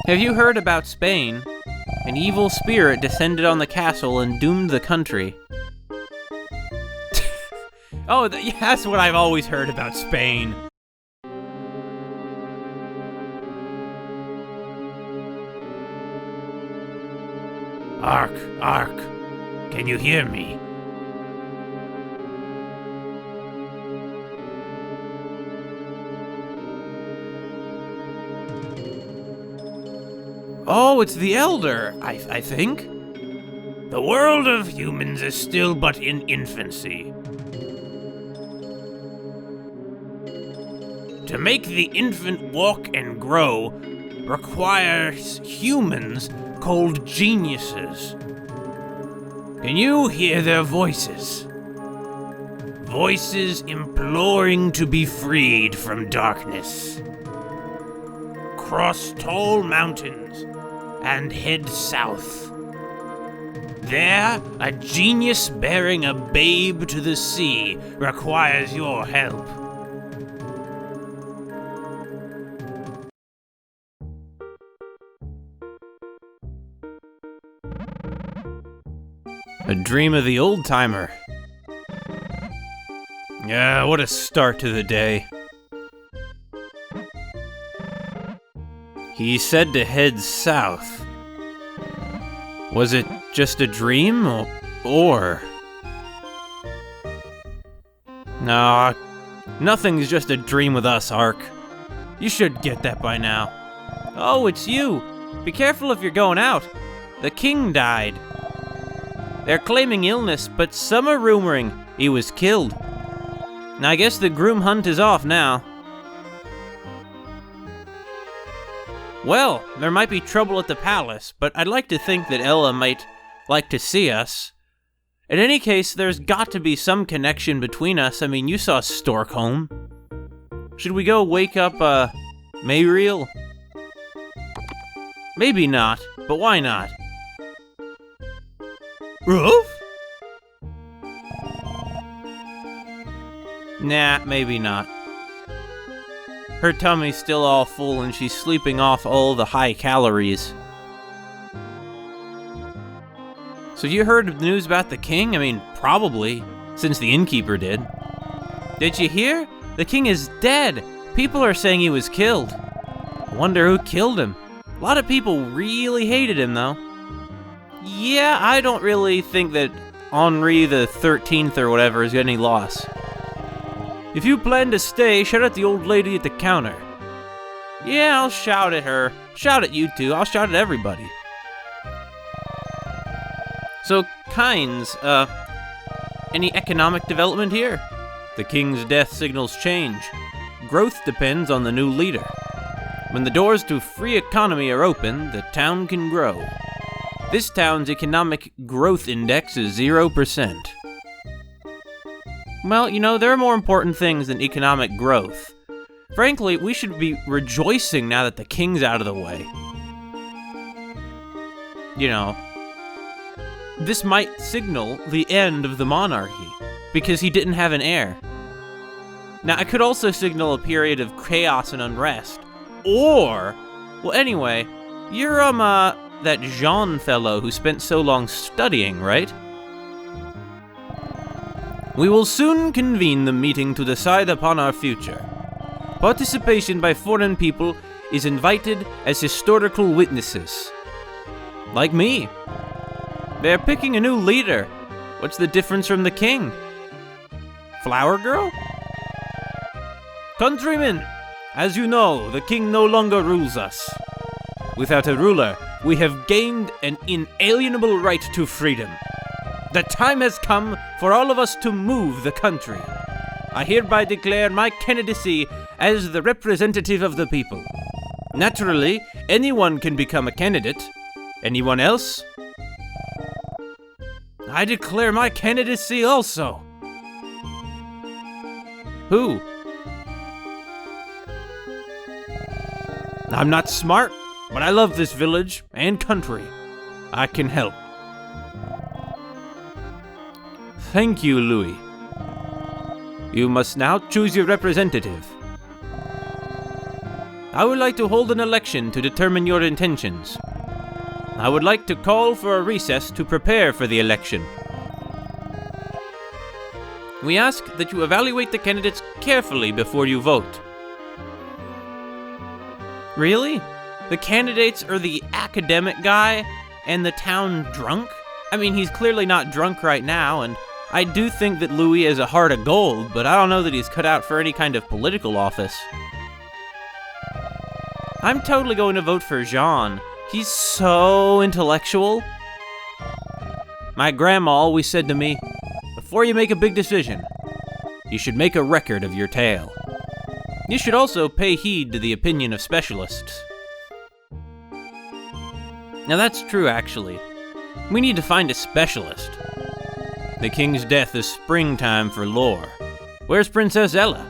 Have you heard about Spain? An evil spirit descended on the castle and doomed the country. Oh, that's what I've always heard about Spain. Ark, can you hear me? Oh, it's the Elder, I think. The world of humans is still but in infancy. To make the infant walk and grow requires humans called geniuses. Can you hear their voices? Voices imploring to be freed from darkness. Cross tall mountains and head south. There, a genius bearing a babe to the sea requires your help. A dream of the old-timer. Yeah, what a start to the day. He said to head south. Was it just a dream, or? Nah, nothing's just a dream with us, Ark. You should get that by now. Oh, it's you. Be careful if you're going out. The king died. They're claiming illness, but some are rumoring he was killed. Now, I guess the groom hunt is off now. Well, there might be trouble at the palace, but I'd like to think that Ella might like to see us. In any case, there's got to be some connection between us. I mean, you saw Storkholm. Should we go wake up, Mayriel? Maybe not, but why not? Rolf? Nah, maybe not. Her tummy's still all full and she's sleeping off all the high calories. So you heard the news about the king? I mean, probably, since the innkeeper did. Did you hear? The king is dead. People are saying he was killed. I wonder who killed him. A lot of people really hated him, though. Yeah, I don't really think that Henri the 13th or whatever is any loss. If you plan to stay, shout at the old lady at the counter. Yeah, I'll shout at her. Shout at you two. I'll shout at everybody. So, Kynes, any economic development here? The king's death signals change. Growth depends on the new leader. When the doors to free economy are open, the town can grow. This town's economic growth index is 0%. Well, you know, there are more important things than economic growth. Frankly, we should be rejoicing now that the king's out of the way. You know, this might signal the end of the monarchy, because he didn't have an heir. Now, it could also signal a period of chaos and unrest. Or, well, anyway, you're, that Jean fellow who spent so long studying, right? We will soon convene the meeting to decide upon our future. Participation by foreign people is invited as historical witnesses. Like me. They're picking a new leader. What's the difference from the king? Flower girl? Countrymen, as you know, the king no longer rules us. Without a ruler, we have gained an inalienable right to freedom. The time has come for all of us to move the country. I hereby declare my candidacy as the representative of the people. Naturally, anyone can become a candidate. Anyone else? I declare my candidacy also. Who? I'm not smart, but I love this village and country. I can help. Thank you, Louis. You must now choose your representative. I would like to hold an election to determine your intentions. I would like to call for a recess to prepare for the election. We ask that you evaluate the candidates carefully before you vote. Really? The candidates are the academic guy and the town drunk? I mean, he's clearly not drunk right now, and I do think that Louis has a heart of gold, but I don't know that he's cut out for any kind of political office. I'm totally going to vote for Jean. He's so intellectual. My grandma always said to me, before you make a big decision, you should make a record of your tale. You should also pay heed to the opinion of specialists. Now that's true, actually. We need to find a specialist. The king's death is springtime for lore. Where's Princess Ella?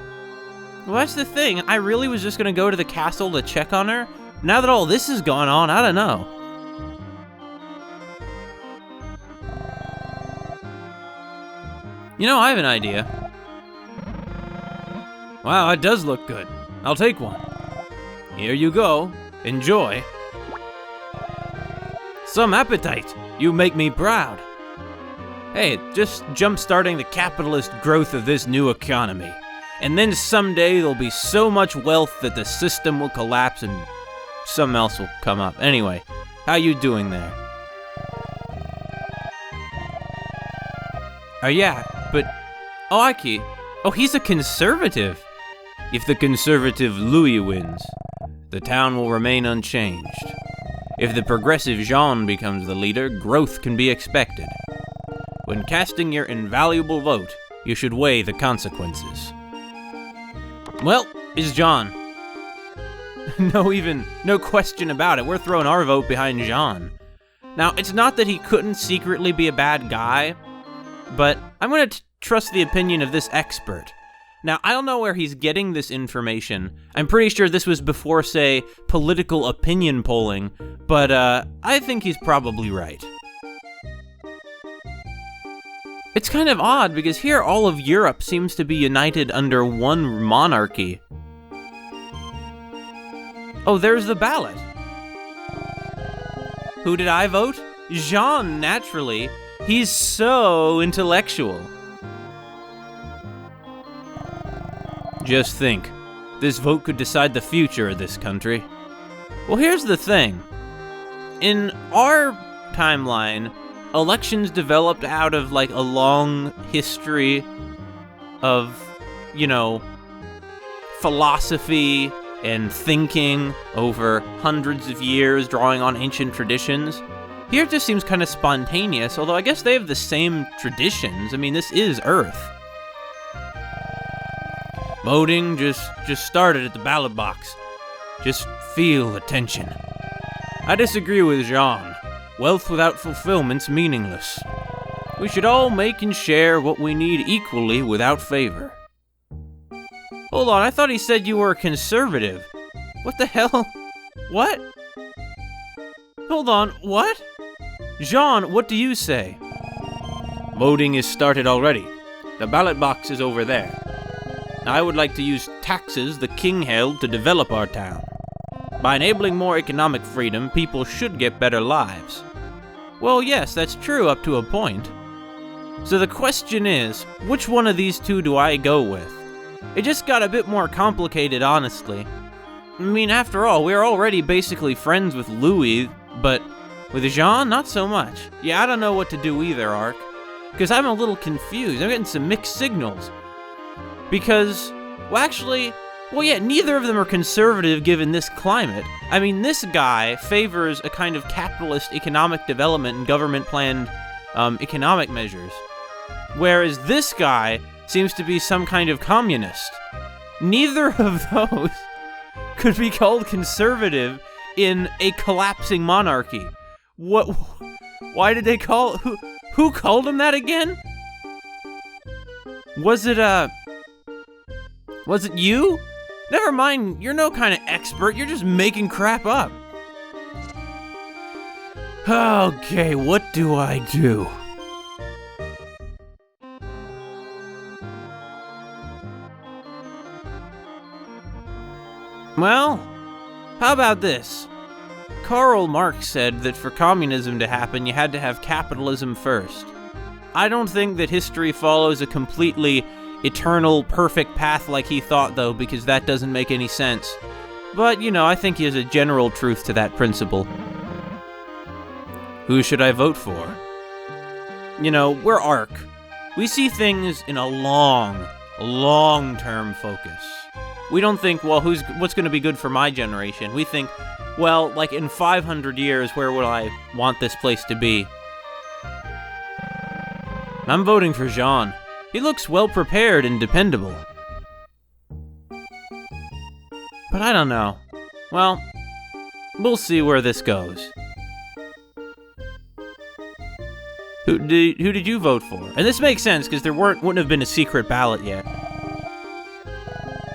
Well, that's the thing. I really was just gonna go to the castle to check on her. Now that all this has gone on, I don't know. You know, I have an idea. Wow, it does look good. I'll take one. Here you go. Enjoy. Some appetite. You make me proud. Hey, just jump-starting the capitalist growth of this new economy. And then someday there'll be so much wealth that the system will collapse and something else will come up. Anyway, how you doing there? Oh yeah, but... Oh, Aki. Oh, he's a conservative. If the conservative Louis wins, the town will remain unchanged. If the progressive Jean becomes the leader, growth can be expected. When casting your invaluable vote, you should weigh the consequences. Well, it's Jean. No question about it. We're throwing our vote behind Jean. Now, it's not that he couldn't secretly be a bad guy, but I'm going to trust the opinion of this expert. Now, I don't know where he's getting this information. I'm pretty sure this was before, say, political opinion polling, but I think he's probably right. It's kind of odd, because here all of Europe seems to be united under one monarchy. Oh, there's the ballot. Who did I vote? Jean, naturally. He's so intellectual. Just think, this vote could decide the future of this country. Well, here's the thing. In our timeline, elections developed out of, like, a long history of, you know, philosophy and thinking over hundreds of years, drawing on ancient traditions. Here it just seems kind of spontaneous, although I guess they have the same traditions. I mean, this is Earth. Voting just started at the ballot box. Just feel the tension. I disagree with Jean. Wealth without fulfillment's meaningless. We should all make and share what we need equally without favor. Hold on, I thought he said you were a conservative. What the hell? What? Hold on, what? Jean, what do you say? Voting is started already. The ballot box is over there. I would like to use taxes the king held to develop our town. By enabling more economic freedom, people should get better lives. Well, yes, that's true up to a point. So the question is, which one of these two do I go with? It just got a bit more complicated, honestly. I mean, after all, we're already basically friends with Louis, but with Jean, not so much. Yeah, I don't know what to do either, Ark. Because I'm a little confused. I'm getting some mixed signals. Because, well, yeah, neither of them are conservative given this climate. I mean, this guy favors a kind of capitalist economic development and government-planned economic measures. Whereas this guy seems to be some kind of communist. Neither of those could be called conservative in a collapsing monarchy. What? Why did they call... Who called him that again? Was it you? Never mind, you're no kind of expert, you're just making crap up. Okay, what do I do? Well, How about this? Karl Marx said that for communism to happen, you had to have capitalism first. I don't think that history follows a completely eternal, perfect path like he thought, though, because that doesn't make any sense. But, I think he has a general truth to that principle. Who should I vote for? We're ARC. We see things in a long-term focus. We don't think, well, what's going to be good for my generation? We think, well, like in 500 years, where would I want this place to be? I'm voting for Jean. He looks well-prepared and dependable. But I don't know. Well, we'll see where this goes. Who did you vote for? And this makes sense, because there wouldn't have been a secret ballot yet.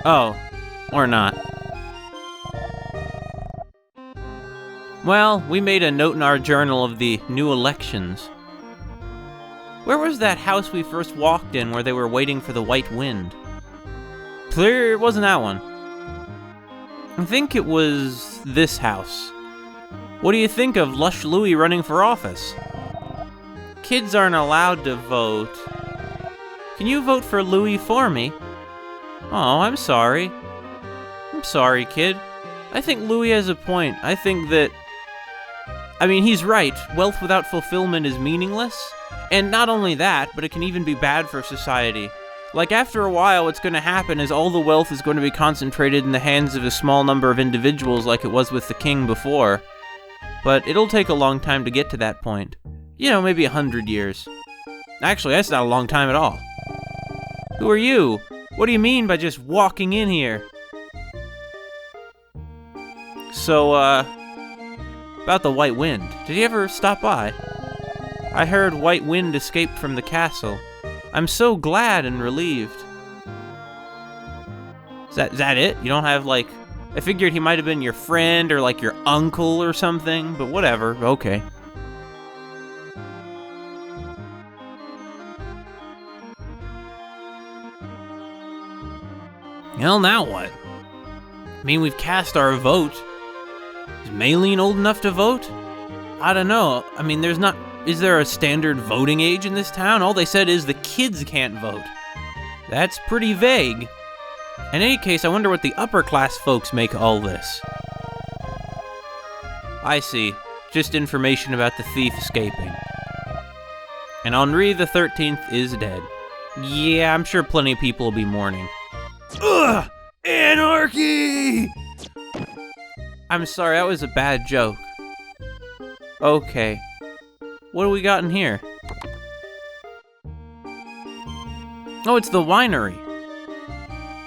Oh, or not. Well, we made a note in our journal of the new elections. Where was that house we first walked in where they were waiting for the white wind? Clear it wasn't that one. I think it was this house. What do you think of Lush Louie running for office? Kids aren't allowed to vote. Can you vote for Louie for me? Oh, I'm sorry. I'm sorry, kid. I think Louie has a point. I think that... he's right. Wealth without fulfillment is meaningless. And not only that, but it can even be bad for society. Like, after a while, what's going to happen is all the wealth is going to be concentrated in the hands of a small number of individuals like it was with the king before. But it'll take a long time to get to that point. Maybe 100 years. Actually, that's not a long time at all. Who are you? What do you mean by just walking in here? So, about the White Wind. Did you ever stop by? I heard White Wind escaped from the castle. I'm so glad and relieved. Is that it? You don't have, I figured he might have been your friend or, your uncle or something, but whatever, okay. Well, now what? We've cast our vote. Is Maylene old enough to vote? I don't know. Is there a standard voting age in this town? All they said is the kids can't vote. That's pretty vague. In any case, I wonder what the upper class folks make of all this. I see. Just information about the thief escaping. And Henri the 13th is dead. Yeah, I'm sure plenty of people will be mourning. Ugh! Anarchy! I'm sorry, that was a bad joke. Okay. What do we got in here? Oh, it's the winery.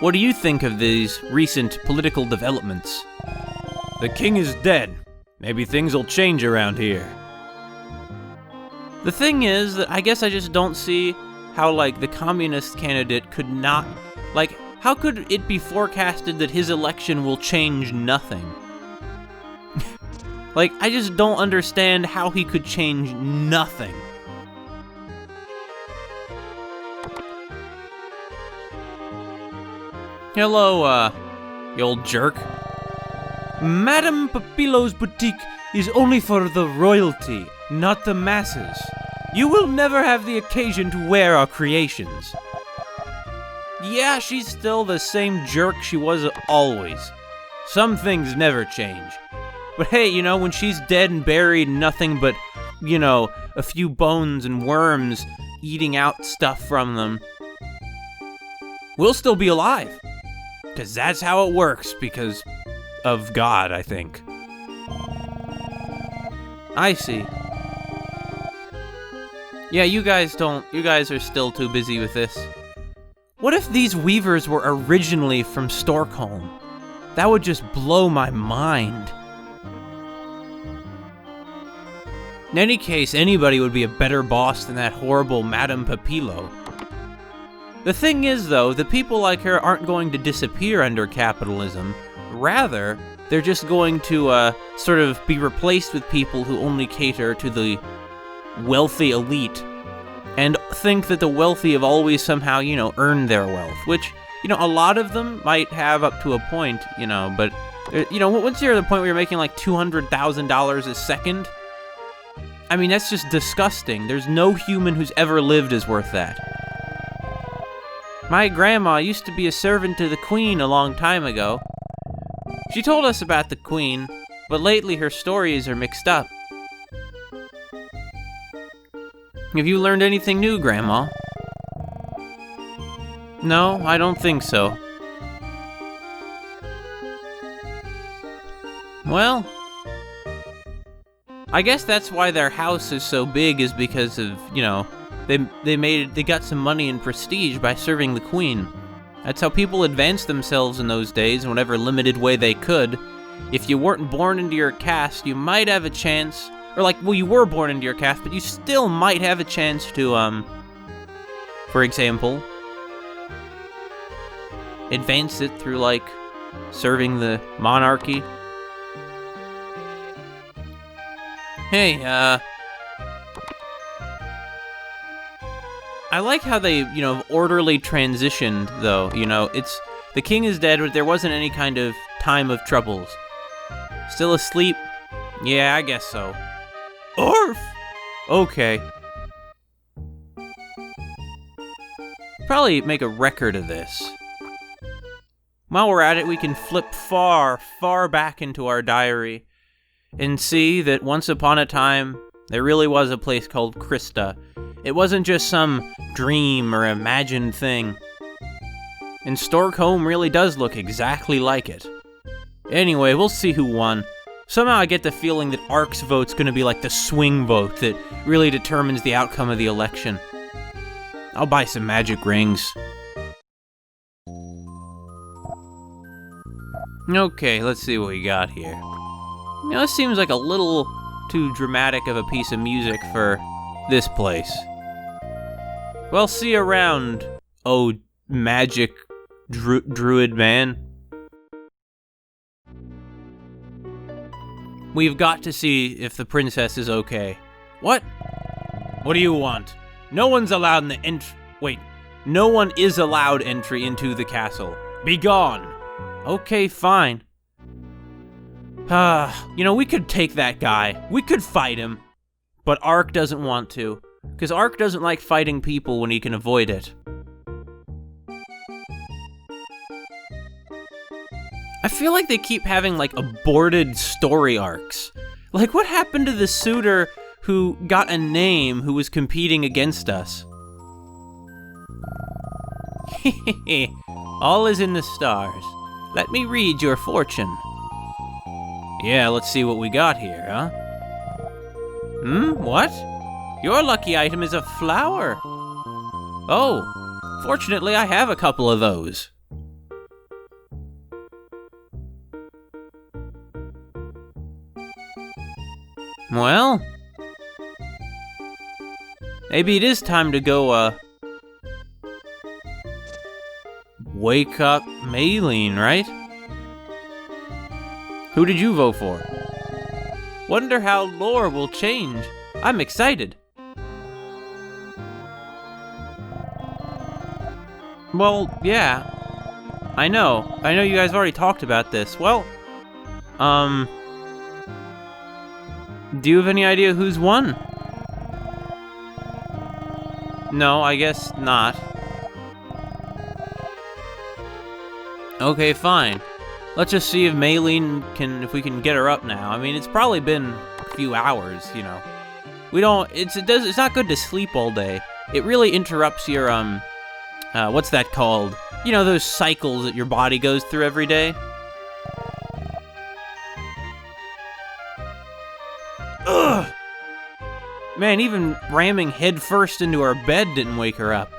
What do you think of these recent political developments? The king is dead. Maybe things will change around here. The thing is that I guess I just don't see how, the communist candidate could not... how could it be forecasted that his election will change nothing? I just don't understand how he could change nothing. Hello, you old jerk. Madame Papillo's boutique is only for the royalty, not the masses. You will never have the occasion to wear our creations. Yeah, she's still the same jerk she was always. Some things never change. But hey, when she's dead and buried, nothing but, a few bones and worms eating out stuff from them, we'll still be alive. Because that's how it works, because of God, I think. I see. Yeah, you guys are still too busy with this. What if these weavers were originally from Stockholm? That would just blow my mind. In any case, anybody would be a better boss than that horrible Madame Papillo. The thing is, though, the people like her aren't going to disappear under capitalism. Rather, they're just going to, sort of be replaced with people who only cater to the wealthy elite and think that the wealthy have always somehow, earned their wealth, which, a lot of them might have up to a point, but You know, once you're at the point where you're making like $200,000 a second, I mean, that's just disgusting. There's no human who's ever lived is worth that. My grandma used to be a servant to the Queen a long time ago. She told us about the Queen, but lately her stories are mixed up. Have you learned anything new, Grandma? No, I don't think so. Well, I guess that's why their house is so big, is because of, you know, they got some money and prestige by serving the Queen. That's how people advanced themselves in those days in whatever limited way they could. If you weren't born into your caste, you might have a chance, or like, well, you were born into your caste, but you still might have a chance to, for example, advance it through, like, serving the monarchy. Hey, I like how they, you know, orderly transitioned, though. You know, it's, the king is dead, but there wasn't any kind of time of troubles. Still asleep? Yeah, I guess so. Orf! Okay. Probably make a record of this. While we're at it, we can flip far, far back into our diary and see that once upon a time, there really was a place called Krista. It wasn't just some dream or imagined thing. And Storkholm really does look exactly like it. Anyway, we'll see who won. Somehow I get the feeling that Ark's vote's gonna be like the swing vote that really determines the outcome of the election. I'll buy some magic rings. Okay, let's see what we got here. You know, this seems like a little too dramatic of a piece of music for this place. Well, see you around, oh magic druid man. We've got to see if the princess is okay. What? What do you want? No one's allowed in the no one is allowed entry into the castle. Be gone. Okay, fine. You know, we could take that guy. We could fight him. But Ark doesn't want to. Because Ark doesn't like fighting people when he can avoid it. I feel like they keep having, like, aborted story arcs. Like, what happened to the suitor who got a name who was competing against us? All is in the stars. Let me read your fortune. Yeah, let's see what we got here, huh? What? Your lucky item is a flower. Oh, fortunately I have a couple of those. Well, maybe it is time to go, wake up Maylene, right? Who did you vote for? Wonder how lore will change. I'm excited. Well, yeah. I know you guys already talked about this. Well, do you have any idea who's won? No, I guess not. Okay, fine. Let's just see if Maylene if we can get her up now. I mean, it's probably been a few hours, you know. It's not good to sleep all day. It really interrupts your, what's that called? You know, those cycles that your body goes through every day. Ugh! Man, even ramming headfirst into our bed didn't wake her up.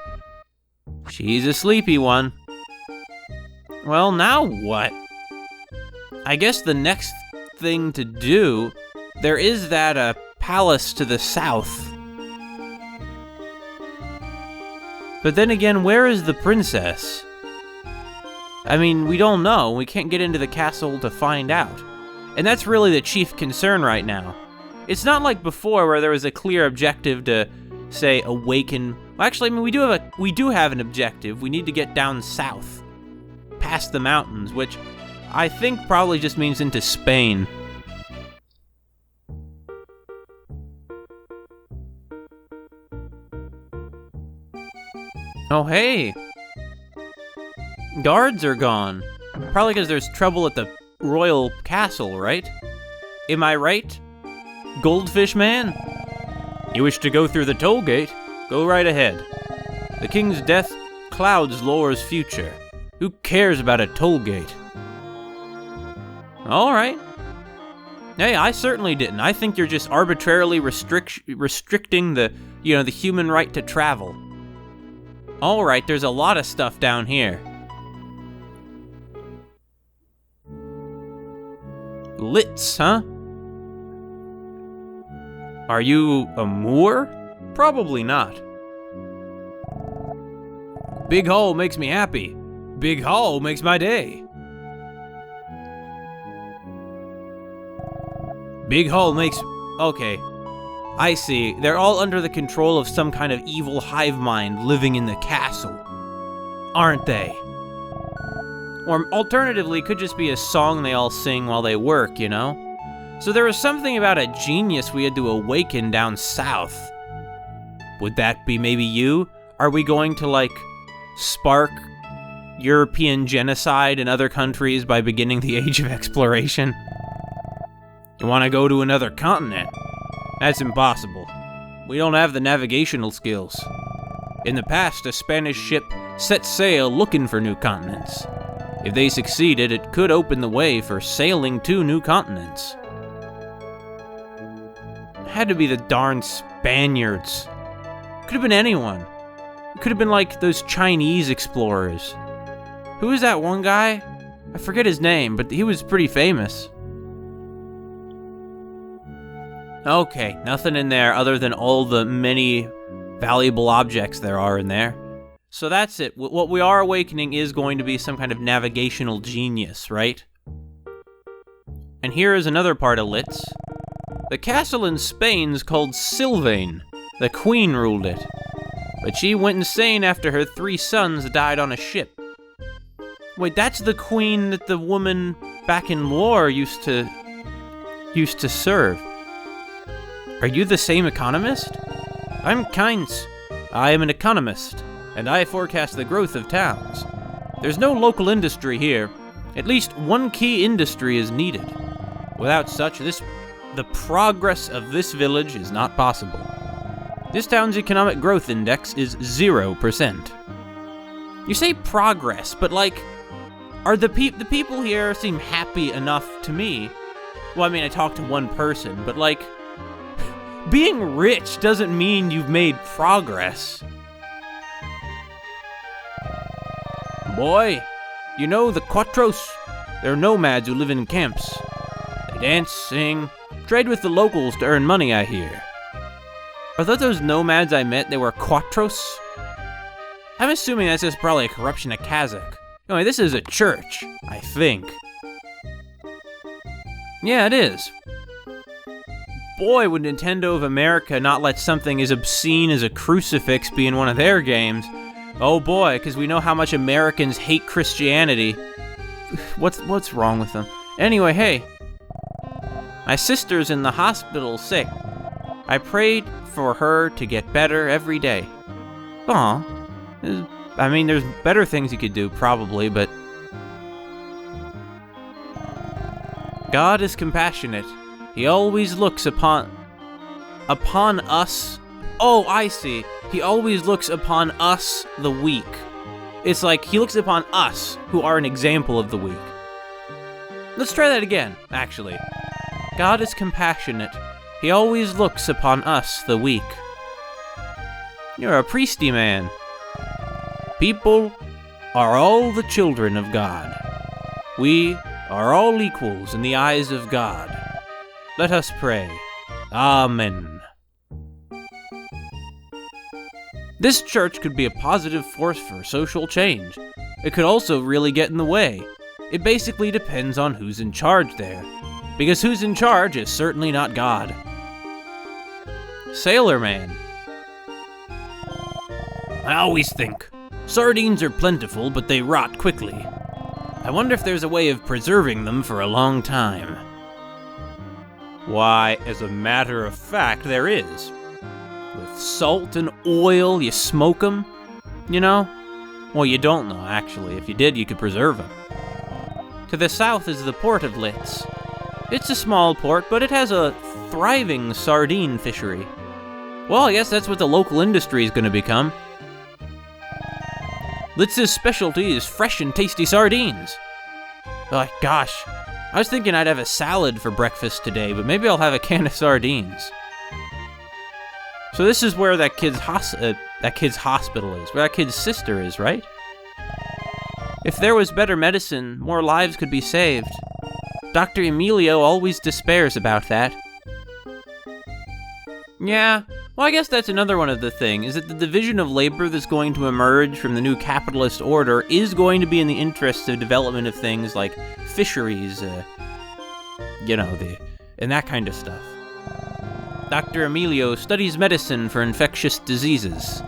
She's a sleepy one. Well, now what? I guess the next thing to do, there is that, palace to the south. But then again, where is the princess? I mean, we don't know. We can't get into the castle to find out. And that's really the chief concern right now. It's not like before where there was a clear objective to, say, awaken. Well, actually, I mean, we do have an objective. We need to get down south, past the mountains, which I think probably just means into Spain. Oh, hey. Guards are gone. Probably because there's trouble at the royal castle, right? Am I right? Goldfish man? You wish to go through the toll gate? Go right ahead. The king's death clouds Lore's future. Who cares about a toll gate? All right. Hey, I certainly didn't. I think you're just arbitrarily restricting the human right to travel. All right, there's a lot of stuff down here. Lits, huh? Are you a Moor? Probably not. Big Hall makes me happy. Big Hall makes my day. Big Hall makes... Okay. I see. They're all under the control of some kind of evil hive mind living in the castle. Aren't they? Or alternatively, could just be a song they all sing while they work, you know? So there was something about a genius we had to awaken down south. Would that be maybe you? Are we going to, like, spark European genocide in other countries by beginning the Age of Exploration? You want to go to another continent? That's impossible. We don't have the navigational skills. In the past, a Spanish ship set sail looking for new continents. If they succeeded, it could open the way for sailing to new continents. It had to be the darn Spaniards. Could have been anyone. It could have been like those Chinese explorers. Who was that one guy? I forget his name, but he was pretty famous. Okay, nothing in there other than all the many valuable objects there are in there. So that's it. What we are awakening is going to be some kind of navigational genius, right? And here is another part of Litz. The castle in Spain's called Sylvain. The queen ruled it. But she went insane after her 3 sons died on a ship. Wait, that's the queen that the woman back in Lore used to serve. Are you the same economist? I'm Kynes. I am an economist, and I forecast the growth of towns. There's no local industry here. At least one key industry is needed. Without such, the progress of this village is not possible. This town's economic growth index is 0%. You say progress, but like, are the people here seem happy enough to me? Well, I mean, I talked to one person, but like, being rich doesn't mean you've made progress. Boy, you know the Quatros? They're nomads who live in camps. They dance, sing, trade with the locals to earn money, I hear. Are those nomads I met, they were Quatros? I'm assuming that's just probably a corruption of Kazakh. Anyway, this is a church, I think. Yeah, it is. Boy, would Nintendo of America not let something as obscene as a crucifix be in one of their games. Oh boy, because we know how much Americans hate Christianity. What's wrong with them? Anyway, hey. My sister's in the hospital sick. I prayed for her to get better every day. Aw. I mean, there's better things you could do, probably, but... God is compassionate. He always looks upon us. Oh, I see. He always looks upon us, the weak. It's like he looks upon us, who are an example of the weak. Let's try that again, actually. God is compassionate. He always looks upon us, the weak. You're a priesty man. People are all the children of God. We are all equals in the eyes of God. Let us pray. Amen. This church could be a positive force for social change. It could also really get in the way. It basically depends on who's in charge there. Because who's in charge is certainly not God. Sailor Man. I always think, sardines are plentiful, but they rot quickly. I wonder if there's a way of preserving them for a long time. Why, as a matter of fact, there is. With salt and oil, you smoke them, you know? Well, you don't know, actually. If you did, you could preserve them. To the south is the port of Litz. It's a small port, but it has a thriving sardine fishery. Well, I guess that's what the local industry is going to become. Litz's specialty is fresh and tasty sardines. Oh, gosh. I was thinking I'd have a salad for breakfast today, but maybe I'll have a can of sardines. So this is where that kid's hospital is, where that kid's sister is, right? If there was better medicine, more lives could be saved. Dr. Emilio always despairs about that. Yeah, well, I guess that's another one of the things, is that the division of labor that's going to emerge from the new capitalist order is going to be in the interest of development of things like fisheries, and that kind of stuff. Dr. Emilio studies medicine for infectious diseases.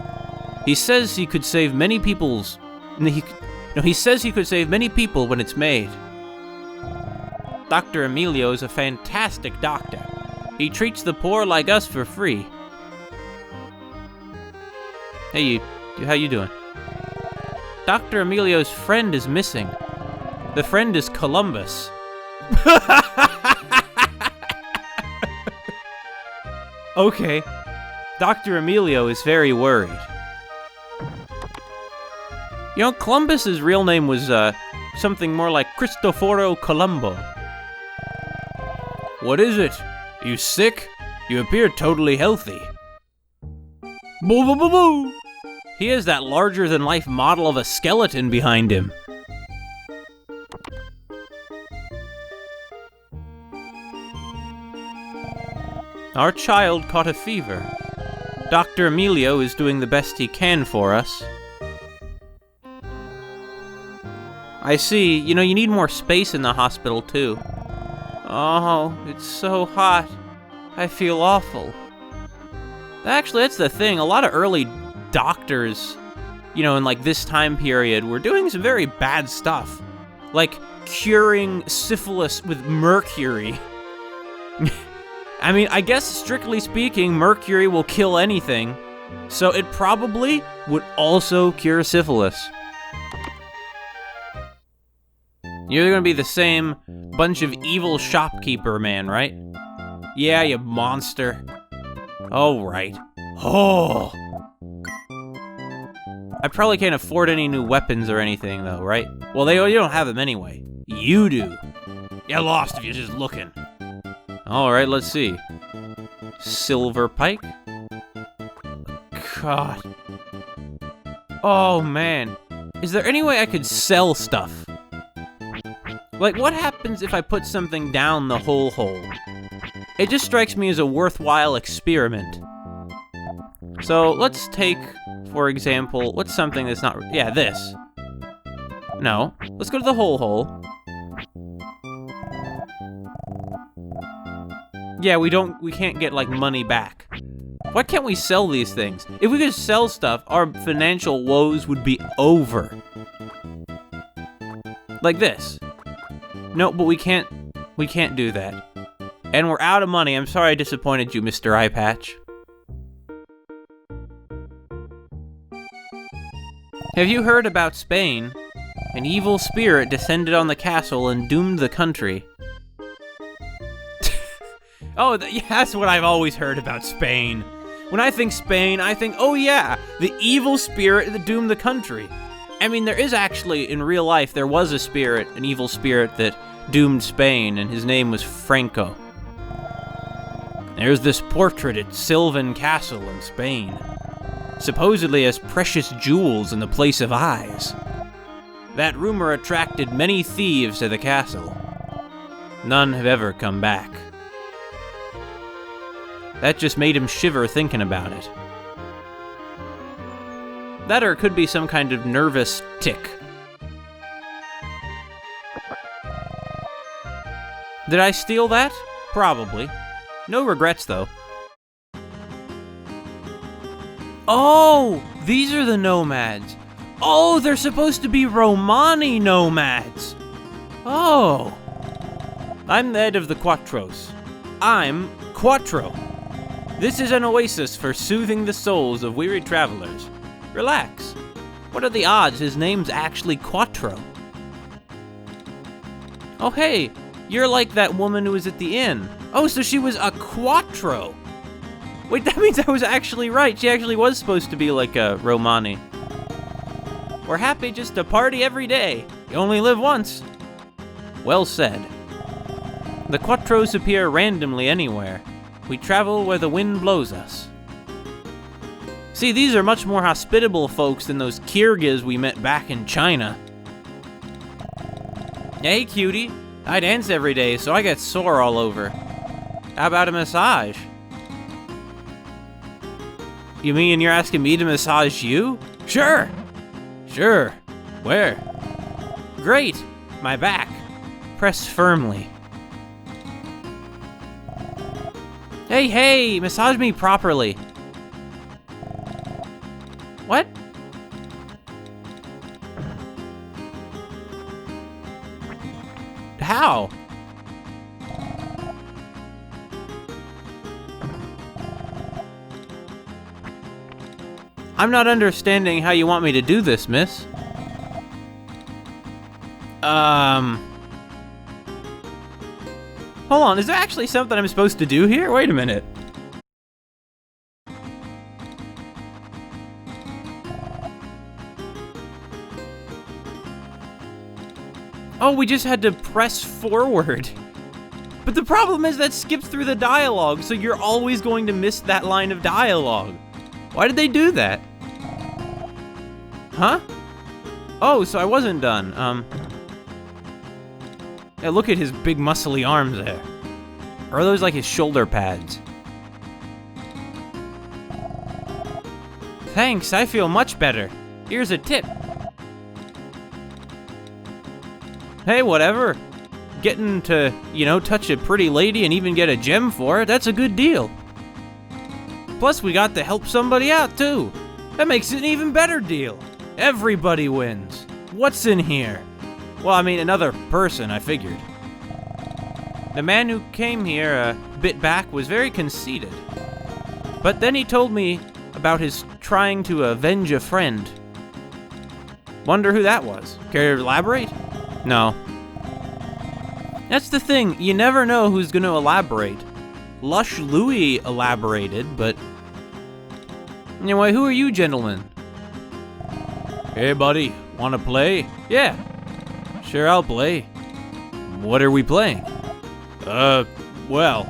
He says he could save many people's... he says he could save many people when it's made. Dr. Emilio is a fantastic doctor. He treats the poor like us for free. Hey, how you doing? Dr. Emilio's friend is missing. The friend is Columbus. Okay. Dr. Emilio is very worried. You know, Columbus's real name was, something more like Cristoforo Colombo. What is it? You sick? You appear totally healthy. Boo boo boo boo! He has that larger-than-life model of a skeleton behind him. Our child caught a fever. Dr. Emilio is doing the best he can for us. I see. You know, you need more space in the hospital, too. Oh, it's so hot. I feel awful. Actually, that's the thing. A lot of early doctors, in like this time period, were doing some very bad stuff. Like curing syphilis with mercury. I mean, I guess strictly speaking, mercury will kill anything. So it probably would also cure syphilis. You're gonna be the same bunch of evil shopkeeper man, right? Yeah, you monster. Oh, right. Oh! I probably can't afford any new weapons or anything, though, right? Well, you don't have them anyway. You do. You're lost if you're just looking. Alright, let's see. Silver pike? God. Oh, man. Is there any way I could sell stuff? Like, what happens if I put something down the whole hole? It just strikes me as a worthwhile experiment. So, let's take, for example, what's something that's not... Yeah, this. No. Let's go to the whole hole. Yeah, we can't get, like, money back. Why can't we sell these things? If we could sell stuff, our financial woes would be over. Like this. No, but we can't do that. And we're out of money. I'm sorry I disappointed you, Mr. Eye Patch. Have you heard about Spain? An evil spirit descended on the castle and doomed the country. Oh, yeah, that's what I've always heard about Spain. When I think Spain, I think, oh yeah, the evil spirit that doomed the country. I mean, there is actually, in real life, there was a spirit, an evil spirit that doomed Spain, and his name was Franco. There's this portrait at Sylvan Castle in Spain. Supposedly has precious jewels in the place of eyes. That rumor attracted many thieves to the castle. None have ever come back. That just made him shiver thinking about it. That or it could be some kind of nervous tic. Did I steal that? Probably. No regrets, though. Oh! These are the nomads. Oh, they're supposed to be Romani nomads. Oh! I'm the head of the Quattros. I'm Quattro. This is an oasis for soothing the souls of weary travelers. Relax. What are the odds his name's actually Quattro? Oh hey, you're like that woman who was at the inn. Oh, so she was a Quattro. Wait, that means I was actually right. She actually was supposed to be like a Romani. We're happy just to party every day. You only live once. Well said. The Quattros appear randomly anywhere. We travel where the wind blows us. See, these are much more hospitable folks than those Kyrgyz we met back in China. Hey, cutie. I dance every day, so I get sore all over. How about a massage? You mean you're asking me to massage you? Sure. Sure. Where? Great. My back. Press firmly. Hey, massage me properly. What? How? I'm not understanding how you want me to do this, miss. Hold on, is there actually something I'm supposed to do here? Wait a minute. Oh, we just had to press forward. But the problem is that skips through the dialogue, so you're always going to miss that line of dialogue. Why did they do that? Huh? Oh, so I wasn't done. Yeah, look at his big muscly arms there. Or are those like his shoulder pads? Thanks, I feel much better. Here's a tip. Hey, whatever. Getting to, touch a pretty lady and even get a gem for it, that's a good deal. Plus, we got to help somebody out, too. That makes it an even better deal. Everybody wins. What's in here? Well, I mean, another person, I figured. The man who came here a bit back was very conceited. But then he told me about his trying to avenge a friend. Wonder who that was. Care to elaborate? No. That's the thing, you never know who's going to elaborate. Lush Louie elaborated, but... Anyway, who are you gentlemen? Hey buddy, wanna play? Yeah. Sure, I'll play. What are we playing? Well,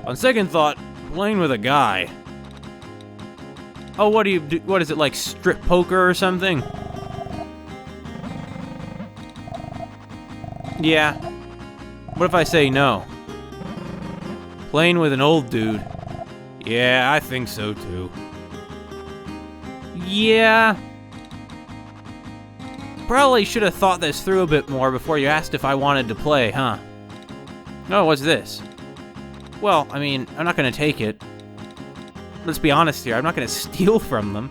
on second thought, playing with a guy. Oh, what do you do? What is it, like strip poker or something? Yeah. What if I say no? Playing with an old dude. Yeah, I think so too. Yeah. Probably should have thought this through a bit more before you asked if I wanted to play, huh? Oh, what's this? Well, I mean, I'm not gonna take it. Let's be honest here, I'm not gonna steal from them.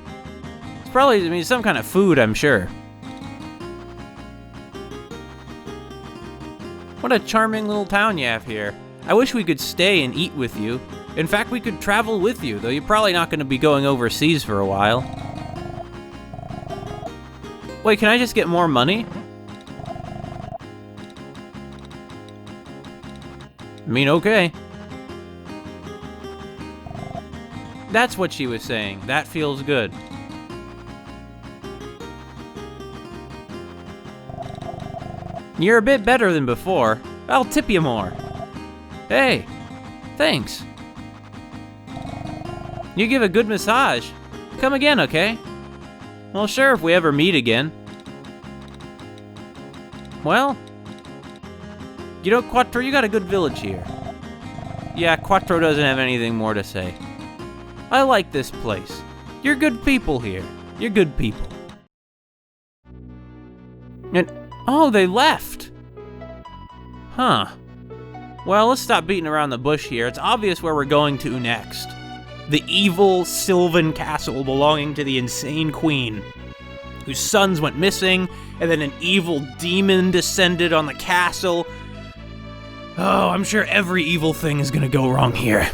It's probably, some kind of food, I'm sure. What a charming little town you have here. I wish we could stay and eat with you. In fact, we could travel with you, though you're probably not gonna be going overseas for a while. Wait, can I just get more money? I mean, okay. That's what she was saying. That feels good. You're a bit better than before. I'll tip you more. Hey, thanks. You give a good massage. Come again, okay? Well, sure, if we ever meet again. Well, Quattro, you got a good village here. Yeah, Quattro doesn't have anything more to say. I like this place. You're good people here. You're good people. And, oh, they left. Huh. Well, let's stop beating around the bush here. It's obvious where we're going to next. The evil Sylvan castle belonging to the insane queen. whose sons went missing, and then an evil demon descended on the castle. Oh, I'm sure every evil thing is gonna go wrong here.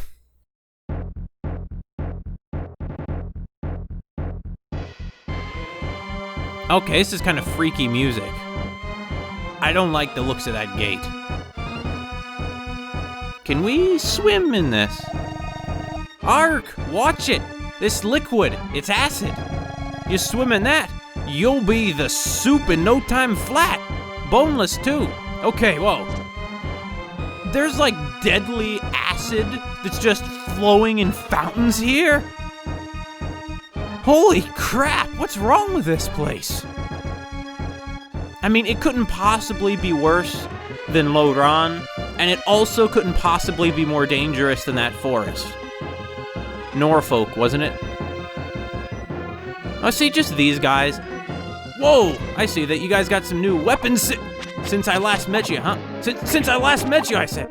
Okay, this is kind of freaky music. I don't like the looks of that gate. Can we swim in this? Ark, watch it! This liquid, it's acid. You swim in that, you'll be the soup in no time flat. Boneless too. Okay, whoa. There's like deadly acid that's just flowing in fountains here? Holy crap, what's wrong with this place? I mean, it couldn't possibly be worse than Loran, and it also couldn't possibly be more dangerous than that forest. Norfolk, wasn't it? Oh, see, just these guys. Whoa, I see that you guys got some new weapons since I last met you, huh? Since I last met you, I said.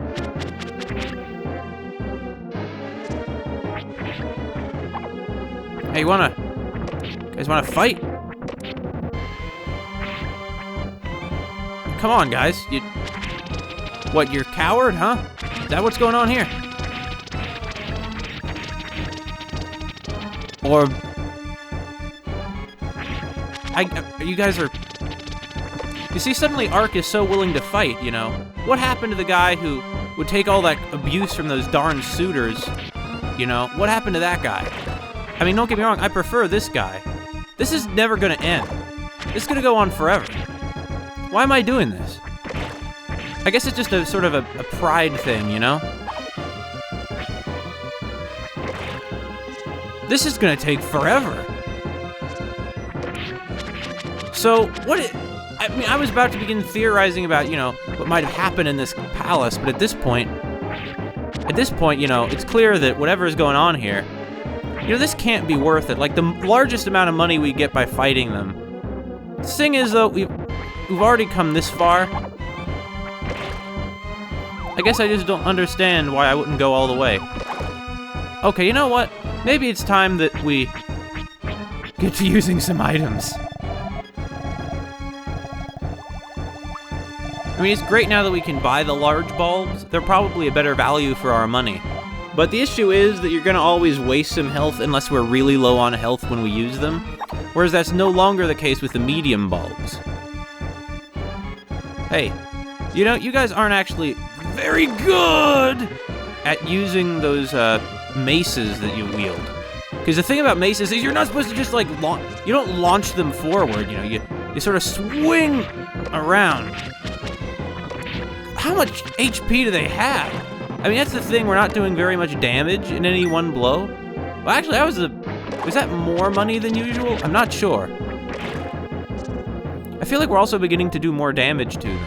Hey, you guys wanna fight? Come on, guys. What, you're a coward, huh? Is that what's going on here? Or... you guys are... You see, suddenly Ark is so willing to fight, you know? What happened to the guy who would take all that abuse from those darn suitors? You know, what happened to that guy? I mean, don't get me wrong, I prefer this guy. This is never gonna end. This is gonna go on forever. Why am I doing this? I guess it's just a sort of a pride thing, you know? This is gonna take forever. So, I mean, I was about to begin theorizing about, you know, what might have happened in this palace, but at this point, you know, it's clear that whatever is going on here, you know, this can't be worth it. Like, the largest amount of money we get by fighting them. The thing is, though, we've already come this far. I guess I just don't understand why I wouldn't go all the way. Okay, you know what? Maybe it's time that we get to using some items. I mean, it's great now that we can buy the large bulbs. They're probably a better value for our money. But the issue is that you're gonna always waste some health unless we're really low on health when we use them. Whereas that's no longer the case with the medium bulbs. Hey, you know, you guys aren't actually very good at using those maces that you wield. Because the thing about maces is you're not supposed to just like you don't launch them forward, you know, you sort of swing around. How much HP do they have? I mean, that's the thing, we're not doing very much damage in any one blow. Well, actually, was that more money than usual? I'm not sure. I feel like we're also beginning to do more damage to them.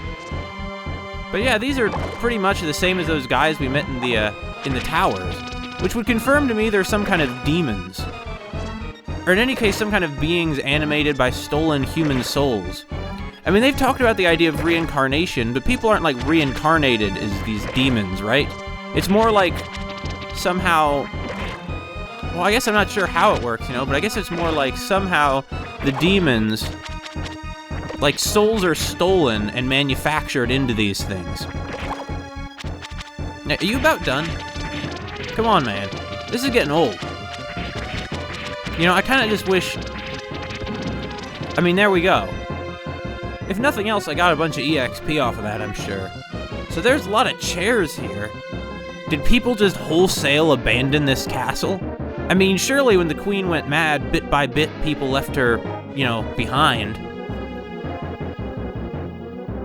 But yeah, these are pretty much the same as those guys we met in the towers, which would confirm to me they're some kind of demons. Or in any case, some kind of beings animated by stolen human souls. I mean, they've talked about the idea of reincarnation, but people aren't like reincarnated as these demons, right? It's more like somehow, well, I guess I'm not sure how it works, you know, but I guess it's more like somehow the demons, like souls are stolen and manufactured into these things. Now, are you about done? Come on, man. This is getting old. You know, I kind of just wish, I mean, there we go. If nothing else, I got a bunch of EXP off of that, I'm sure. So there's a lot of chairs here. Did people just wholesale abandon this castle? I mean, surely when the queen went mad, bit by bit, people left her, you know, behind.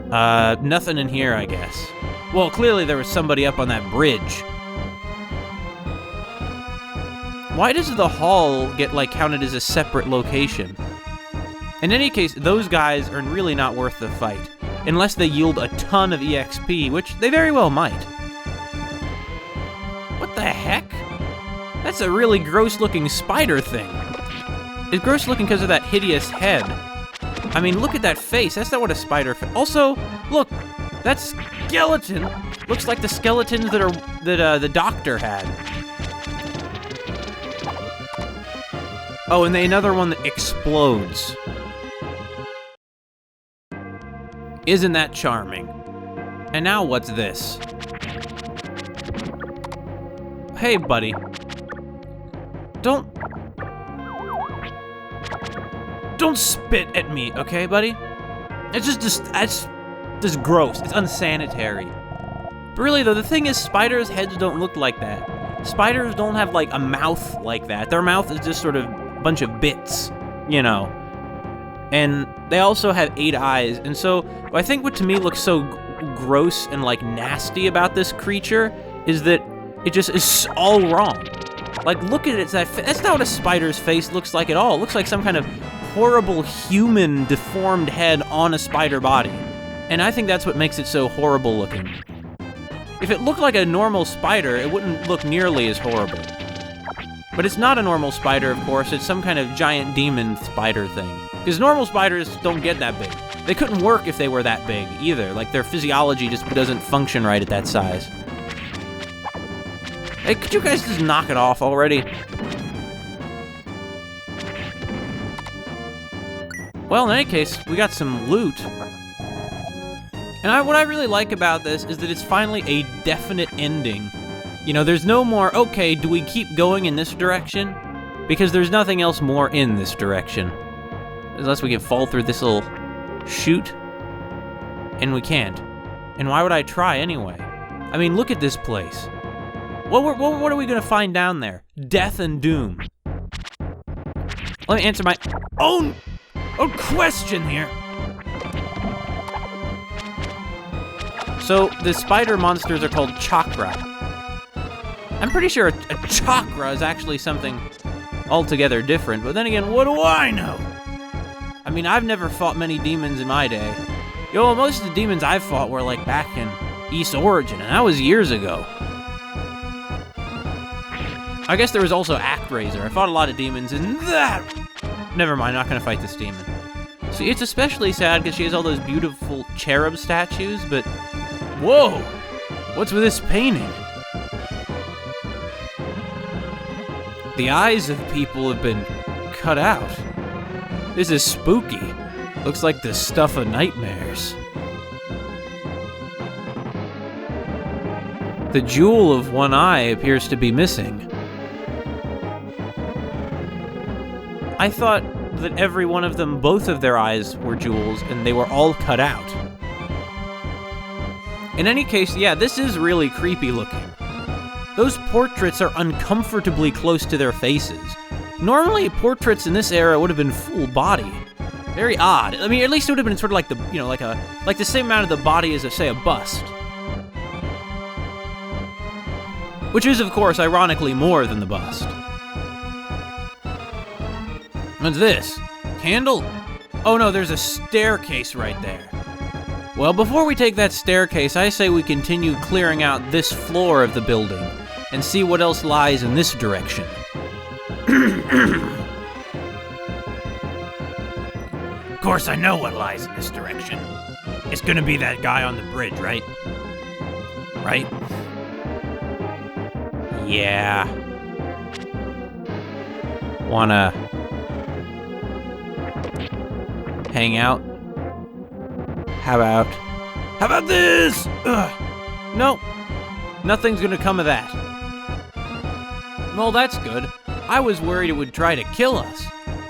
Nothing in here, I guess. Well, clearly there was somebody up on that bridge. Why does the hall get, like, counted as a separate location? In any case, those guys are really not worth the fight, unless they yield a ton of EXP, which they very well might. What the heck? That's a really gross-looking spider thing. It's gross-looking because of that hideous head. I mean, look at that face. That's not what a spider face. Also, look, that skeleton looks like the skeletons that the doctor had. Oh, and another one that explodes. Isn't that charming? And now what's this? Hey, buddy. Don't spit at me, okay, buddy? It's just gross. It's unsanitary. But really, though, the thing is, spiders' heads don't look like that. Spiders don't have, like, a mouth like that. Their mouth is just sort of a bunch of bits, you know. And they also have 8 eyes. And so, I think what to me looks so gross and, like, nasty about this creature is that it just is all wrong. Like, look at it. That's not what a spider's face looks like at all. It looks like some kind of horrible human deformed head on a spider body. And I think that's what makes it so horrible looking. If it looked like a normal spider, it wouldn't look nearly as horrible. But it's not a normal spider, of course. It's some kind of giant demon spider thing. Because normal spiders don't get that big. They couldn't work if they were that big, either. Like, their physiology just doesn't function right at that size. Hey, could you guys just knock it off already? Well, in any case, we got some loot. And what I really like about this is that it's finally a definite ending. You know, there's no more, okay, do we keep going in this direction? Because there's nothing else more in this direction. Unless we can fall through this little chute. And we can't. And why would I try anyway? I mean, look at this place. What are we gonna find down there? Death and doom. Let me answer my own question here. So, the spider monsters are called chakra. I'm pretty sure a chakra is actually something altogether different, but then again, what do I know? I mean, I've never fought many demons in my day. Yo, most of the demons I've fought were like back in East Origin, and that was years ago. I guess there was also Actraiser. I fought a lot of demons, and that... Never mind, I'm not gonna fight this demon. See, it's especially sad because she has all those beautiful cherub statues, but... Whoa! What's with this painting? The eyes of people have been cut out. This is spooky. Looks like the stuff of nightmares. The jewel of one eye appears to be missing. I thought that every one of them, both of their eyes were jewels, and they were all cut out. In any case, yeah, this is really creepy looking. Those portraits are uncomfortably close to their faces. Normally, portraits in this era would have been full body. Very odd. I mean, at least it would have been sort of like the, you know, like the same amount of the body as, say, a bust. Which is, of course, ironically more than the bust. What's this? Candle? Oh no, there's a staircase right there. Well, before we take that staircase, I say we continue clearing out this floor of the building and see what else lies in this direction. Of course, I know what lies in this direction. It's gonna be that guy on the bridge, right? Right? Yeah. Wanna hang out? How about this? Ugh. Nope. Nothing's gonna come of that. Well, that's good. I was worried it would try to kill us.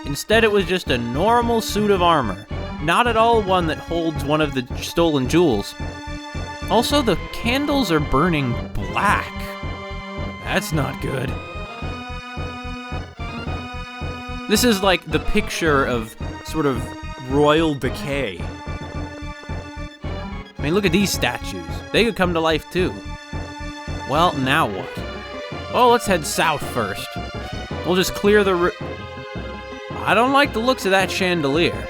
Instead, it was just a normal suit of armor. Not at all one that holds one of the stolen jewels. Also, the candles are burning black. That's not good. This is like the picture of sort of royal decay. I mean, look at these statues. They could come to life too. Well, now what? Well, let's head south first. We'll just clear the I don't like the looks of that chandelier.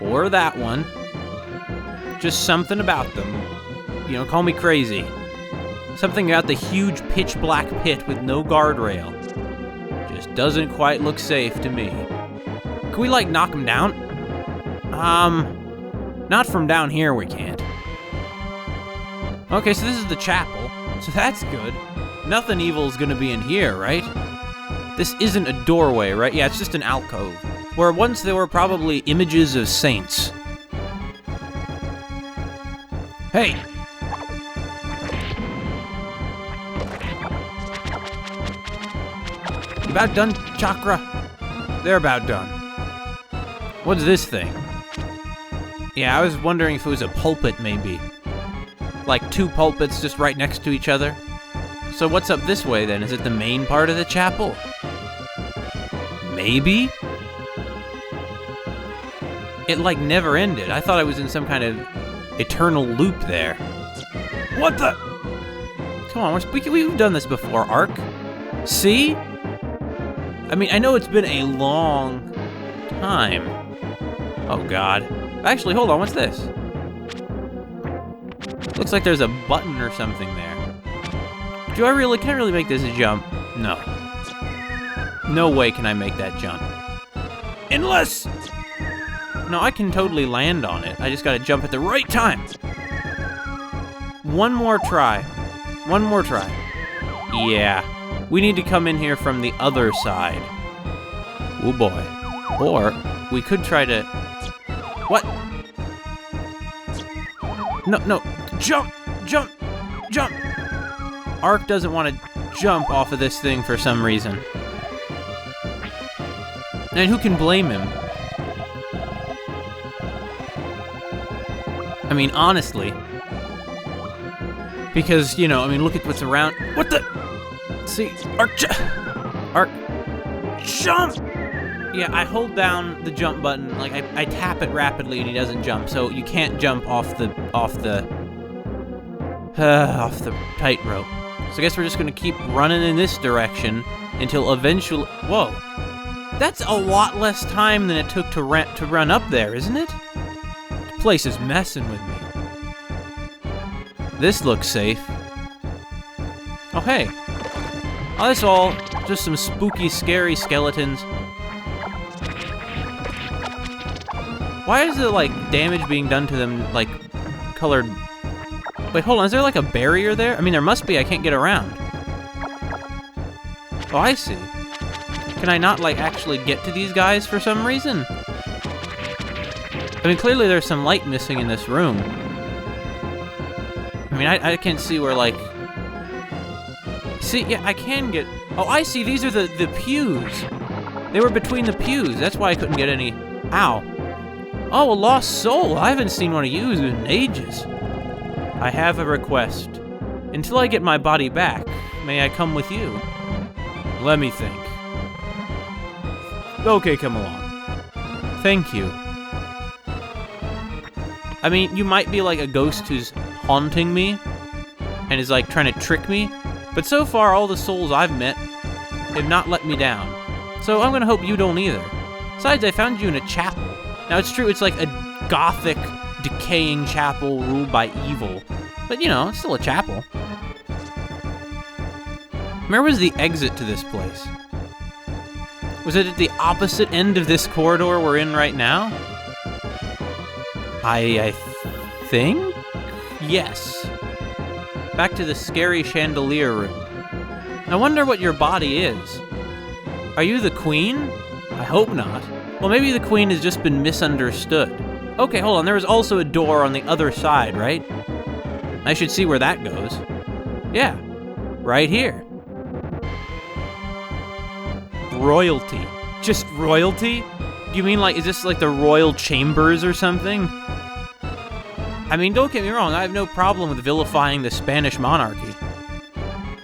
Or that one. Just something about them. You know, call me crazy. Something about the huge pitch black pit with no guardrail. Just doesn't quite look safe to me. Can we, like, knock them down? Not from down here we can't. Okay, so this is the chapel. So that's good. Nothing evil is gonna be in here, right? This isn't a doorway, right? Yeah, it's just an alcove. Where once there were probably images of saints. Hey! About done, Chakra? They're about done. What's this thing? Yeah, I was wondering if it was a pulpit, maybe. Like 2 pulpits just right next to each other. So what's up this way, then? Is it the main part of the chapel? Maybe? It, like, never ended. I thought I was in some kind of eternal loop there. What the? Come on, we've done this before, Ark. See? I mean, I know it's been a long time. Oh, God. Actually, hold on, what's this? Looks like there's a button or something there. Can I really make this a jump? No. No way can I make that jump. Unless... No, I can totally land on it. I just gotta jump at the right time. One more try. One more try. Yeah. We need to come in here from the other side. Oh boy. Or we could try to... What? No. Jump! Jump! Jump! Ark doesn't want to jump off of this thing for some reason. And who can blame him? I mean, honestly. Because, you know, I mean, look at what's around. What the? See, Ark, jump! Yeah, I hold down the jump button, like I tap it rapidly and he doesn't jump, so you can't jump off the tightrope. So I guess we're just gonna keep running in this direction until eventually, whoa. That's a lot less time than it took to run up there, isn't it? The place is messing with me. This looks safe. Oh, hey. Oh, that's all just some spooky, scary skeletons. Why is the, like, damage being done to them, like, colored... Wait, hold on, is there, like, a barrier there? I mean, there must be, I can't get around. Oh, I see. Can I not, like, actually get to these guys for some reason? I mean, clearly there's some light missing in this room. I mean, I can't see where, like... See, yeah, I can get... Oh, I see, these are the pews. They were between the pews, that's why I couldn't get any... Ow. Oh, a lost soul. I haven't seen one of you in ages. I have a request. Until I get my body back, may I come with you? Let me think. Okay, come along. Thank you. I mean, you might be like a ghost who's haunting me and is like trying to trick me, but so far all the souls I've met have not let me down. So I'm gonna hope you don't either. Besides, I found you in a chapel. Now, it's true, it's like a gothic, decaying chapel ruled by evil. But, you know, it's still a chapel. Where was the exit to this place? Was it at the opposite end of this corridor we're in right now? I think? Yes. Back to the scary chandelier room. I wonder what your body is. Are you the queen? I hope not. Well, maybe the queen has just been misunderstood. Okay, hold on. There was also a door on the other side, right? I should see where that goes. Yeah, right here. Royalty. Just royalty? Do you mean like, is this like the royal chambers or something? I mean, don't get me wrong. I have no problem with vilifying the Spanish monarchy.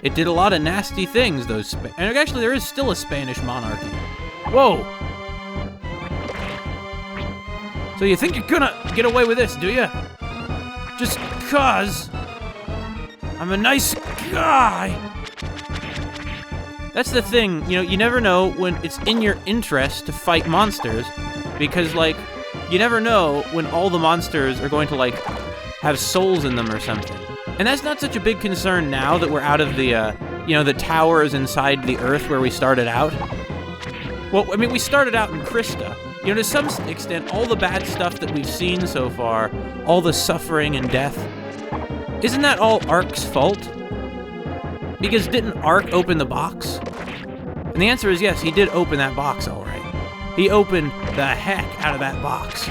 It did a lot of nasty things, and actually there is still a Spanish monarchy. Whoa! So you think you're gonna get away with this, do you? Just 'cause I'm a nice guy. That's the thing, you know, you never know when it's in your interest to fight monsters, because, like, you never know when all the monsters are going to, like, have souls in them or something. And that's not such a big concern now that we're out of the, you know, the towers inside the earth where we started out. Well, I mean, we started out in Krista. You know, to some extent, all the bad stuff that we've seen so far, all the suffering and death, isn't that all Ark's fault? Because didn't Ark open the box? And the answer is yes, he did open that box, all right. He opened the heck out of that box.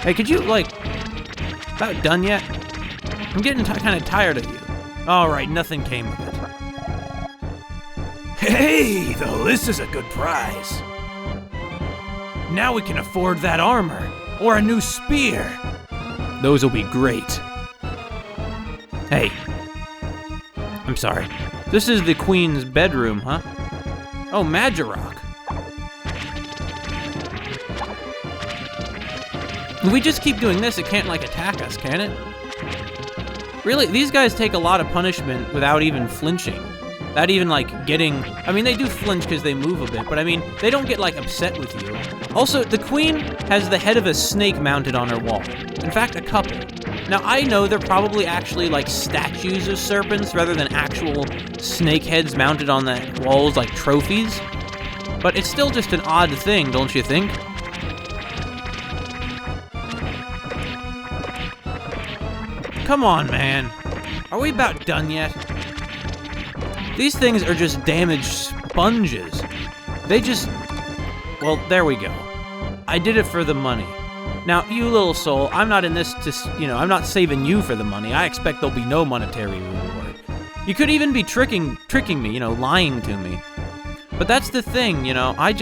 Hey, could you, like, About done yet? I'm getting kind of tired of you. All right, nothing came of it. Hey, though, this is a good prize. Now we can afford that armor, or a new spear. Those will be great. Hey. I'm sorry. This is the Queen's bedroom, huh? Oh, Magirok. If we just keep doing this, it can't, like, attack us, can it? Really, these guys take a lot of punishment without even flinching. Not even, like, getting... I mean, they do flinch because they move a bit, but I mean, they don't get, like, upset with you. Also, the Queen has the head of a snake mounted on her wall. In fact, a couple. Now, I know they're probably actually, like, statues of serpents rather than actual snake heads mounted on the walls like trophies. But it's still just an odd thing, don't you think? Come on, man. Are we about done yet? These things are just damaged sponges. They just... Well, there we go. I did it for the money. Now, you little soul, I'm not in this to, you know, I'm not saving you for the money. I expect there'll be no monetary reward. You could even be tricking me, you know, lying to me. But that's the thing, you know, I'm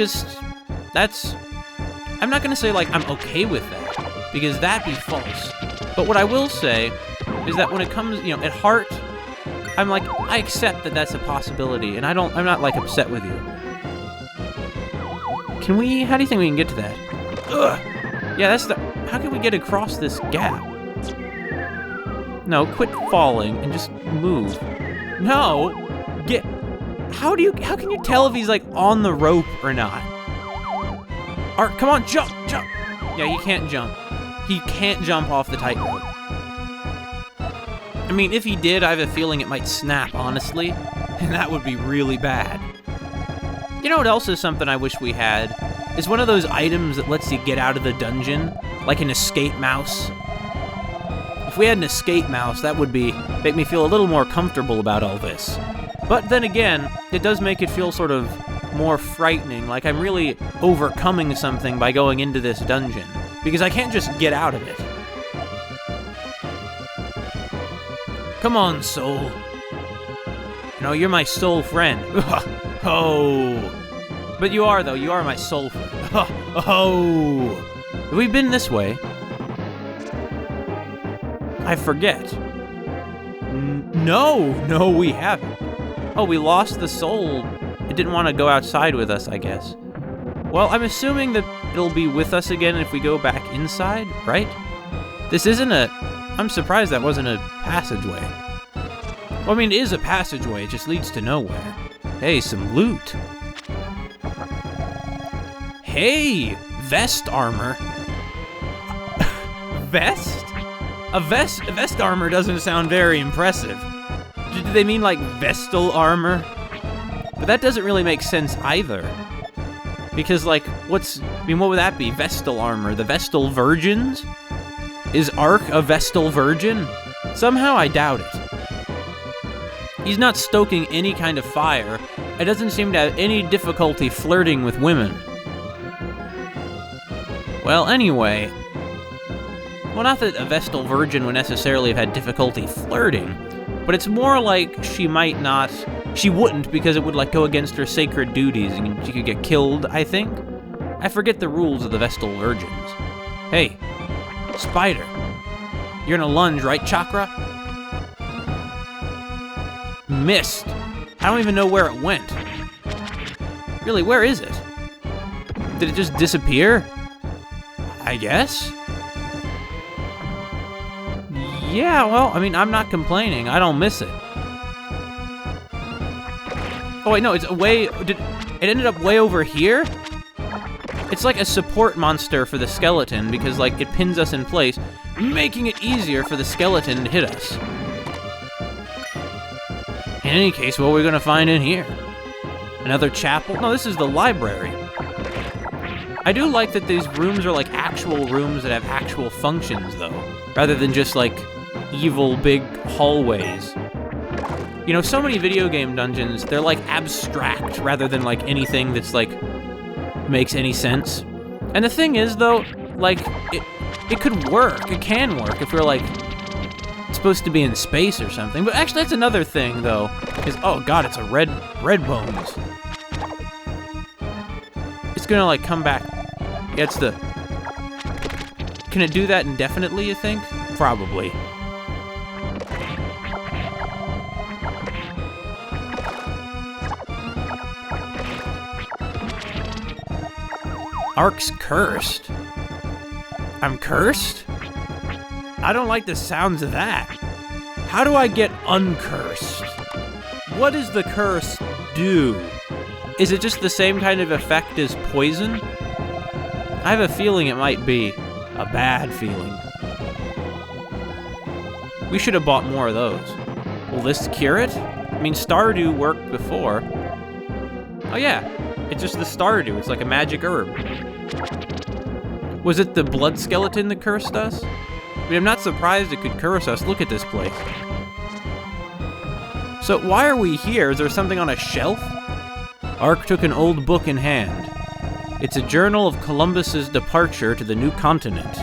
not gonna say, like, I'm okay with that, because that'd be false. But what I will say is that when it comes, you know, at heart, I'm like, I accept that that's a possibility, and I'm not, like, upset with you. How do you think we can get to that? Ugh! Yeah, how can we get across this gap? No, quit falling and just move. No! How can you tell if he's, like, on the rope or not? Art, come on, jump! Yeah, he can't jump. He can't jump off the tightrope. I mean, if he did, I have a feeling it might snap, honestly, and that would be really bad. You know what else is something I wish we had? Is one of those items that lets you get out of the dungeon, like an escape mouse. If we had an escape mouse, that would make me feel a little more comfortable about all this. But then again, it does make it feel sort of more frightening, like I'm really overcoming something by going into this dungeon, because I can't just get out of it. Come on, soul. You know, you're my soul friend. Oh. But you are, though. You are my soul friend. Oh. Have we been this way? I forget. No, we haven't. Oh, we lost the soul. It didn't want to go outside with us, I guess. Well, I'm assuming that it'll be with us again if we go back inside, right? This isn't I'm surprised that wasn't a passageway. Well, I mean, it is a passageway. It just leads to nowhere. Hey, some loot. Hey, vest armor. Vest? A vest armor doesn't sound very impressive. Do they mean like vestal armor? But that doesn't really make sense either. Because like, what would that be? Vestal armor, the Vestal Virgins? Is Ark a Vestal Virgin? Somehow I doubt it. He's not stoking any kind of fire. It doesn't seem to have any difficulty flirting with women. Well, anyway, well, not that a Vestal Virgin would necessarily have had difficulty flirting, but it's more like she wouldn't, because it would, like, go against her sacred duties, and she could get killed, I think? I forget the rules of the Vestal Virgins. Hey, spider, you're gonna lunge, right, Chakra? Missed. I don't even know where it went. Really, where is it? Did it just disappear? I guess? Yeah, well, I mean, I'm not complaining. I don't miss it. Oh, wait, no, it ended up way over here? It's like a support monster for the skeleton, because, like, it pins us in place, making it easier for the skeleton to hit us. In any case, what are we gonna find in here? Another chapel? No, this is the library. I do like that these rooms are like actual rooms that have actual functions, though, rather than just like evil big hallways. You know, so many video game dungeons, they're like abstract rather than like anything that's like makes any sense. And the thing is, though, like, it could work. It can work if we're, like, supposed to be in space or something. But actually, that's another thing, though, is, oh god, it's a red bones. It's gonna, like, come back. It's the... Can it do that indefinitely, you think? Probably. Ark's cursed. I'm cursed? I don't like the sounds of that. How do I get uncursed? What does the curse do? Is it just the same kind of effect as poison? I have a feeling it might be a bad feeling. We should have bought more of those. Will this cure it? I mean, Stardew worked before. Oh yeah, it's just the Stardew. It's like a magic herb. Was it the blood skeleton that cursed us? I mean, I'm not surprised it could curse us. Look at this place. So why are we here? Is there something on a shelf? Ark took an old book in hand. It's a journal of Columbus's departure to the new continent.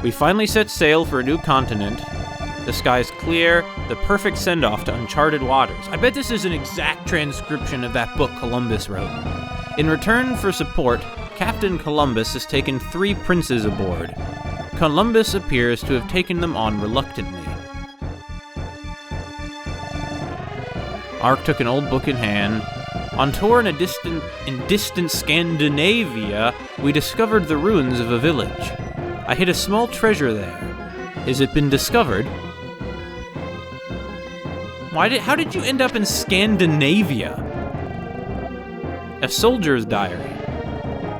We finally set sail for a new continent. The sky's clear, the perfect send-off to uncharted waters. I bet this is an exact transcription of that book Columbus wrote. In return for support, Captain Columbus has taken 3 princes aboard. Columbus appears to have taken them on reluctantly. Ark took an old book in hand. On tour in distant Scandinavia, we discovered the ruins of a village. I hid a small treasure there. Has it been discovered? How did you end up in Scandinavia? A soldier's diary.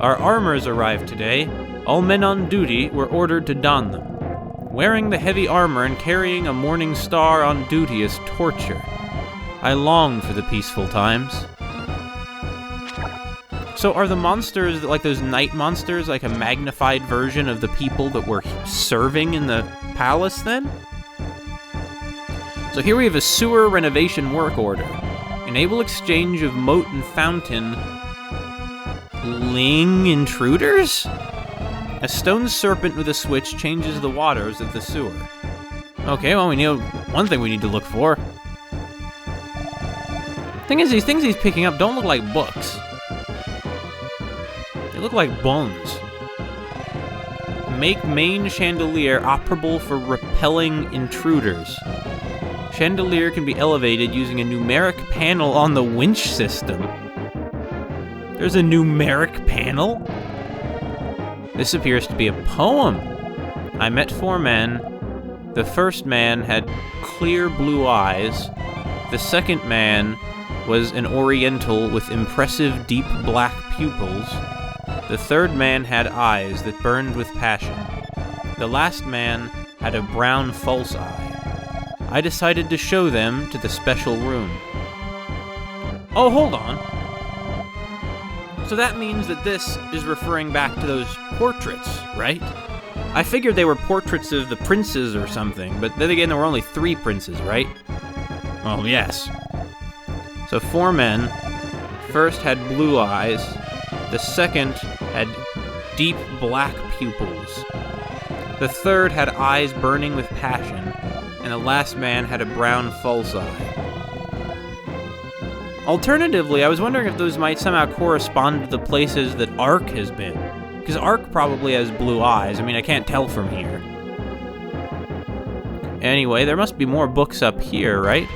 Our armors arrived today. All men on duty were ordered to don them. Wearing the heavy armor and carrying a morning star on duty is torture. I long for the peaceful times. So are the monsters, like those night monsters, like a magnified version of the people that were serving in the palace then? So here we have a sewer renovation work order. Enable exchange of moat and fountain. Ling intruders? A stone serpent with a switch changes the waters of the sewer. Okay, well, we know one thing we need to look for. Thing is, these things he's picking up don't look like books. They look like bones. Make main chandelier operable for repelling intruders. Chandelier can be elevated using a numeric panel on the winch system. There's a numeric panel? This appears to be a poem. I met 4 men. The first man had clear blue eyes. The second man was an Oriental with impressive deep black pupils. The third man had eyes that burned with passion. The last man had a brown false eye. I decided to show them to the special room. Oh, hold on. So that means that this is referring back to those portraits, right? I figured they were portraits of the princes or something, but then again, there were only 3 princes, right? Well, yes. So 4 men. First had blue eyes. The second had deep black pupils. The third had eyes burning with passion. And the last man had a brown false eye. Alternatively, I was wondering if those might somehow correspond to the places that Ark has been. Because Ark probably has blue eyes. I mean, I can't tell from here. Anyway, there must be more books up here, right?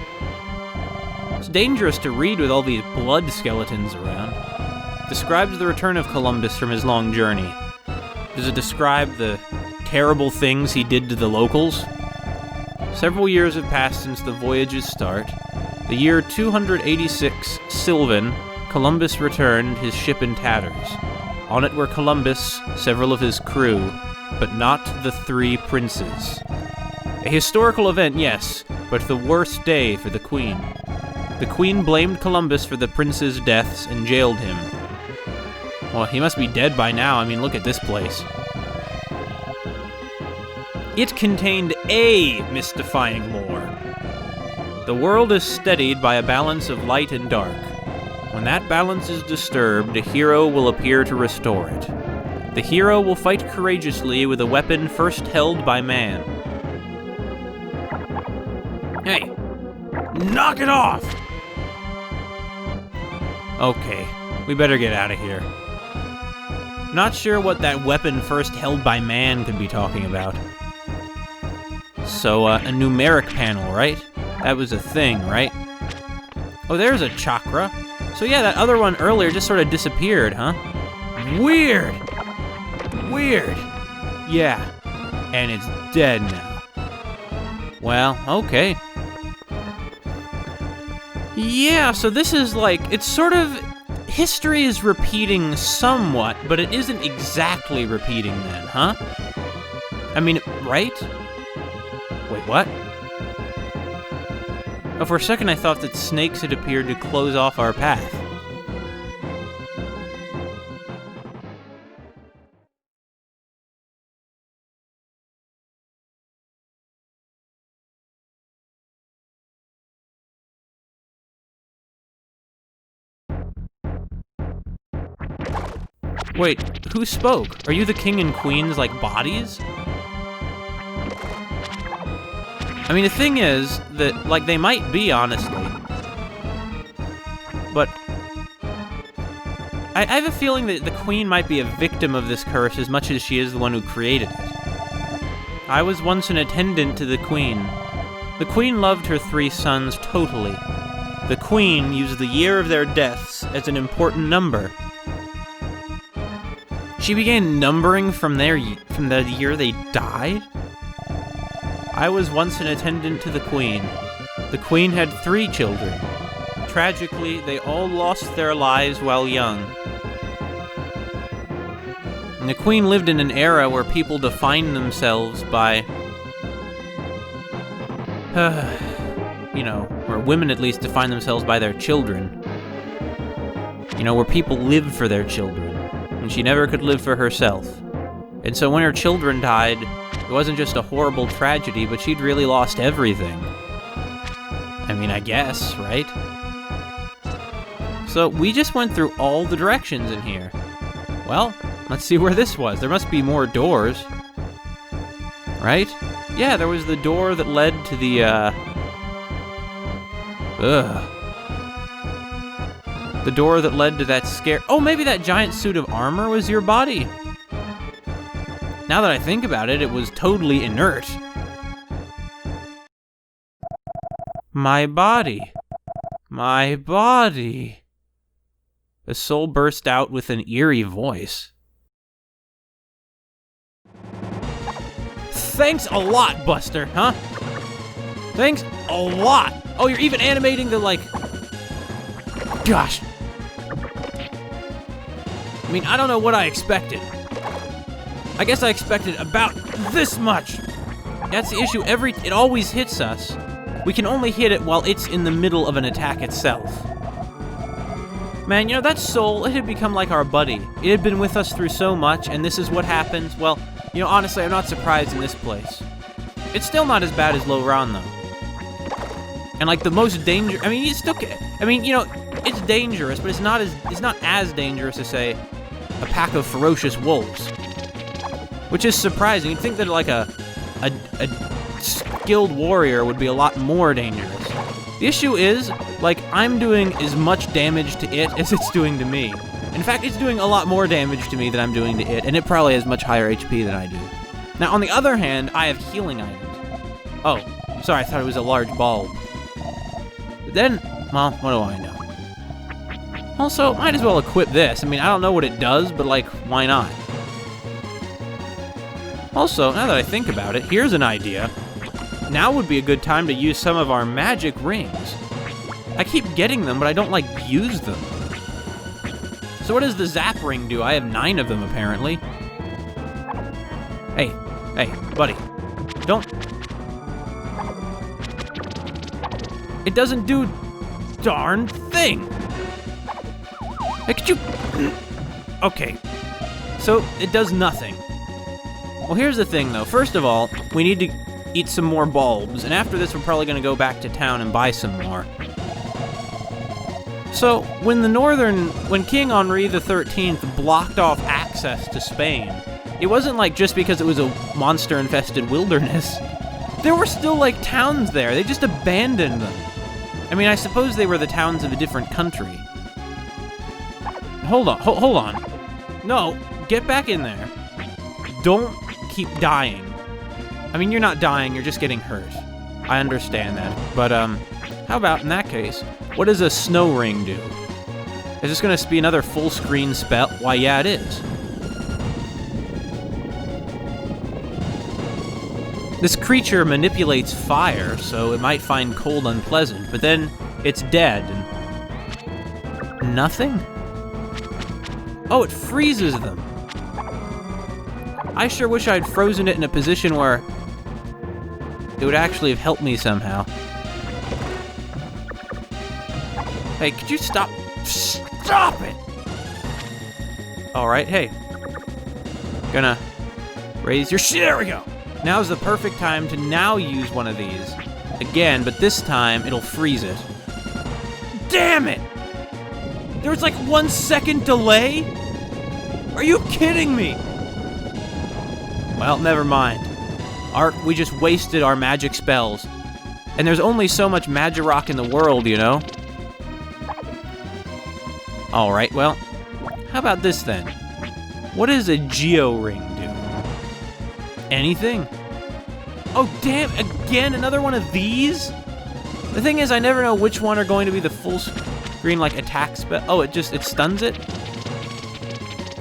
It's dangerous to read with all these blood skeletons around. Describes the return of Columbus from his long journey. Does it describe the terrible things he did to the locals? Several years have passed since the voyage's start. The year 286 Sylvan, Columbus returned, his ship in tatters. On it were Columbus, several of his crew, but not the 3 princes. A historical event, yes, but the worst day for the Queen. The Queen blamed Columbus for the princes' deaths and jailed him. Well, he must be dead by now. I mean, look at this place. It contained a mystifying lore. The world is steadied by a balance of light and dark. When that balance is disturbed, a hero will appear to restore it. The hero will fight courageously with a weapon first held by man. Hey, knock it off! Okay, we better get out of here. Not sure what that weapon first held by man could be talking about. So, a numeric panel, right? That was a thing, right? Oh, there's a chakra. So yeah, that other one earlier just sort of disappeared, huh? Weird! Weird! Yeah, and it's dead now. Well, okay. Yeah, so this is like, it's sort of, history is repeating somewhat, but it isn't exactly repeating then, huh? I mean, right? Wait, what? Oh, for a second I thought that snakes had appeared to close off our path. Wait, who spoke? Are you the king and queen's, like, bodies? I mean, the thing is that, like, they might be, honestly. But I have a feeling that the queen might be a victim of this curse as much as she is the one who created it. I was once an attendant to the queen. The queen loved her 3 sons totally. The queen used the year of their deaths as an important number. She began numbering from the year they died? I was once an attendant to the queen. The queen had 3 children. Tragically, they all lost their lives while young. And the queen lived in an era where people defined themselves by... you know, where women at least define themselves by their children. You know, where people lived for their children. And she never could live for herself. And so when her children died, it wasn't just a horrible tragedy, but she'd really lost everything. I mean, I guess, right? So we just went through all the directions in here. Well, let's see where this was. There must be more doors. Right? Yeah, there was the door that led to the, the door that led to that scare... Oh, maybe that giant suit of armor was your body. Now that I think about it, it was totally inert. My body. My body. The soul burst out with an eerie voice. Thanks a lot, Buster, huh? Thanks a lot. Oh, you're even animating the, like... Gosh. I mean, I don't know what I expected. I guess I expected about this much. That's the issue. It always hits us. We can only hit it while it's in the middle of an attack itself. Man, you know, that soul, it had become like our buddy. It had been with us through so much, and this is what happens. Well, you know, honestly, I'm not surprised in this place. It's still not as bad as Loran, though. And like the most dangerous, I mean, you still can, I mean, you know, it's dangerous, but it's not as dangerous as, say, a pack of ferocious wolves. Which is surprising. You'd think that like a skilled warrior would be a lot more dangerous. The issue is, like, I'm doing as much damage to it as it's doing to me. In fact, it's doing a lot more damage to me than I'm doing to it, and it probably has much higher HP than I do. Now, on the other hand, I have healing items. Oh, sorry, I thought it was a large bulb. But then, well, what do I know? Also, might as well equip this. I mean, I don't know what it does, but, like, why not? Also, now that I think about it, here's an idea. Now would be a good time to use some of our magic rings. I keep getting them, but I don't, like, use them. So what does the zap ring do? I have 9 of them, apparently. Hey, buddy. Don't... It doesn't do darn thing. Hey, could you... Okay. So, it does nothing. Well, here's the thing, though. First of all, we need to eat some more bulbs, and after this, we're probably going to go back to town and buy some more. So, when King Henri XIII blocked off access to Spain, it wasn't like just because it was a monster-infested wilderness. There were still, like, towns there. They just abandoned them. I mean, I suppose they were the towns of a different country. Hold on. No, get back in there. Don't keep dying. I mean, you're not dying, you're just getting hurt. I understand that. But, how about, in that case, what does a snow ring do? Is this gonna be another full screen spell? Why, yeah, it is. This creature manipulates fire, so it might find cold unpleasant, but then it's dead and nothing? Oh, it freezes them. I sure wish I'd frozen it in a position where it would actually have helped me somehow. Hey, could you stop? Stop it! Alright, hey. Gonna raise your shit. There we go. Now's the perfect time to now use one of these. Again, but this time it'll freeze it. Damn it! There was like 1 second delay? Are you kidding me? Well, never mind. We just wasted our magic spells. And there's only so much Magirock in the world, you know? Alright, well, how about this then? What does a Geo Ring do? Anything? Oh, damn, again, another one of these? The thing is, I never know which one are going to be the full screen, like, attack spell. Oh, it stuns it?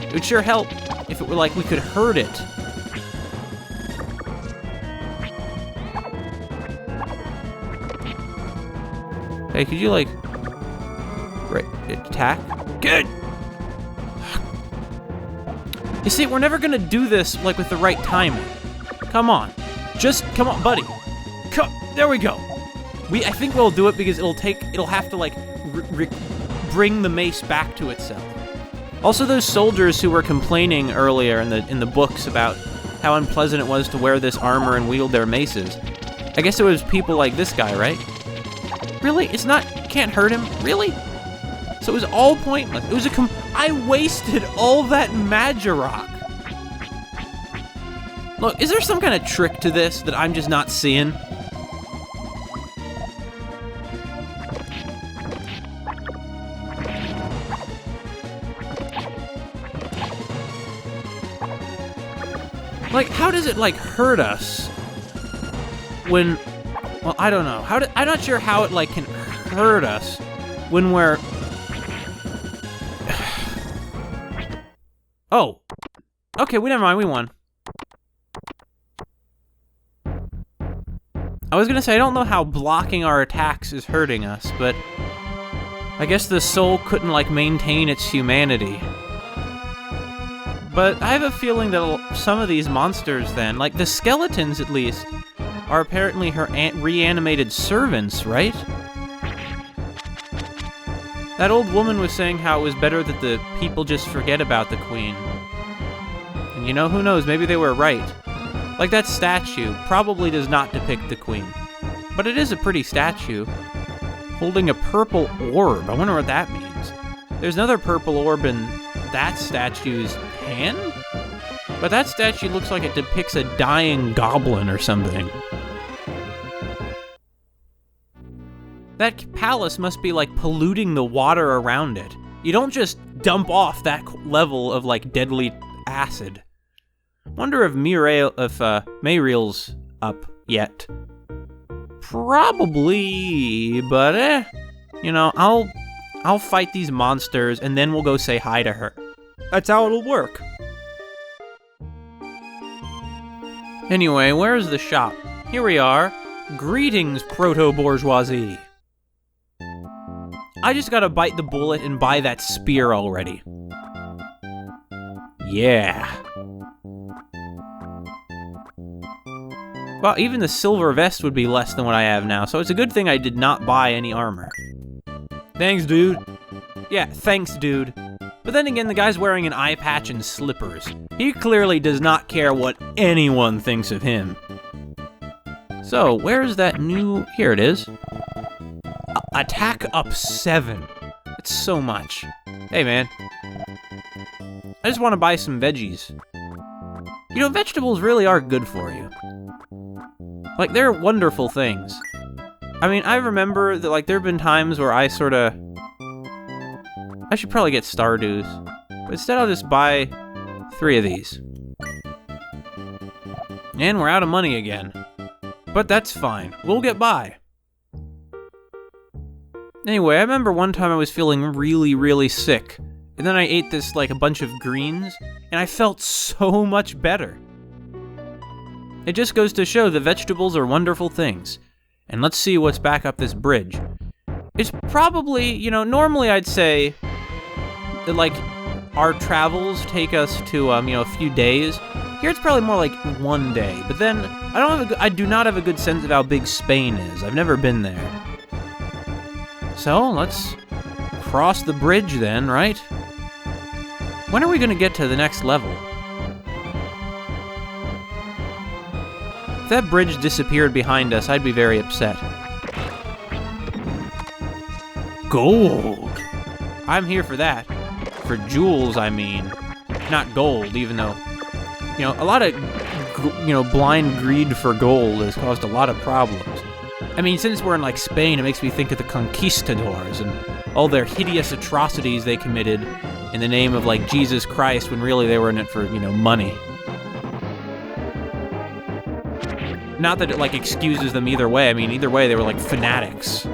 It would sure help if it were like we could hurt it. Hey, could you, like, attack? Good! You see, we're never gonna do this, like, with the right timing. Come on. Come on, buddy. There we go. I think we'll do it because it'll have to, like, bring the mace back to itself. Also, those soldiers who were complaining earlier in the books about how unpleasant it was to wear this armor and wield their maces. I guess it was people like this guy, right? Really? Can't hurt him? Really? So it was all pointless. It was I wasted all that Magirock. Look, is there some kind of trick to this that I'm just not seeing? Like, how does it, like, hurt us when... Well, I don't know. I'm not sure how it, like, can hurt us when we're... Oh. Okay, never mind, we won. I was gonna say, I don't know how blocking our attacks is hurting us, but... I guess the soul couldn't, like, maintain its humanity. But I have a feeling that some of these monsters then, like the skeletons at least, are apparently her reanimated servants, right? That old woman was saying how it was better that the people just forget about the queen. And you know, who knows, maybe they were right. Like that statue probably does not depict the queen. But it is a pretty statue. Holding a purple orb, I wonder what that means. There's another purple orb in that statue's hand? But that statue looks like it depicts a dying goblin or something. That palace must be like polluting the water around it. You don't just dump off that level of like deadly acid. Wonder if Mayriel's up yet. Probably, but you know, I'll fight these monsters and then we'll go say hi to her. That's how it'll work. Anyway, where's the shop? Here we are. Greetings, proto-bourgeoisie. I just gotta bite the bullet and buy that spear already. Yeah. Well, even the silver vest would be less than what I have now, so it's a good thing I did not buy any armor. Thanks, dude. Yeah, thanks, dude. But then again, the guy's wearing an eye patch and slippers. He clearly does not care what anyone thinks of him. So, where's that new... Here it is. Attack up 7. It's so much. Hey, man. I just want to buy some veggies. You know, vegetables really are good for you. Like, they're wonderful things. I mean, I remember that, like, there have been times where I sorta... I should probably get Stardews. But instead, I'll just buy 3 of these. And we're out of money again. But that's fine. We'll get by. Anyway, I remember one time I was feeling really, really sick. And then I ate this, like, a bunch of greens, and I felt so much better. It just goes to show that vegetables are wonderful things. And let's see what's back up this bridge. It's probably, you know, normally I'd say that, like, our travels take us to, you know, a few days. Here it's probably more like 1 day. But then, I do not have a good sense of how big Spain is. I've never been there. So, let's cross the bridge then, right? When are we gonna get to the next level? If that bridge disappeared behind us, I'd be very upset. Gold! I'm here for that. For jewels, I mean. Not gold, even though, you know, a lot of, you know, blind greed for gold has caused a lot of problems. I mean, since we're in, like, Spain, it makes me think of the conquistadors and all their hideous atrocities they committed in the name of, like, Jesus Christ, when really they were in it for, you know, money. Not that it, like, excuses them either way. I mean, either way, they were, like, fanatics.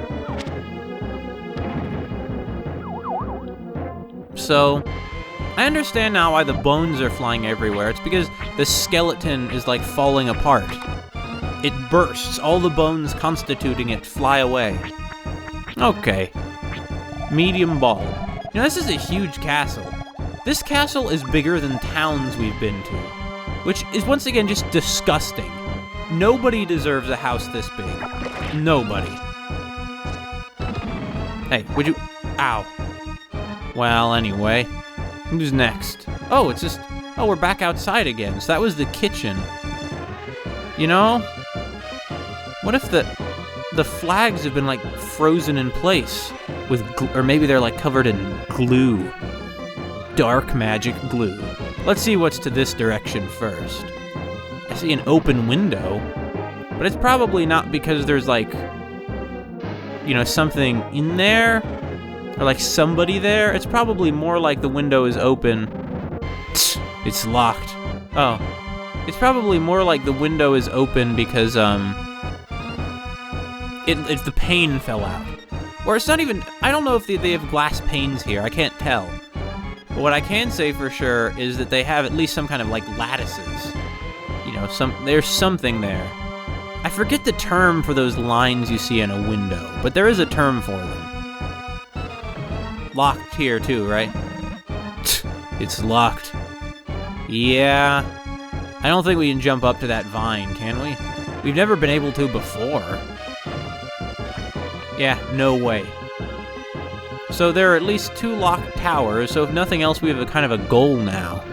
So, I understand now why the bones are flying everywhere. It's because the skeleton is, like, falling apart. It bursts. All the bones constituting it fly away. Okay. Medium ball. You know, this is a huge castle. This castle is bigger than towns we've been to, which is once again just disgusting. Nobody deserves a house this big. Nobody. Hey, would you... Ow. Well, anyway. Who's next? Oh, it's just... Oh, we're back outside again. So that was the kitchen. You know? What if the flags have been, like, frozen in place with... Or maybe they're, like, covered in glue. Dark magic glue. Let's see what's to this direction first. I see an open window, but it's probably not because there's, like, you know, something in there, or, like, somebody there. It's probably more like the window is open. It's locked. Oh. It's probably more like the window is open because, if the pane fell out. Or it's not even, I don't know if they have glass panes here, I can't tell. But what I can say for sure is that they have at least some kind of, like, lattices. You know, there's something there. I forget the term for those lines you see in a window, but there is a term for them. Locked here too, right? It's locked. Yeah. I don't think we can jump up to that vine, can we? We've never been able to before. Yeah, no way. So there are at least 2 locked towers, so if nothing else, we have a kind of a goal now.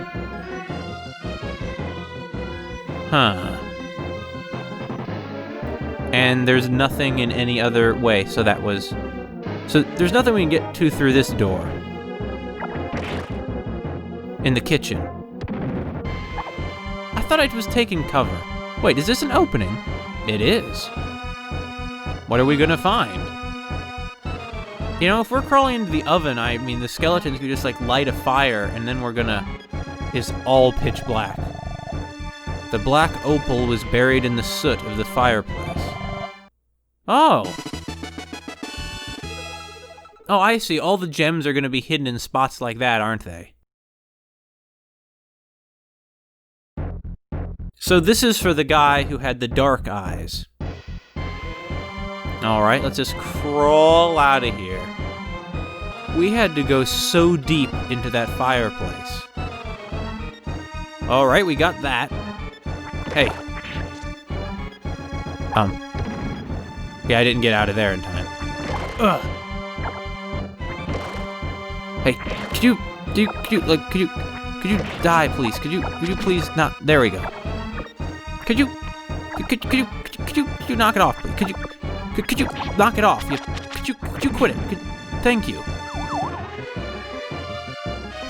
Huh. And there's nothing in any other way, so that was... So there's nothing we can get to through this door. In the kitchen. I thought I was taking cover. Wait, is this an opening? It is. What are we gonna find? You know, if we're crawling into the oven, I mean, the skeletons could just, like, light a fire, and then we're gonna... It's all pitch black. The black opal was buried in the soot of the fireplace. Oh! Oh, I see. All the gems are gonna be hidden in spots like that, aren't they? So this is for the guy who had the dark eyes. Alright, let's just crawl out of here. We had to go so deep into that fireplace. Alright, we got that. Hey. Yeah, I didn't get out of there in time. Ugh. Hey, could you die, please? Could you please not? There we go. Could you knock it off, please? Could you knock it off? Could you quit it? Thank you.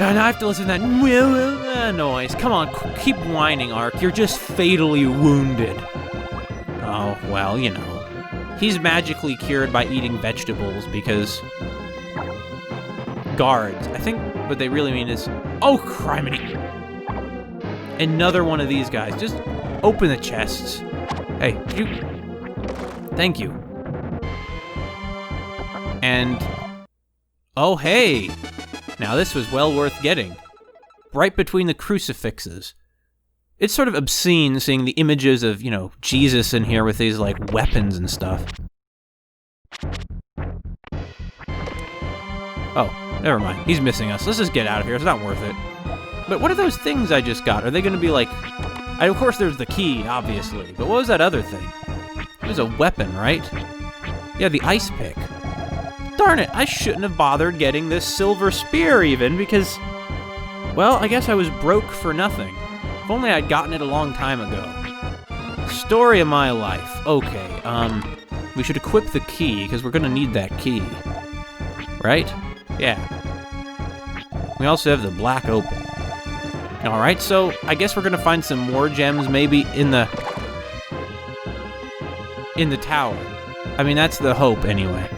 And I have to listen to that noise. Come on, keep whining, Ark. You're just fatally wounded. Oh, well, you know. He's magically cured by eating vegetables because... guards. I think what they really mean is... Oh, criminy. Another one of these guys. Just open the chests. Hey, you... Thank you. And... Oh, hey! Now this was well worth getting. Right between the crucifixes. It's sort of obscene seeing the images of, you know, Jesus in here with these, like, weapons and stuff. Oh, never mind. He's missing us. Let's just get out of here. It's not worth it. But what are those things I just got? Are they gonna be like... of course there's the key, obviously. But what was that other thing? It was a weapon, right? Yeah, the ice pick. Darn it, I shouldn't have bothered getting this silver spear even, because... Well, I guess I was broke for nothing. If only I'd gotten it a long time ago. Story of my life. Okay, we should equip the key, because we're gonna need that key. Right? Yeah. We also have the black opal. Alright, so I guess we're gonna find some more gems, maybe in the tower. I mean, that's the hope, anyway.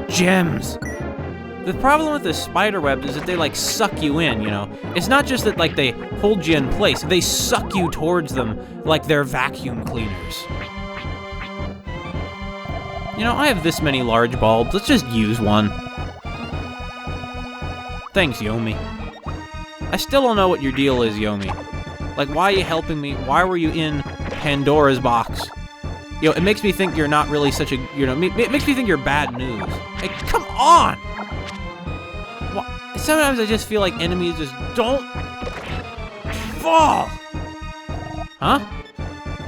Gems! The problem with the spider webs is that they, like, suck you in, you know? It's not just that, like, they hold you in place. They suck you towards them like they're vacuum cleaners. You know, I have this many large bulbs. Let's just use one. Thanks, Yomi. I still don't know what your deal is, Yomi. Like, why are you helping me? Why were you in Pandora's box? You know, it makes me think you're not really such a, you know, it makes me think you're bad news. Hey, come on! Sometimes I just feel like enemies just don't fall. Huh?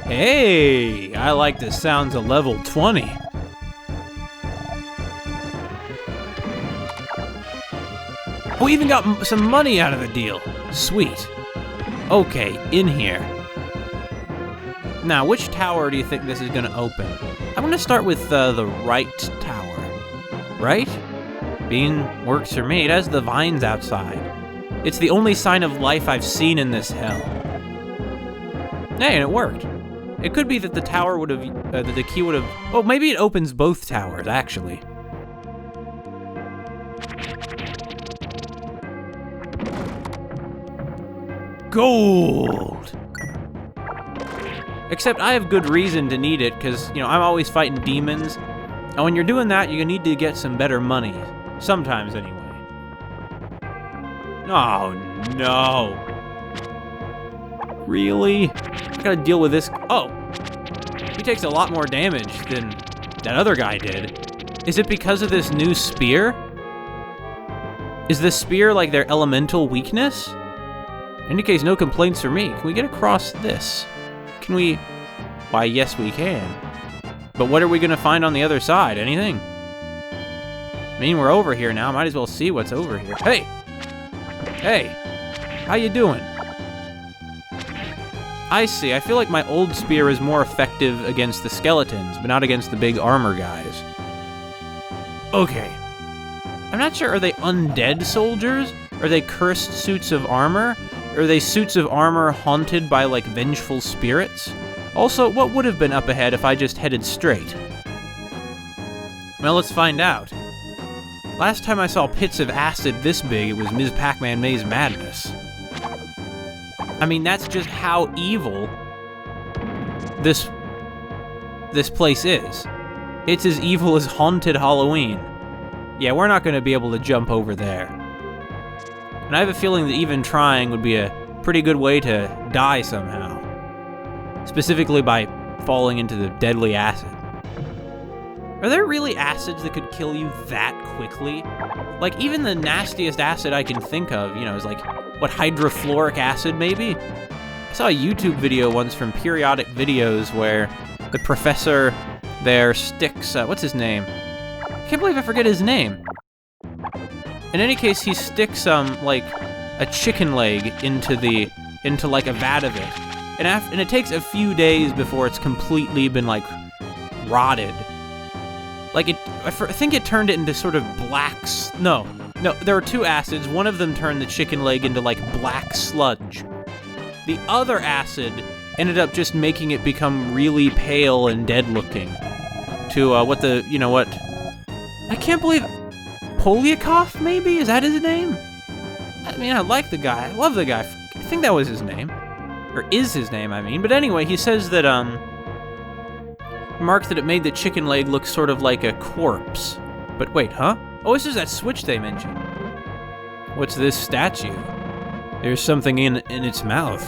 Hey, I like the sounds of level 20. We even got some money out of the deal. Sweet. Okay, in here. Now, which tower do you think this is gonna open? I'm gonna start with the right tower. Right? Bean works for me. It has the vines outside. It's the only sign of life I've seen in this hell. Hey, and it worked. It could be that the tower would have, that the key would have, well, maybe it opens both towers, actually. Gold! Except I have good reason to need it, because, you know, I'm always fighting demons. And when you're doing that, you need to get some better money. Sometimes, anyway. Oh, no. Really? I gotta deal with this. Oh. He takes a lot more damage than that other guy did. Is it because of this new spear? Is this spear like their elemental weakness? In any case, no complaints for me. Can we get across this? Can we? Why, yes, we can. But what are we gonna find on the other side? Anything? I mean, we're over here now. Might as well see what's over here. Hey! Hey! How you doing? I see. I feel like my old spear is more effective against the skeletons, but not against the big armor guys. Okay. I'm not sure, are they undead soldiers? Are they cursed suits of armor? Or are they suits of armor haunted by, like, vengeful spirits? Also, what would have been up ahead if I just headed straight? Well, let's find out. Last time I saw pits of acid this big, it was Ms. Pac-Man Maze Madness. I mean, that's just how evil this place is. It's as evil as Haunted Halloween. Yeah, we're not going to be able to jump over there. And I have a feeling that even trying would be a pretty good way to die somehow. Specifically by falling into the deadly acid. Are there really acids that could kill you that quickly? Like, even the nastiest acid I can think of, you know, is like, what, hydrofluoric acid, maybe? I saw a YouTube video once from Periodic Videos where the professor there sticks, what's his name? I can't believe I forget his name. In any case, he sticks, like, a chicken leg into like a vat of it. And it takes a few days before it's completely been, like, rotted. Like I think it turned it into sort of no, there were two acids. One of them turned the chicken leg into like black sludge. The other acid ended up just making it become really pale and dead looking. To I can't believe Polyakov, maybe? Is that his name? I mean, I like the guy. I love the guy. I think that was his name. Or is his name, I mean. But anyway, he says that, remarked that it made the chicken leg look sort of like a corpse. But wait, huh? Oh, this is that switch they mentioned. What's this statue? There's something in its mouth.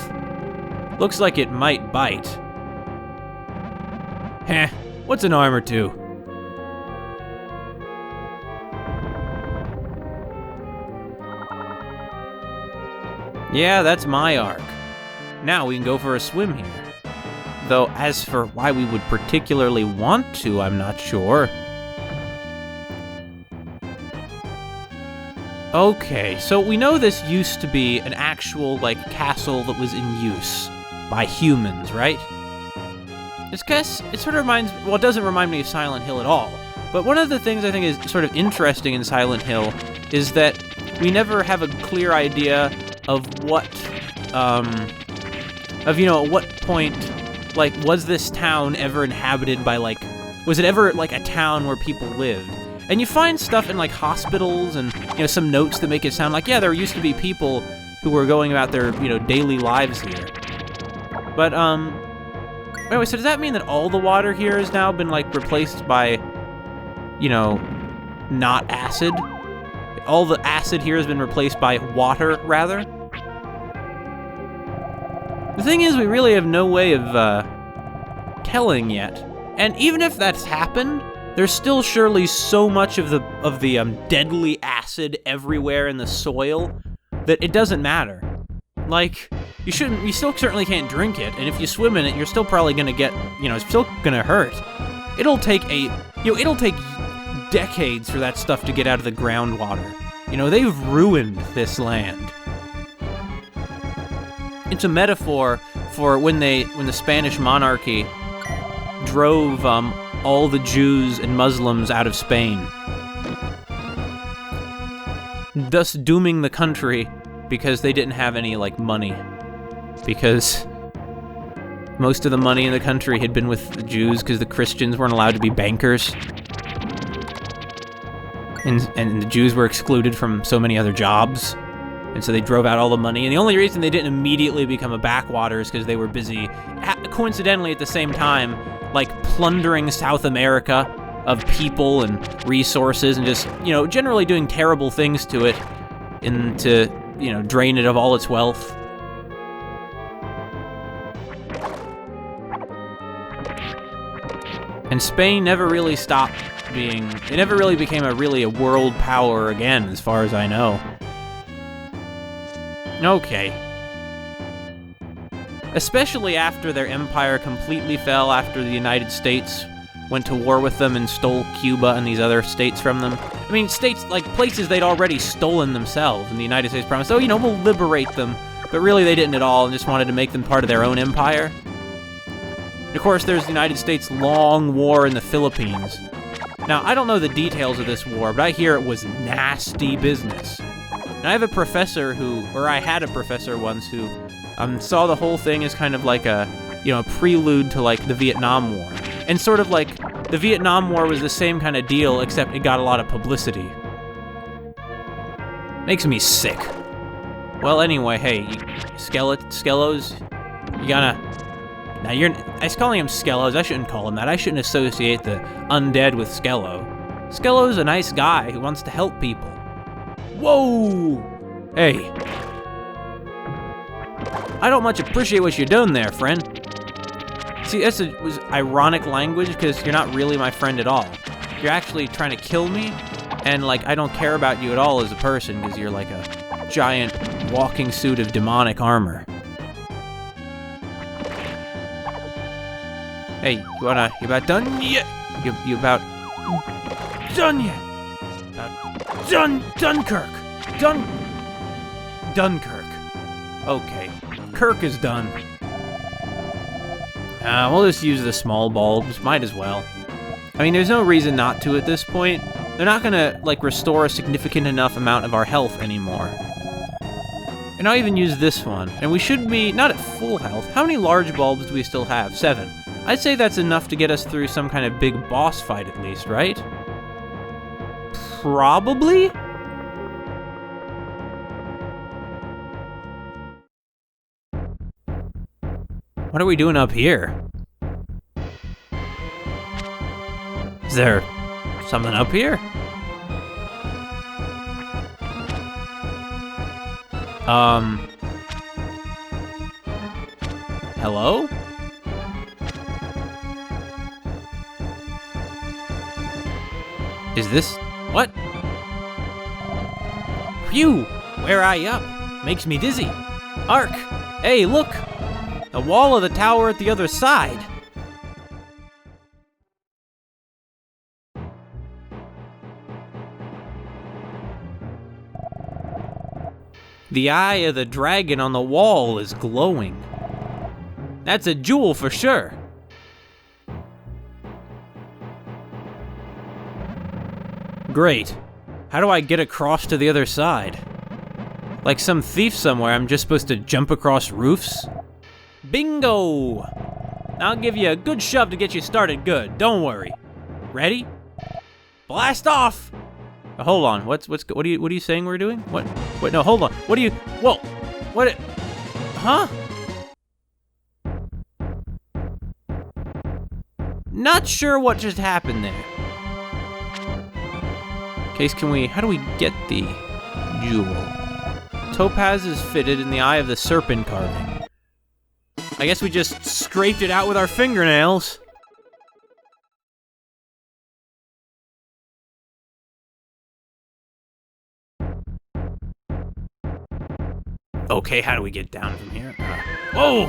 Looks like it might bite. Heh, what's an arm or two? Yeah, that's my arc. Now we can go for a swim here. Though, as for why we would particularly want to, I'm not sure. Okay, so we know this used to be an actual, like, castle that was in use by humans, right? It sort of reminds, well, it doesn't remind me of Silent Hill at all, but one of the things I think is sort of interesting in Silent Hill is that we never have a clear idea of what, at what point, like, was this town ever inhabited by, like, was it ever, like, a town where people lived? And you find stuff in, like, hospitals and, some notes that make it sound like, yeah, there used to be people who were going about their, daily lives here. But, anyway, so does that mean that all the water here has now been, like, replaced by, not acid? All the acid here has been replaced by water, rather? The thing is, we really have no way of, telling yet. And even if that's happened, there's still surely so much of the deadly acid everywhere in the soil that it doesn't matter. Like, you still certainly can't drink it, and if you swim in it, you're still probably gonna get, it's still gonna hurt. It'll take decades for that stuff to get out of the groundwater. They've ruined this land. It's a metaphor for when the Spanish monarchy drove all the Jews and Muslims out of Spain, thus dooming the country because they didn't have any, like, money. Because most of the money in the country had been with the Jews because the Christians weren't allowed to be bankers. And the Jews were excluded from so many other jobs. And so they drove out all the money. And the only reason they didn't immediately become a backwater is because they were busy, coincidentally at the same time, like, plundering South America of people and resources and just, generally doing terrible things to it to, drain it of all its wealth. And Spain never really it never really became a world power again, as far as I know. Okay. Especially after their empire completely fell, after the United States went to war with them and stole Cuba and these other states from them. I mean, states, like, places they'd already stolen themselves, and the United States promised, oh, we'll liberate them. But really, they didn't at all, and just wanted to make them part of their own empire. And of course, there's the United States' long war in the Philippines. Now, I don't know the details of this war, but I hear it was nasty business. And I had a professor once who saw the whole thing as kind of like a prelude to, like, the Vietnam War. And sort of like the Vietnam War was the same kind of deal, except it got a lot of publicity. Makes me sick. Well, anyway, hey, Skelos, you gotta... Now, I was calling him Skelos. I shouldn't call him that. I shouldn't associate the undead with Skello. Skello's a nice guy who wants to help people. Whoa! Hey. I don't much appreciate what you're doing there, friend. See, was ironic language, because you're not really my friend at all. You're actually trying to kill me, and, like, I don't care about you at all as a person, because you're like a giant walking suit of demonic armor. Hey, you about done yet? You about done yet? Dunkirk! Dunkirk. Okay, Kirk is done. We'll just use the small bulbs, might as well. I mean, there's no reason not to at this point. They're not gonna, like, restore a significant enough amount of our health anymore. And I'll even use this one. And we should be, not at full health. How many large bulbs do we still have? 7. I'd say that's enough to get us through some kind of big boss fight at least, right? Probably? What are we doing up here? Is there something up here? Hello? Is this... what? Phew! Where I up? Makes me dizzy. Ark! Hey, look! The wall of the tower at the other side. The eye of the dragon on the wall is glowing. That's a jewel for sure. Great. How do I get across to the other side? Like some thief somewhere, I'm just supposed to jump across roofs? Bingo! I'll give you a good shove to get you started good, don't worry. Ready? Blast off! Hold on, what are you saying we're doing? What? Wait, no, hold on. What are you, whoa, what, huh? Not sure what just happened there. Case, how do we get the jewel? Topaz is fitted in the eye of the serpent carving. I guess we just scraped it out with our fingernails. Okay, how do we get down from here? Whoa!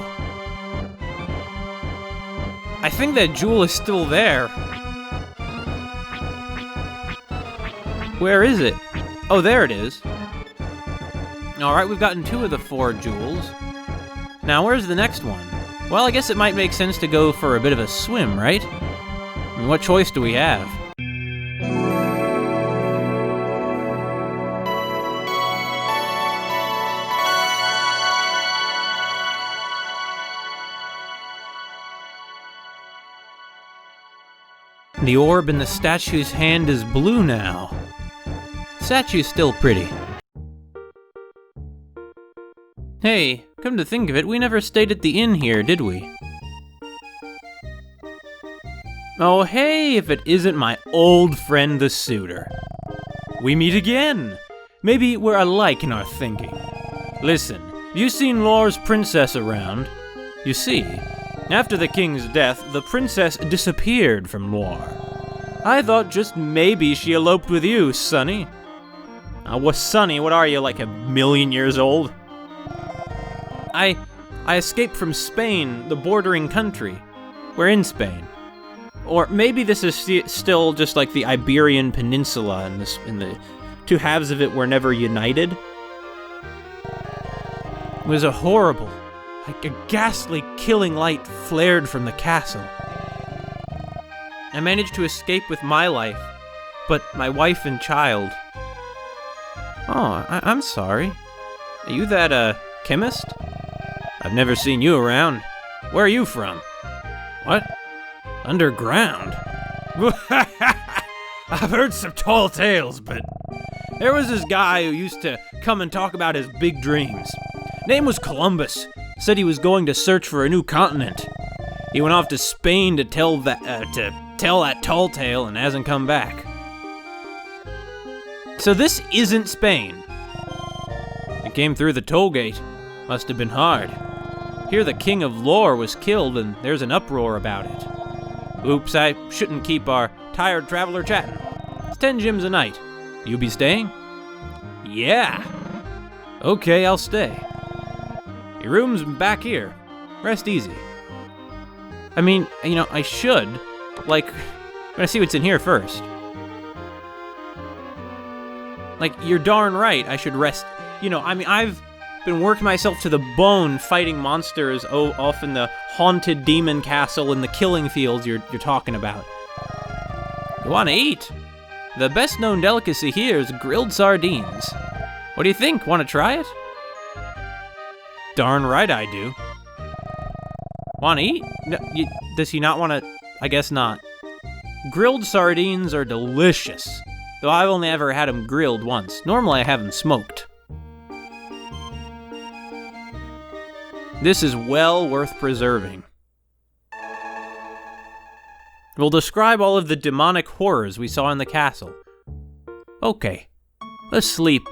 I think that jewel is still there. Where is it? Oh, there it is. Alright, we've gotten 2 of the 4 jewels. Now, where's the next one? Well, I guess it might make sense to go for a bit of a swim, right? I mean, what choice do we have? The orb in the statue's hand is blue now. The statue's still pretty. Hey, come to think of it, we never stayed at the inn here, did we? Oh hey, if it isn't my old friend the suitor. We meet again! Maybe we're alike in our thinking. Listen, have you seen Lore's princess around? You see, after the king's death, the princess disappeared from Lore. I thought just maybe she eloped with you, Sonny. Sonny, what are you, like 1,000,000 years old? I escaped from Spain, the bordering country. We're in Spain. Or maybe this is still just like the Iberian Peninsula, and the 2 halves of it were never united. It was a horrible, like a ghastly killing light flared from the castle. I managed to escape with my life, but my wife and child... Oh, I'm sorry. Are you that, chemist? I've never seen you around. Where are you from? What? Underground? I've heard some tall tales, but... There was this guy who used to come and talk about his big dreams. Name was Columbus. Said he was going to search for a new continent. He went off to Spain to tell that tall tale and hasn't come back. So this isn't Spain. It came through the toll gate. Must have been hard. Here the king of Lore was killed and there's an uproar about it. Oops, I shouldn't keep our tired traveler chatting. It's 10 gems a night. You be staying? Yeah. Okay, I'll stay. Your room's back here. Rest easy. I mean, I should. Like, I'm gonna see what's in here first. Like, you're darn right, I should rest. I've been working myself to the bone fighting monsters off in the haunted demon castle in the killing fields you're talking about. You want to eat? The best known delicacy here is grilled sardines. What do you think? Want to try it? Darn right I do. Want to eat? No, does he not want to? I guess not. Grilled sardines are delicious, though I've only ever had them grilled once. Normally I have them smoked. This is well worth preserving. We'll describe all of the demonic horrors we saw in the castle. Okay, let's sleep.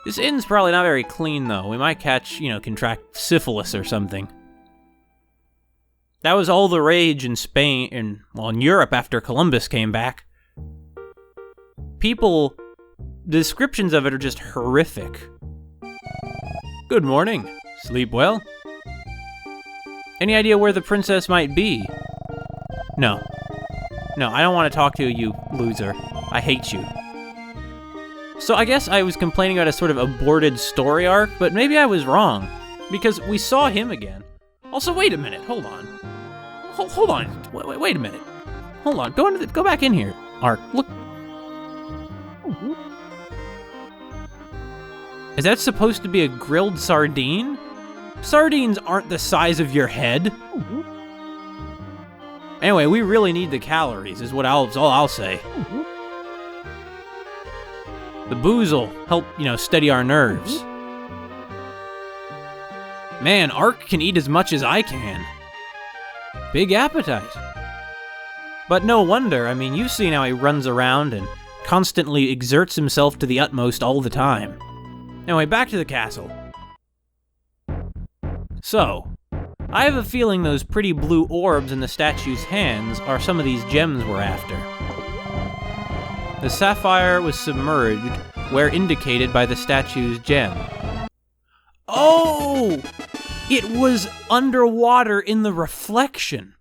This inn's probably not very clean though. We might catch, contract syphilis or something. That was all the rage in Spain, in Europe after Columbus came back. The descriptions of it are just horrific. Good morning. Sleep well? Any idea where the princess might be? No, I don't want to talk to you, loser. I hate you. So I guess I was complaining about a sort of aborted story arc, but maybe I was wrong, because we saw him again. Also, wait a minute, hold on. Hold on, wait a minute. Hold on, go back in here, Ark, look. Is that supposed to be a grilled sardine? Sardines aren't the size of your head. Anyway, we really need the calories, is all I'll say. The booze will help, steady our nerves. Man, Ark can eat as much as I can. Big appetite. But no wonder, you've seen how he runs around and constantly exerts himself to the utmost all the time. Anyway, back to the castle. So, I have a feeling those pretty blue orbs in the statue's hands are some of these gems we're after. The sapphire was submerged where indicated by the statue's gem. Oh! It was underwater in the reflection.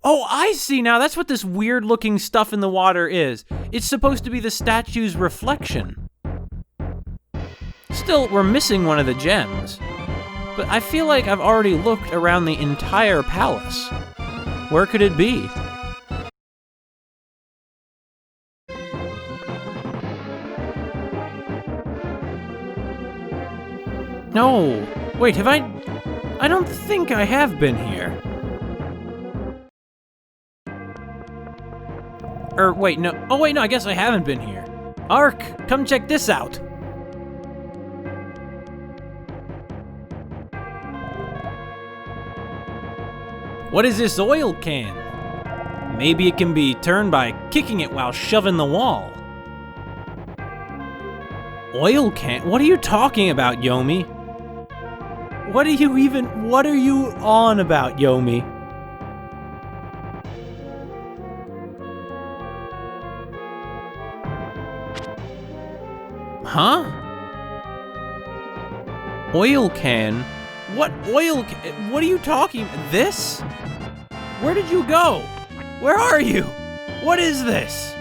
Oh, I see now. That's what this weird-looking stuff in the water is. It's supposed to be the statue's reflection. Still, we're missing one of the gems. But I feel like I've already looked around the entire palace. Where could it be? No, wait, have I don't think I have been here. Wait, no, oh wait, no, I guess I haven't been here. Ark, come check this out. What is this oil can? Maybe it can be turned by kicking it while shoving the wall. Oil can? What are you talking about, Yomi? What are you on about, Yomi? Huh? Oil can? What oil can? What are you talking? This? Where did you go? Where are you? What is this?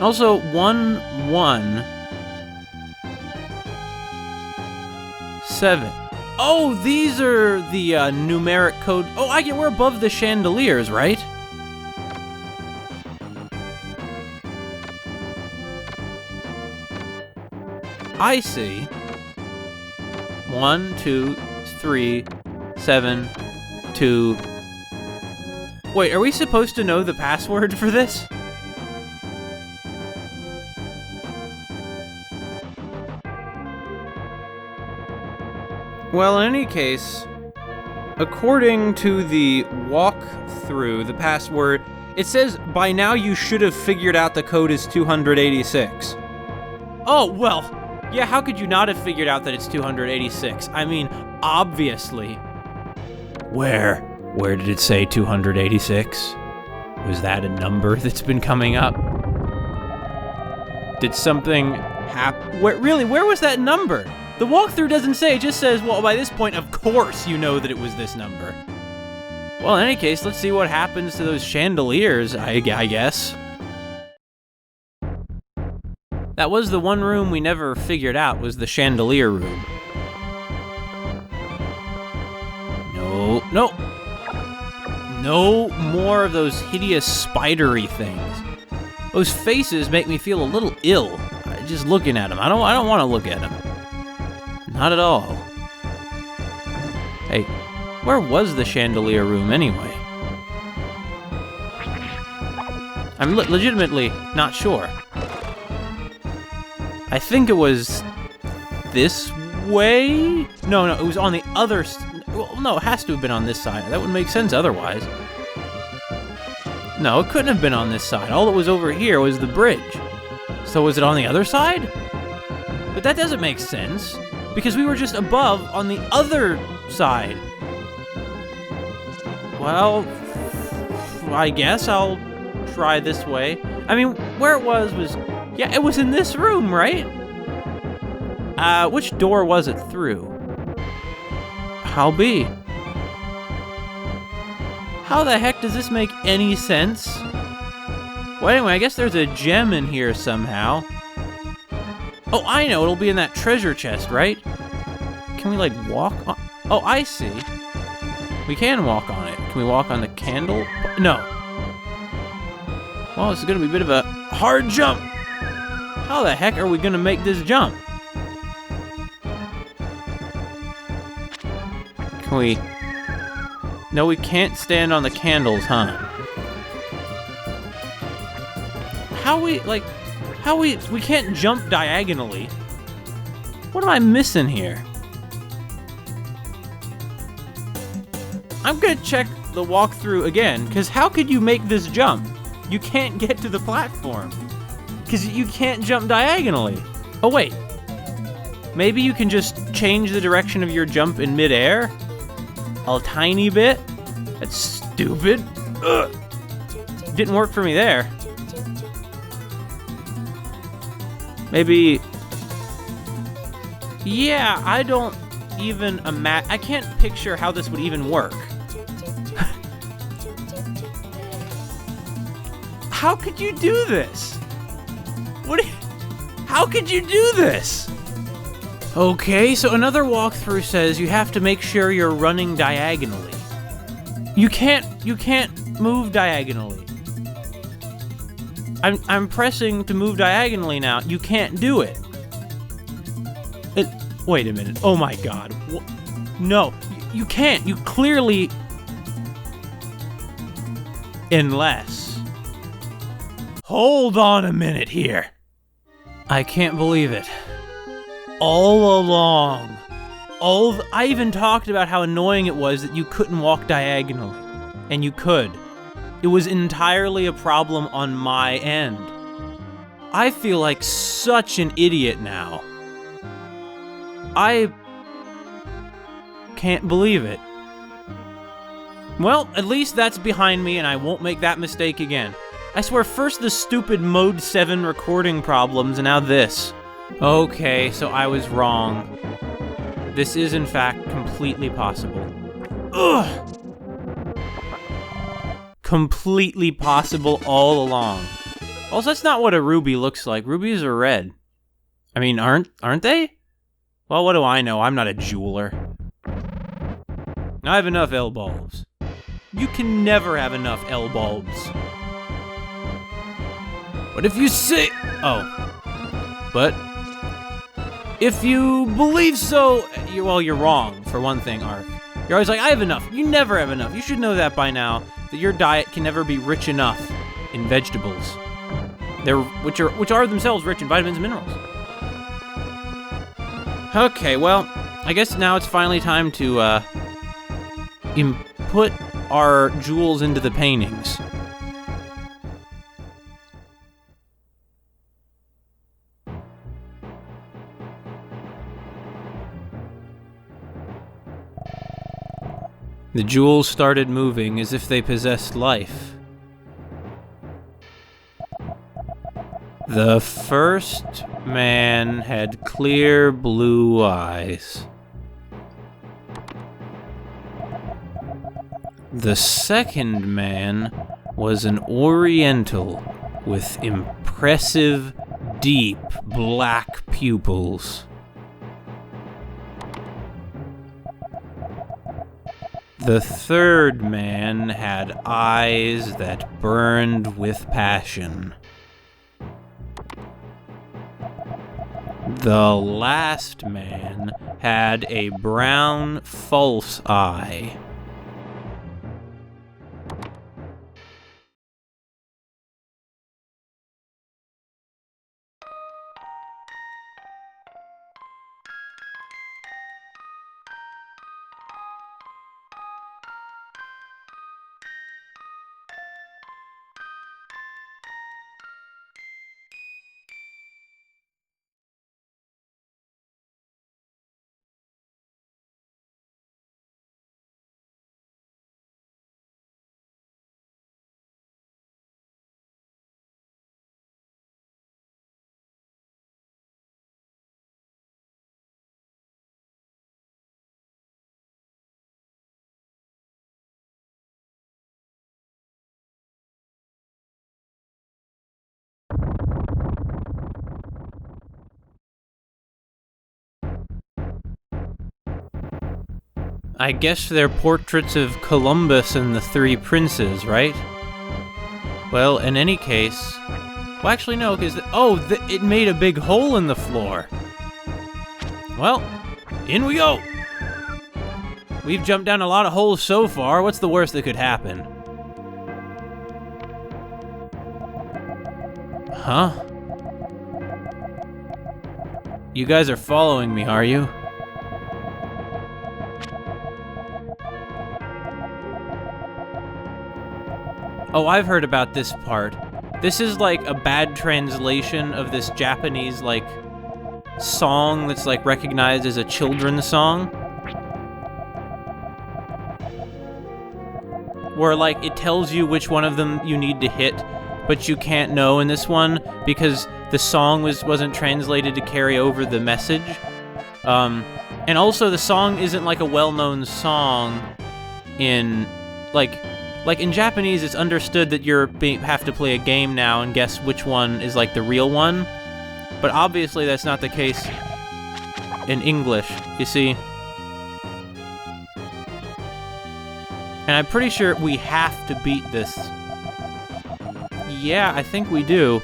Also, 117. Oh, these are the numeric code. Oh, we're above the chandeliers, right? I see. 1, 2, 3, 7, 2. Wait, are we supposed to know the password for this? Well, in any case, according to the walkthrough, the password, it says by now you should have figured out the code is 286. Oh, well, yeah, how could you not have figured out that it's 286? Obviously. Where did it say 286? Was that a number that's been coming up? Did something happen? Where was that number? The walkthrough doesn't say, it just says, well, by this point, of course you know that it was this number. Well, in any case, let's see what happens to those chandeliers, I guess. That was the one room we never figured out, was the chandelier room. No more of those hideous spidery things. Those faces make me feel a little ill. Just looking at them. I don't want to look at them. Not at all. Hey, where was the chandelier room anyway? I'm legitimately not sure. I think it was this way? No, it was on the other well, no, it has to have been on this side. That would make sense otherwise. No, it couldn't have been on this side. All that was over here was the bridge. So was it on the other side? But that doesn't make sense, because we were just above on the other side. Well, I guess I'll try this way. I mean, where it was, yeah, it was in this room, right? Which door was it through? How be? How the heck does this make any sense? Well, anyway, I guess there's a gem in here somehow. Oh, I know, it'll be in that treasure chest, right? Can we, like, walk on? Oh, I see. We can walk on it. Can we walk on the candle? No. Well, this is gonna be a bit of a hard jump. How the heck are we gonna make this jump? Can we... No, we can't stand on the candles, huh? We can't jump diagonally. What am I missing here? I'm gonna check the walkthrough again, because how could you make this jump? You can't get to the platform, because you can't jump diagonally. Oh wait, maybe you can just change the direction of your jump in midair? A tiny bit? That's stupid. Ugh. Didn't work for me there. Maybe... Yeah, I don't even imagine... I can't picture how this would even work. How could you do this? How could you do this? Okay, so another walkthrough says you have to make sure you're running diagonally. You can't move diagonally. I'm pressing to move diagonally now. You can't do it. Wait a minute. Oh my god. No, you can't. You clearly... Unless... Hold on a minute here. I can't believe it. All along. I even talked about how annoying it was that you couldn't walk diagonally. And you could. It was entirely a problem on my end. I feel like such an idiot now. I can't believe it. Well, at least that's behind me and I won't make that mistake again. I swear, first the stupid Mode 7 recording problems and now this. Okay, so I was wrong. This is in fact completely possible. Ugh! Completely possible all along. Also, that's not what a ruby looks like. Rubies are red. I mean, aren't they? Well, what do I know? I'm not a jeweler. I have enough L-bulbs. You can never have enough L-bulbs. But if you say... Oh. But... If you believe so... You're wrong, for one thing, Ark. You're always like, I have enough. You never have enough. You should know that by now. That your diet can never be rich enough in vegetables. Which are themselves rich in vitamins and minerals. Okay, well, I guess now it's finally time to input our jewels into the paintings. The jewels started moving as if they possessed life. The first man had clear blue eyes. The second man was an Oriental with impressive, deep black pupils. The third man had eyes that burned with passion. The last man had a brown false eye. I guess they're portraits of Columbus and the three princes, right? Well, in any case... Well, actually, no, because... it made a big hole in the floor. Well, in we go! We've jumped down a lot of holes so far. What's the worst that could happen? Huh? You guys are following me, are you? Oh, I've heard about this part. This is like a bad translation of this Japanese, like, song that's, like, recognized as a children's song. Where, like, it tells you which one of them you need to hit, but you can't know in this one because the song wasn't translated to carry over the message. And also the song isn't, like, a well-known song in, like in Japanese, it's understood that have to play a game now and guess which one is, like, the real one. But obviously that's not the case in English, you see. And I'm pretty sure we have to beat this. Yeah, I think we do.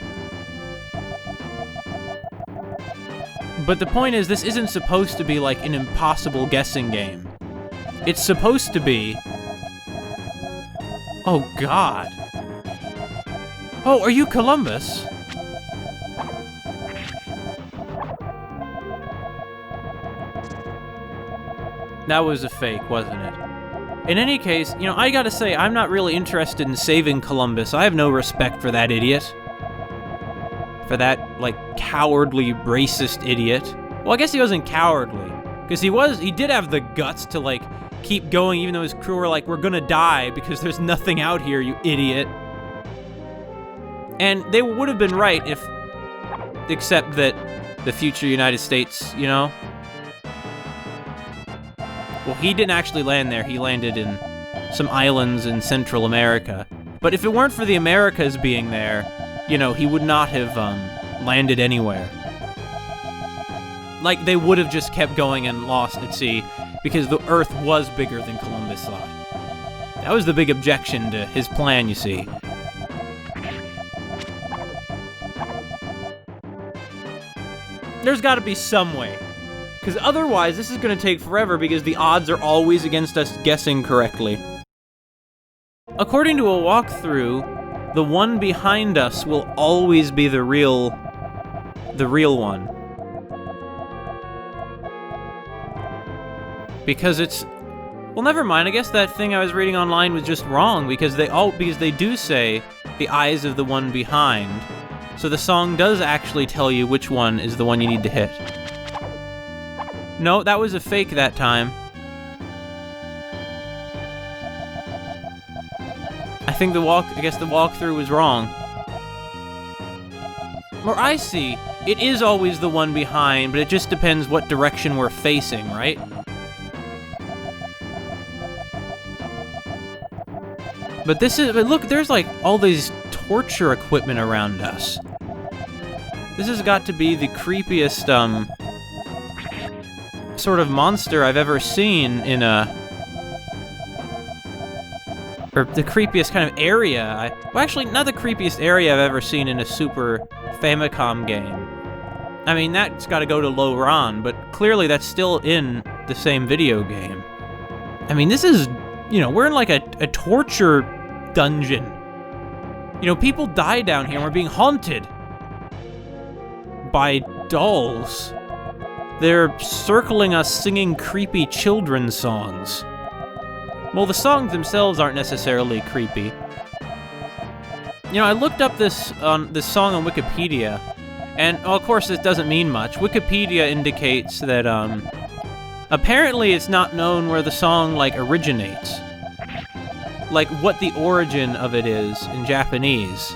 But the point is, this isn't supposed to be, like, an impossible guessing game. It's supposed to be... Oh, God. Oh, are you Columbus? That was a fake, wasn't it? In any case, you know, I gotta say, I'm not really interested in saving Columbus. I have no respect for that idiot. For that, like, cowardly, racist idiot. Well, I guess he wasn't cowardly. Because he did have the guts to, like, keep going even though his crew were like, we're gonna die because there's nothing out here, you idiot. And they would have been right except that the future United States, you know? Well, he didn't actually land there. He landed in some islands in Central America. But if it weren't for the Americas being there, you know, he would not have landed anywhere. Like, they would have just kept going and lost at sea because the Earth was bigger than Columbus thought. That was the big objection to his plan, you see. There's got to be some way. Because otherwise, this is going to take forever because the odds are always against us guessing correctly. According to a walkthrough, the one behind us will always be the real one. Because it's... Well, never mind. I guess that thing I was reading online was just wrong because they do say the eyes of the one behind. So the song does actually tell you which one is the one you need to hit. No, that was a fake that time. I guess the walkthrough was wrong. Or I see. It is always the one behind, but it just depends what direction we're facing, right? But look, there's like all these torture equipment around us. This has got to be the creepiest, sort of monster I've ever seen in a or the creepiest kind of area. Well, actually, not the creepiest area I've ever seen in a Super Famicom game. I mean, that's got to go to Loran, but clearly that's still in the same video game. I mean, this is, we're in like a torture dungeon. People die down here and we're being haunted by dolls. They're circling us singing creepy children's songs. Well, the songs themselves aren't necessarily creepy. I looked up this song on Wikipedia, and of course this doesn't mean much. Wikipedia indicates that apparently it's not known where the song originates, like what the origin of it is in Japanese.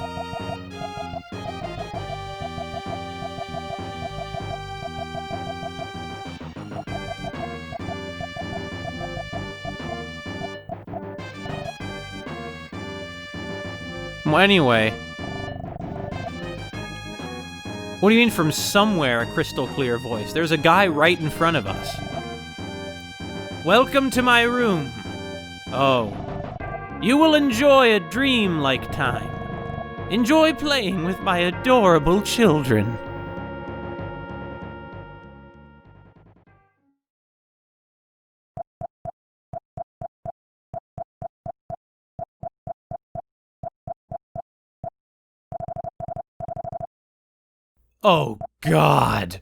Well, anyway. What do you mean from somewhere, a crystal clear voice? There's a guy right in front of us. Welcome to my room. Oh. You will enjoy a dream-like time. Enjoy playing with my adorable children. Oh, God.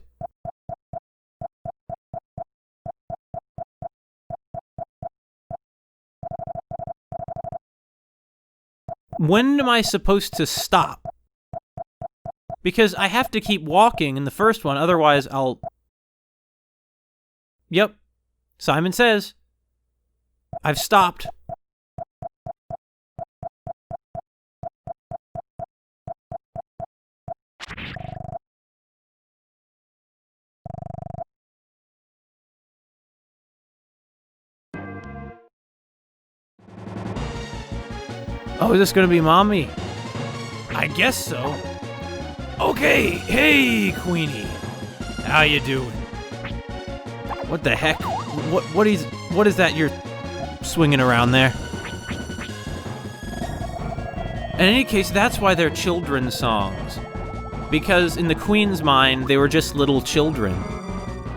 When am I supposed to stop? Because I have to keep walking in the first one, otherwise I'll... Yep. Simon says. I've stopped. Oh, is this gonna be Mommy? I guess so. Okay, hey, Queenie. How you doing? What the heck? What is that you're swinging around there? In any case, that's why they're children's songs. Because in the Queen's mind, they were just little children.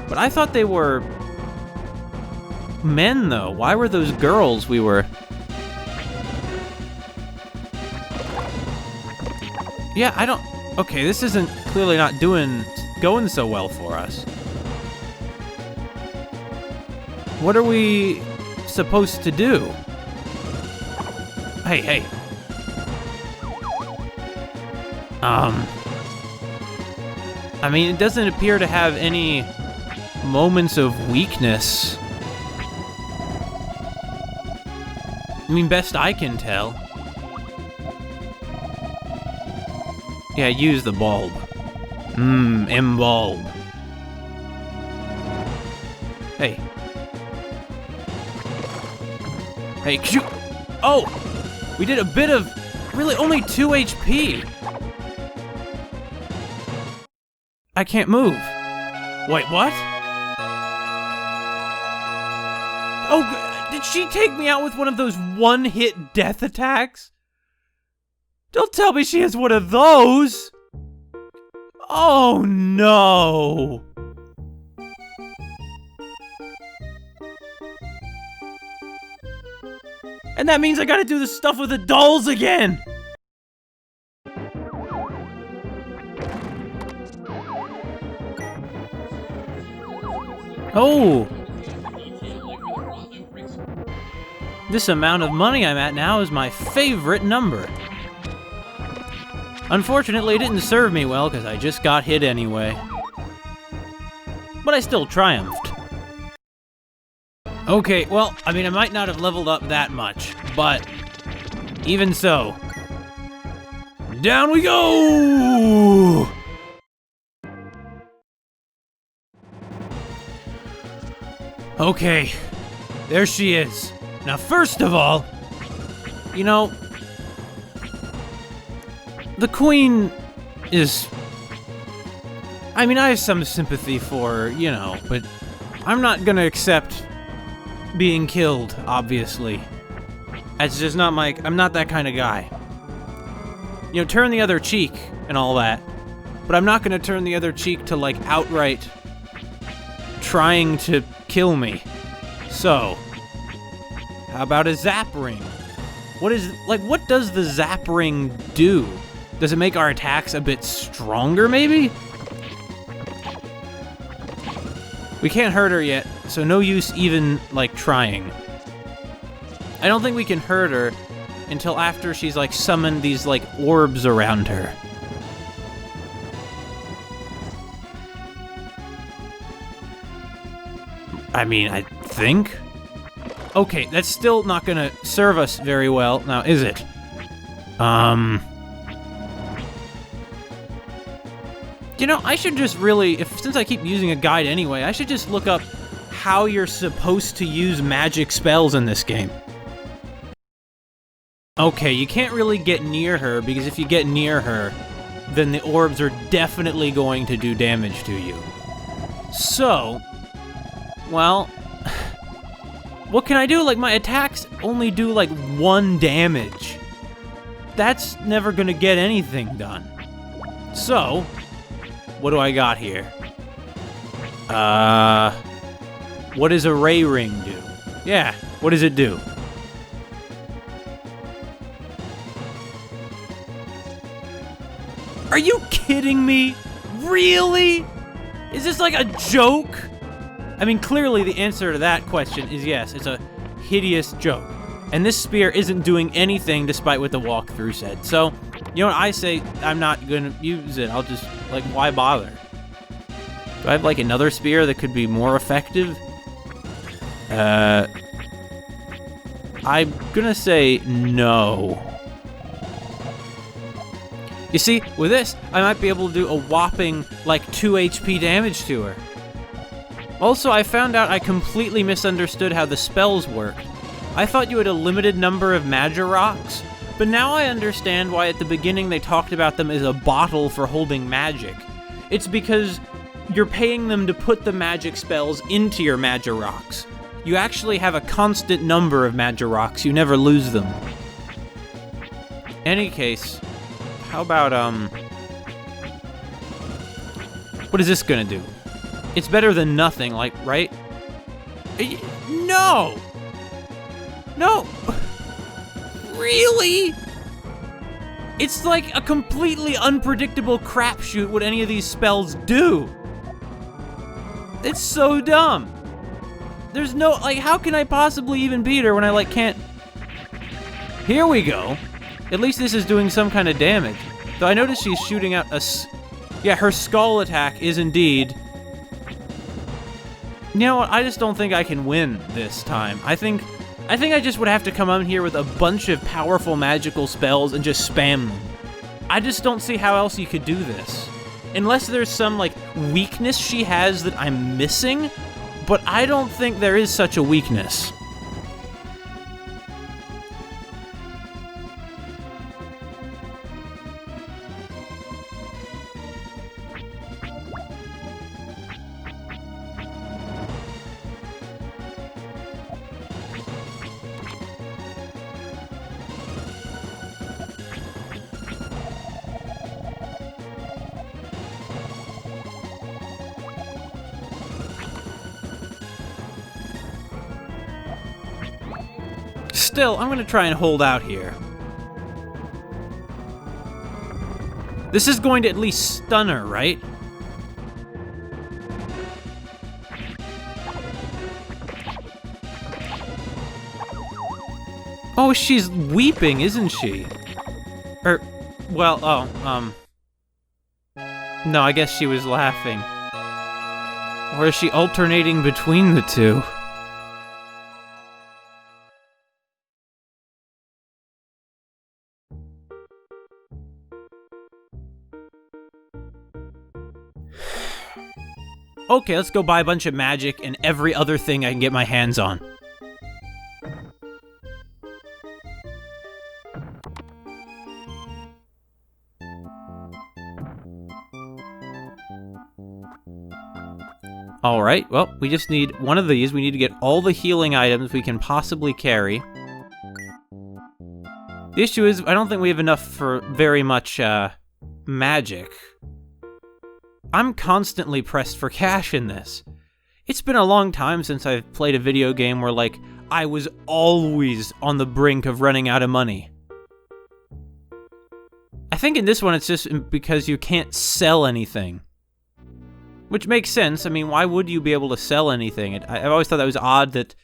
But I thought they were men, though. Why were those girls we were... Yeah, I don't... Okay, this isn't clearly not going so well for us. What are we supposed to do? Hey. I mean, it doesn't appear to have any moments of weakness. I mean, best I can tell. Yeah, use the bulb. M-bulb. Hey. Hey, could you... Oh! We did a bit of... Really, only 2 HP. I can't move. Wait, what? Oh, did she take me out with one of those one-hit death attacks? Don't tell me she has one of those! Oh, no! And that means I gotta do the stuff with the dolls again! Oh! This amount of money I'm at now is my favorite number. Unfortunately, it didn't serve me well because I just got hit anyway. But I still triumphed. Okay, well, I mean, I might not have leveled up that much, but even so. Down we go! Okay, there she is. Now, first of all, the Queen is... I mean, I have some sympathy for her, but I'm not gonna accept being killed, obviously. That's just not I'm not that kind of guy. You know, turn the other cheek and all that. But I'm not gonna turn the other cheek to, like, outright trying to kill me. So, how about a zap ring? What does the zap ring do? Does it make our attacks a bit stronger, maybe? We can't hurt her yet, so no use even, like, trying. I don't think we can hurt her until after she's, like, summoned these, like, orbs around her. I mean, I think? Okay, that's still not gonna serve us very well, now is it? You know, I should just really, since I keep using a guide anyway, I should just look up how you're supposed to use magic spells in this game. Okay, you can't really get near her, because if you get near her, then the orbs are definitely going to do damage to you. So, well, what can I do? Like, my attacks only do, like, 1 damage. That's never gonna get anything done. So, what do I got here? What does a ray ring do? Yeah, what does it do? Are you kidding me? Really? Is this like a joke? I mean, clearly the answer to that question is yes, it's a hideous joke. And this spear isn't doing anything despite what the walkthrough said. So, you know what, I say I'm not gonna use it. I'll just, like, why bother? Do I have, like, another spear that could be more effective? I'm gonna say no. You see, with this, I might be able to do a whopping, like, 2 HP damage to her. Also, I found out I completely misunderstood how the spells worked. I thought you had a limited number of Magirocks, but now I understand why at the beginning they talked about them as a bottle for holding magic. It's because you're paying them to put the magic spells into your Magirocks. You actually have a constant number of Magirocks, you never lose them. Any case, how about, what is this gonna do? It's better than nothing, like, right? No! No! Really? It's like a completely unpredictable crapshoot what any of these spells do. It's so dumb. There's no, like, how can I possibly even beat her when I, like, can't... Here we go. At least this is doing some kind of damage. Though I notice she's shooting out yeah, her skull attack is indeed... You know what, I just don't think I can win this time. I think I just would have to come out here with a bunch of powerful magical spells and just spam them. I just don't see how else you could do this. Unless there's some, like, weakness she has that I'm missing, but I don't think there is such a weakness. Still, I'm gonna try and hold out here. This is going to at least stun her, right? Oh, she's weeping, isn't she? Or, well, no, I guess she was laughing. Or is she alternating between the two? Okay, let's go buy a bunch of magic and every other thing I can get my hands on. Alright, well, we just need one of these. We need to get all the healing items we can possibly carry. The issue is, I don't think we have enough for very much, magic. I'm constantly pressed for cash in this. It's been a long time since I've played a video game where, like, I was always on the brink of running out of money. I think in this one it's just because you can't sell anything. Which makes sense. I mean, why would you be able to sell anything? I've always thought that was odd that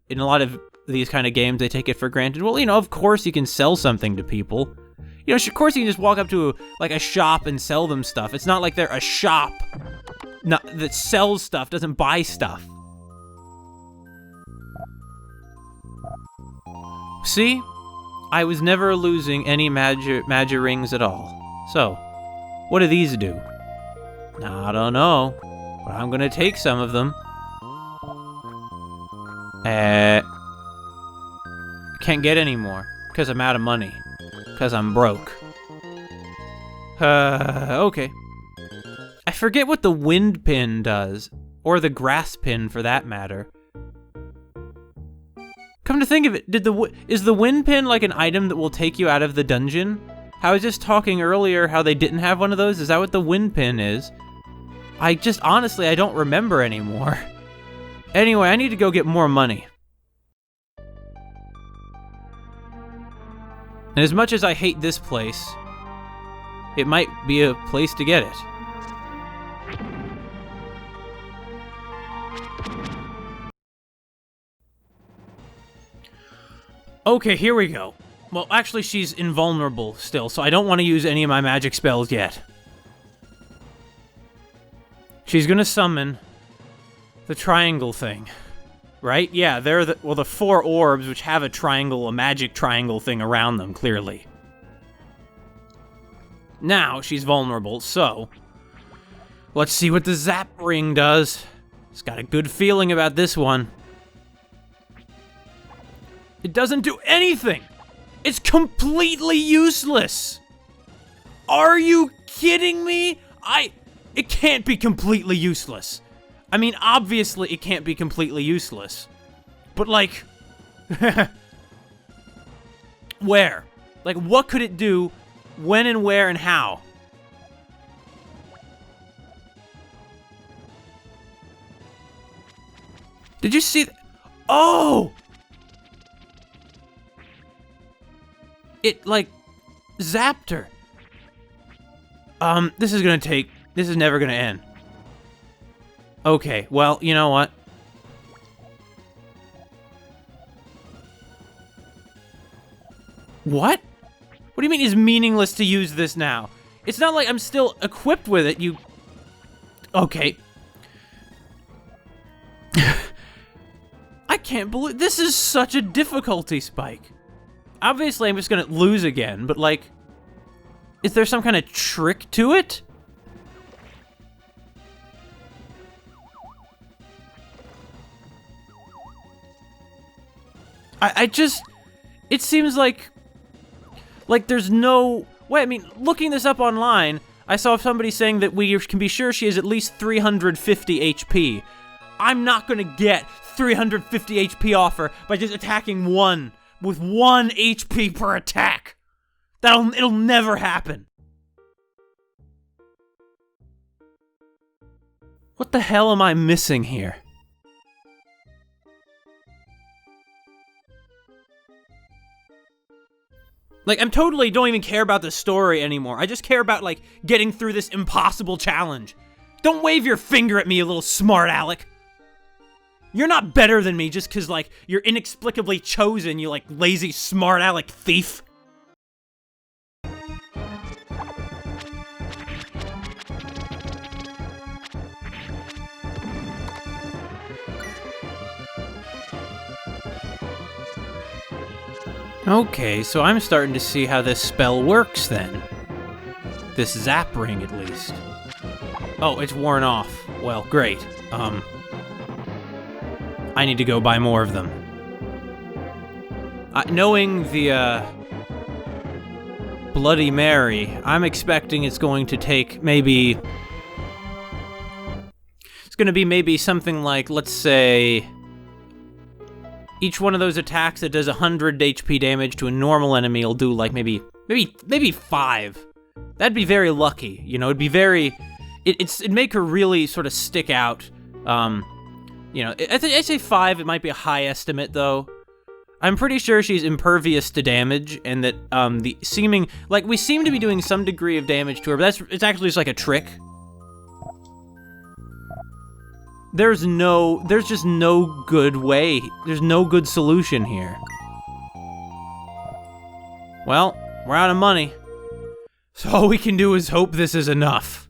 in a lot of these kind of games they take it for granted. Well, you know, of course you can sell something to people. You know, of course you can just walk up to, like, a shop and sell them stuff. It's not like they're a shop that sells stuff, doesn't buy stuff. See? I was never losing any magic rings at all. So, what do these do? I don't know, but I'm gonna take some of them. Can't get any more, because I'm out of money. Because I'm broke. Okay. I forget what the wind pin does, or the grass pin for that matter. Come to think of it, is the wind pin like an item that will take you out of the dungeon? I was just talking earlier how they didn't have one of those. Is that what the wind pin is? Honestly, I don't remember anymore. Anyway, I need to go get more money. And as much as I hate this place, it might be a place to get it. Okay, here we go. Well, actually, she's invulnerable still, so I don't want to use any of my magic spells yet. She's gonna summon the triangle thing, right? Yeah, they're the 4 orbs, which have a magic triangle thing around them, clearly. Now, she's vulnerable, so let's see what the zap ring does. It's got a good feeling about this one. It doesn't do anything! It's completely useless! Are you kidding me? It can't be completely useless. I mean, obviously it can't be completely useless. But, like... where? Like, what could it do? When and where and how? Did you see Oh! It, like, zapped her. This is never gonna end. Okay, well, you know what? What? What do you mean it's meaningless to use this now? It's not like I'm still equipped with it, you... Okay. I can't believe... This is such a difficulty spike. Obviously, I'm just gonna lose again, but, like... Is there some kind of trick to it? I just... It seems like there's no... Wait, I mean, looking this up online, I saw somebody saying that we can be sure she has at least 350 HP. I'm not gonna get 350 HP off her by just attacking one with 1 HP per attack. It'll never happen. What the hell am I missing here? Like, I'm totally don't even care about the story anymore. I just care about, like, getting through this impossible challenge. Don't wave your finger at me, you little smart aleck. You're not better than me just because, like, you're inexplicably chosen, you, like, lazy smart aleck thief. Okay, so I'm starting to see how this spell works then. This zap ring, at least. Oh, it's worn off. Well, great. I need to go buy more of them. Knowing the, Bloody Mary, I'm expecting it's going to take maybe... It's gonna be maybe something like, let's say... Each one of those attacks that does 100 HP damage to a normal enemy will do like maybe 5. That'd be very lucky, you know. It'd be very, it'd make her really sort of stick out. You know, I'd say 5. It might be a high estimate though. I'm pretty sure she's impervious to damage, and that we seem to be doing some degree of damage to her, but it's actually just like a trick. There's just no good way. There's no good solution here. Well, we're out of money. So all we can do is hope this is enough.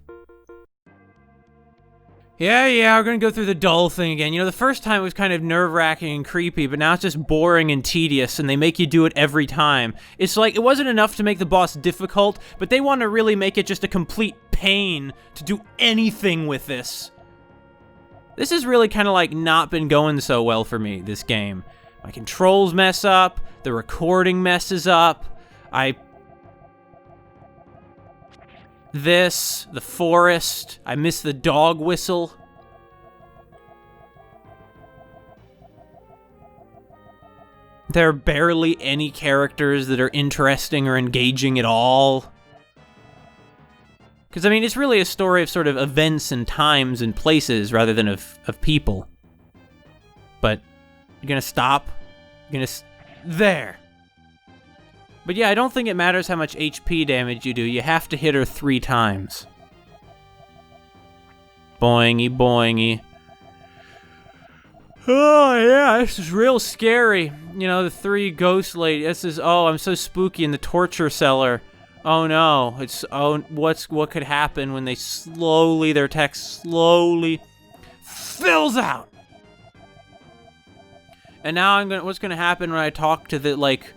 Yeah, we're gonna go through the dull thing again. You know, the first time it was kind of nerve-wracking and creepy, but now it's just boring and tedious, and they make you do it every time. It's like, it wasn't enough to make the boss difficult, but they want to really make it just a complete pain to do anything with this. This has really kind of like not been going so well for me, this game. My controls mess up, the recording messes up, the forest, I miss the dog whistle. There are barely any characters that are interesting or engaging at all. Because, I mean, it's really a story of sort of events and times and places rather than of people. But, you're gonna stop? There! But yeah, I don't think it matters how much HP damage you do. You have to hit her 3 times. Boingy, boingy. Oh, yeah, this is real scary. You know, the 3 ghost lady. This is, oh, I'm so spooky in the torture cellar. Oh no, what could happen when their text slowly fills out? And now what's gonna happen when I talk to the, like,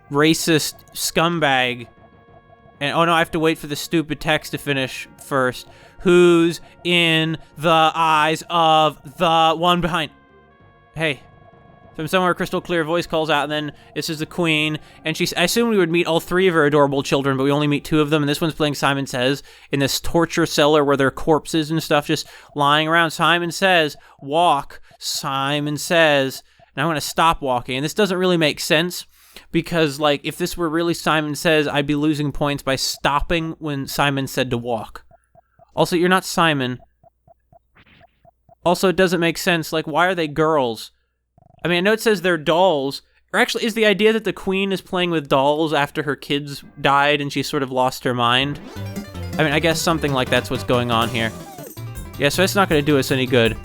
racist scumbag? And, oh no, I have to wait for the stupid text to finish first. Who's in the eyes of the one behind? Hey. From somewhere, a crystal clear voice calls out, and then this is the queen, and I assume we would meet all 3 of her adorable children, but we only meet 2 of them, and this one's playing Simon Says in this torture cellar where there are corpses and stuff just lying around. Simon Says, walk. Simon Says, and I'm going to stop walking, and this doesn't really make sense, because, like, if this were really Simon Says, I'd be losing points by stopping when Simon said to walk. Also, you're not Simon. Also, it doesn't make sense. Like, why are they girls? I mean, I know it says they're dolls. Or actually, is the idea that the queen is playing with dolls after her kids died and she sort of lost her mind? I mean, I guess something like that's what's going on here. Yeah, so it's not going to do us any good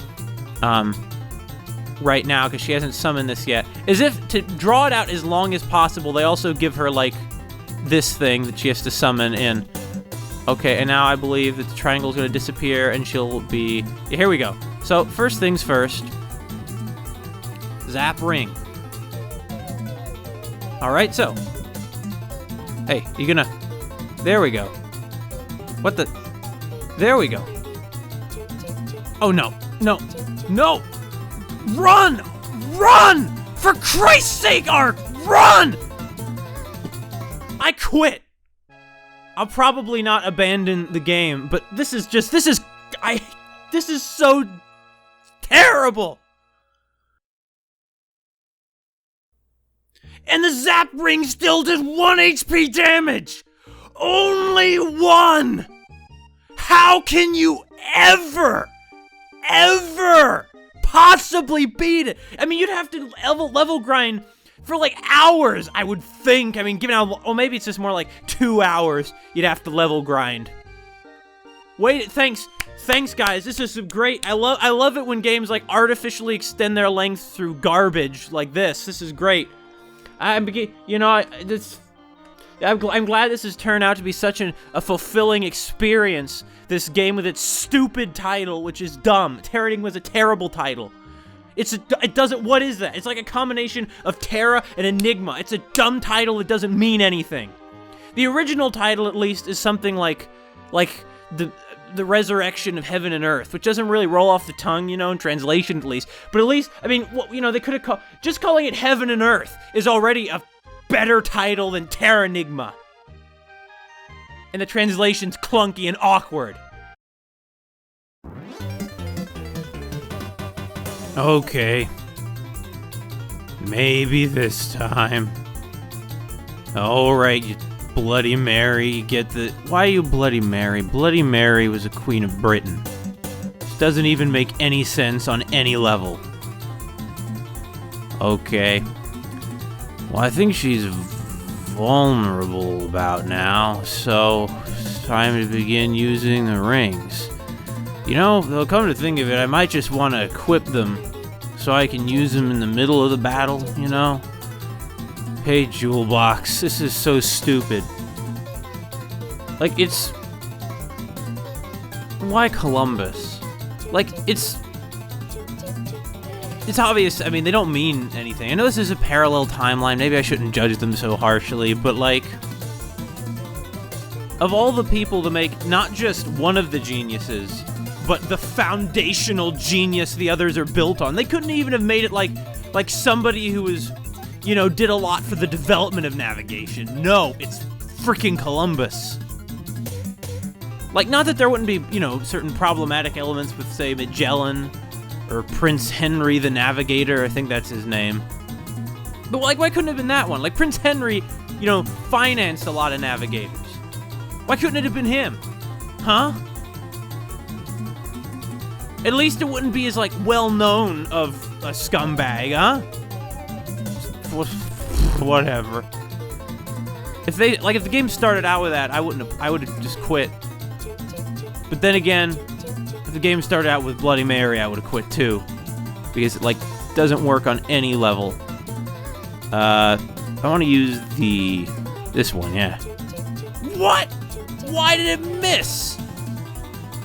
right now because she hasn't summoned this yet. As if to draw it out as long as possible, they also give her, like, this thing that she has to summon in. Okay, and now I believe that the triangle's going to disappear and she'll be... Yeah, here we go. So, first things first. Zap ring. Alright, so. Hey, you gonna... There we go. What the... There we go. Oh, no. No. No! Run! Run! For Christ's sake, Ark! Run! I quit. I'll probably not abandon the game, but this is so terrible! And the zap ring still did 1 HP damage! Only 1! How can you ever possibly beat it? I mean, you'd have to level grind for like hours, I would think. I mean, given how, oh, maybe it's just more like 2 hours you'd have to level grind. Wait, thanks guys, this is great. I love it when games like artificially extend their length through garbage like this. This is great. I'm glad this has turned out to be such a fulfilling experience. This game with its stupid title, which is dumb. Terranigma was a terrible title. What is that? It's like a combination of Terra and Enigma. It's a dumb title that doesn't mean anything. The original title, at least, is something like the resurrection of heaven and earth, which doesn't really roll off the tongue, you know, in translation at least. But at least, I mean, you know, they could have just calling it heaven and earth is already a better title than Terranigma. And the translation's clunky and awkward. Okay. Maybe this time. Alright, you Bloody Mary, get the... Why are you Bloody Mary? Bloody Mary was a queen of Britain. This doesn't even make any sense on any level. Okay. Well, I think she's vulnerable about now, so it's time to begin using the rings. You know, though, come to think of it, I might just want to equip them so I can use them in the middle of the battle, you know? Hey, Jewel Box, this is so stupid. Like, it's... Why Columbus? Like, it's obvious, I mean, they don't mean anything. I know this is a parallel timeline, maybe I shouldn't judge them so harshly, but like... Of all the people to make not just one of the geniuses, but the foundational genius the others are built on, they couldn't even have made it like somebody who was... You know, did a lot for the development of navigation. No, it's freaking Columbus. Like, not that there wouldn't be, you know, certain problematic elements with, say, Magellan, or Prince Henry the Navigator, I think that's his name. But, like, why couldn't it have been that one? Like, Prince Henry, you know, financed a lot of navigators. Why couldn't it have been him? Huh? At least it wouldn't be as, like, well-known of a scumbag, huh? Whatever. If the game started out with that, I would have just quit. But then again, if the game started out with Bloody Mary, I would have quit too. Because it, like, doesn't work on any level. I want to use this one, yeah. What? Why did it miss?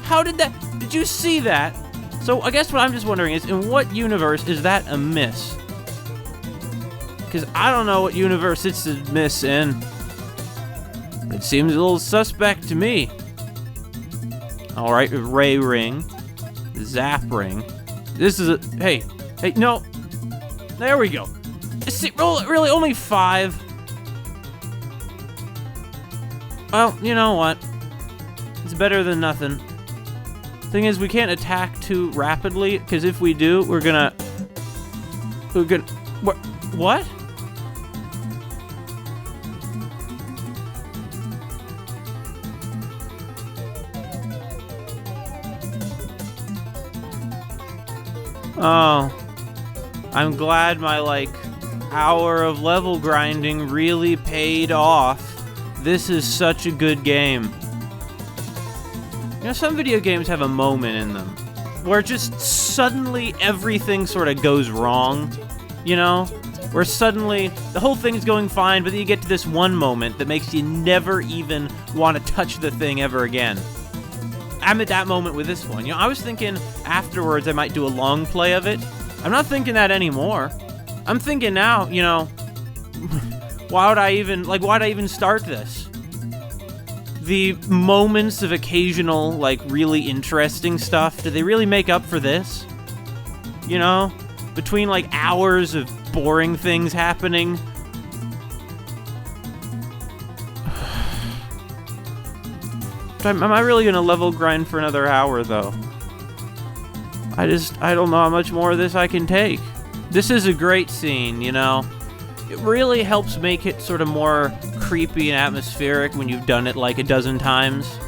How did that, did you see that? So I guess what I'm just wondering is, in what universe is that a miss? Because I don't know what universe it's a miss in. It seems a little suspect to me. Alright, Ray Ring. Zap Ring. This is a... Hey, no. There we go. See, really, only 5. Well, you know what? It's better than nothing. Thing is, we can't attack too rapidly, because if we do, we're gonna... What? Oh, I'm glad my, like, hour of level grinding really paid off. This is such a good game. You know, some video games have a moment in them where just suddenly everything sort of goes wrong, you know? Where suddenly the whole thing's going fine, but then you get to this one moment that makes you never even want to touch the thing ever again. I'm at that moment with this one. You know, I was thinking afterwards I might do a long play of it. I'm not thinking that anymore. I'm thinking now, you know, why'd I even start this? The moments of occasional, like, really interesting stuff, did they really make up for this? You know? Between, like, hours of boring things happening. Am I really gonna level grind for another hour, though? I don't know how much more of this I can take. This is a great scene, you know? It really helps make it sort of more creepy and atmospheric when you've done it like a dozen times.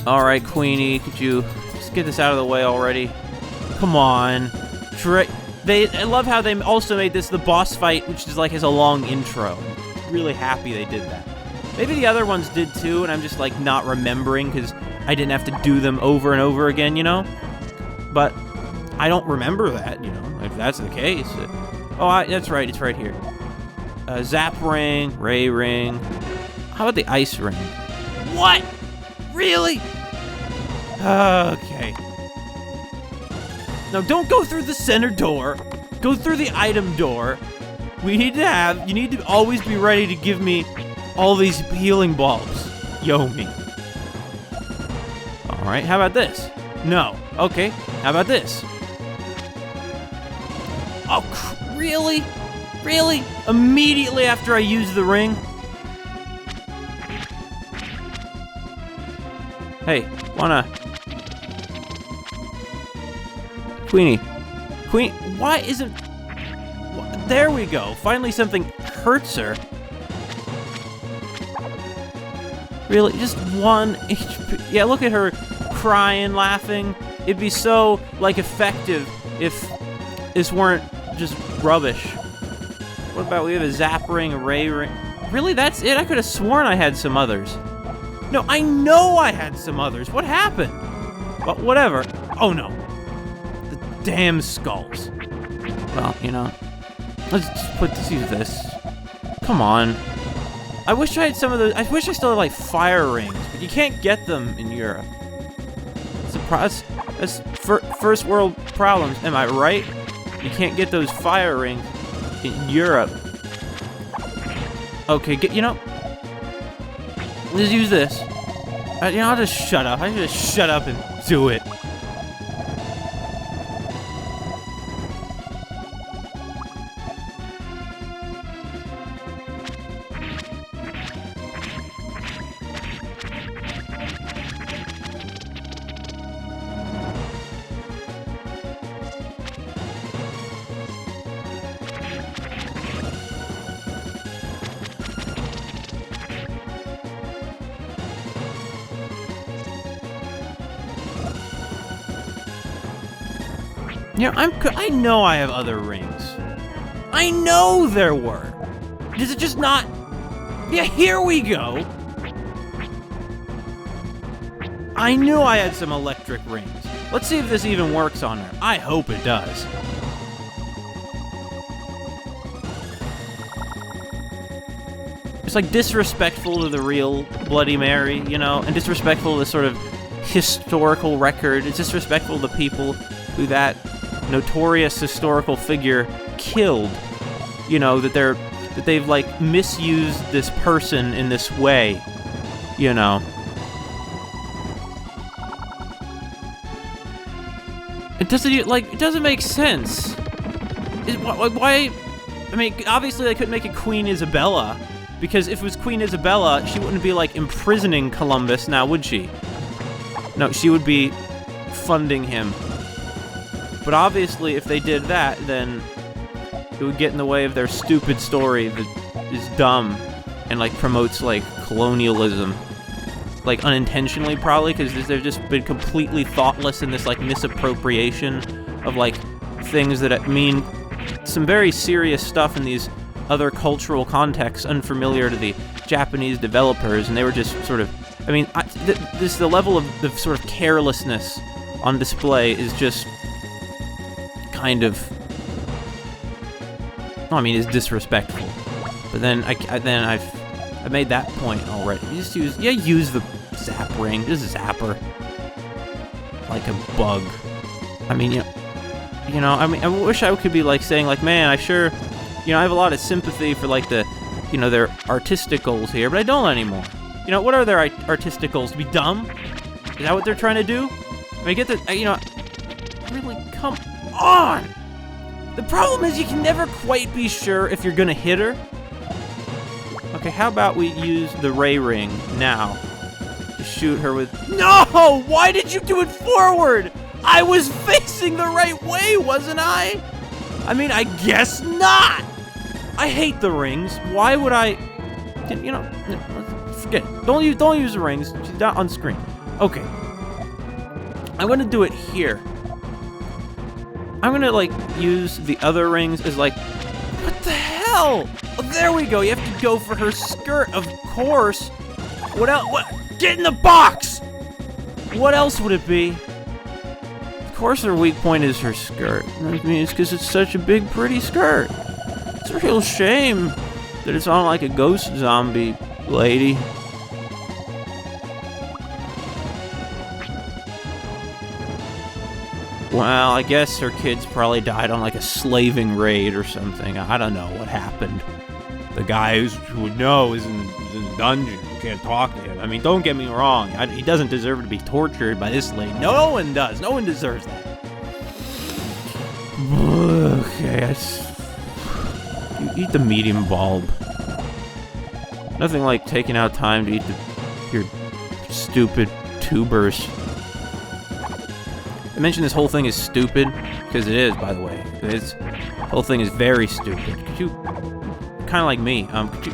Alright, Queenie, could you just get this out of the way already? Come on. I love how they also made this the boss fight, which is like has a long intro. Really happy they did that. Maybe the other ones did too, and I'm just like not remembering because I didn't have to do them over and over again, you know? But I don't remember that, you know, if that's the case. Oh, that's right, it's right here. Zap Ring, Ray Ring. How about the Ice Ring? What? Really? Okay. Now don't go through the center door. Go through the item door. You need to always be ready to give me all these healing bulbs. Yomi. Alright, how about this? No. Okay, how about this? Oh, really? Really? Immediately after I use the ring? Hey, wanna... Queenie. Queen, why isn't... There we go. Finally something hurts her. Really, just 1 HP. Yeah, look at her crying, laughing. It'd be so, like, effective if this weren't just rubbish. What about we have a zap ring, a ray ring? Really, that's it? I could have sworn I had some others. No, I know I had some others. What happened? But whatever. Oh, no. The damn skulls. Well, you know, let's just use this. Come on. I wish I had some of those. I wish I still had, like, fire rings, but you can't get them in Europe. Surprise. That's first world problems. Am I right? You can't get those fire rings in Europe. Okay, you know, let's use this. You know, I'll just shut up. I just shut up and do it. You know, I know I have other rings. I know there were. Is it just not? Yeah, here we go. I knew I had some electric rings. Let's see if this even works on her. I hope it does. It's like disrespectful to the real Bloody Mary, you know, and disrespectful to the sort of historical record. It's disrespectful to the people who that notorious historical figure killed. You know, that they've like misused this person in this way, you know. It doesn't make sense. Why? I mean, obviously they couldn't make it Queen Isabella, because if it was Queen Isabella, she wouldn't be like imprisoning Columbus now, would she? No, she would be funding him. But obviously, if they did that, then it would get in the way of their stupid story that is dumb and like promotes like colonialism, like unintentionally probably, because they've just been completely thoughtless in this like misappropriation of like things that mean some very serious stuff in these other cultural contexts unfamiliar to the Japanese developers, and they were just sort of, I mean, the level of the sort of carelessness on display is just kind of, I mean, is disrespectful. But then I made that point already. You just use the zap ring, just zap her like a bug. I mean, you know, I mean, I wish I could be like saying like, man, I sure, you know, I have a lot of sympathy for like the, you know, their artistic goals here, but I don't anymore. You know, what are their artistic goals? To be dumb? Is that what they're trying to do? I mean, get the, you know, really, come on! The problem is you can never quite be sure if you're gonna hit her. Okay, how about we use the ray ring now to shoot her with... No! Why did you do it forward? I was facing the right way, wasn't I? I mean, I guess not! I hate the rings. Why would I... You know, forget it. Don't use the rings. She's not on screen. Okay. I'm gonna do it here. I'm gonna, like, use the other rings as, like... What the hell? Oh, there we go. You have to go for her skirt, of course. What else? What? Get in the box! What else would it be? Of course her weak point is her skirt. I mean, it's because it's such a big, pretty skirt. It's a real shame that it's on, like, a ghost zombie lady. Well, I guess her kids probably died on like a slaving raid or something. I don't know what happened. The guy who would know is in the dungeon. You can't talk to him. I mean, don't get me wrong. He doesn't deserve to be tortured by this lady. No one does. No one deserves that. Okay, you eat the medium bulb. Nothing like taking out time to eat your stupid tubers. I mentioned this whole thing is stupid. Because it is, by the way. The whole thing is very stupid. Could you... Kind of like me. Could you...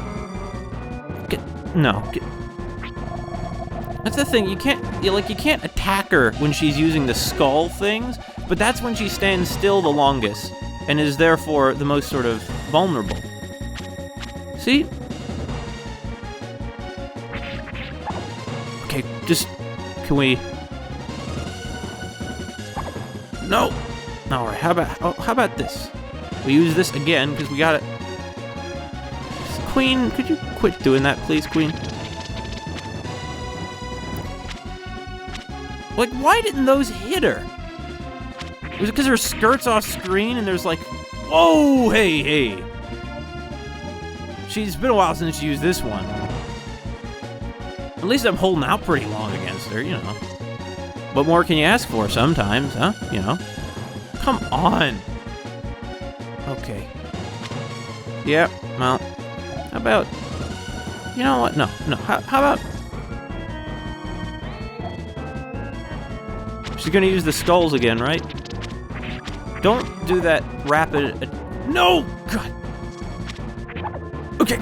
That's the thing, you can't attack her when she's using the skull things, but that's when she stands still the longest, and is therefore the most sort of vulnerable. See? Okay, can we... No! Alright, how about this? We use this again, because we got it. Queen, could you quit doing that, please, Queen? Like, why didn't those hit her? Was it because her skirt's off screen and there's like, whoa, hey. It's been a while since she used this one. At least I'm holding out pretty long against her, you know. What more can you ask for sometimes, huh? You know. Come on. Okay. Yeah, well, how about... You know what? No. How about... She's gonna use the skulls again, right? Don't do that rapid... No! God! Okay.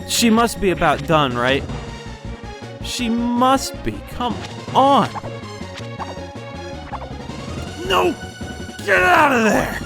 She must be about done, right? She must be. Come on. No! Get out of there!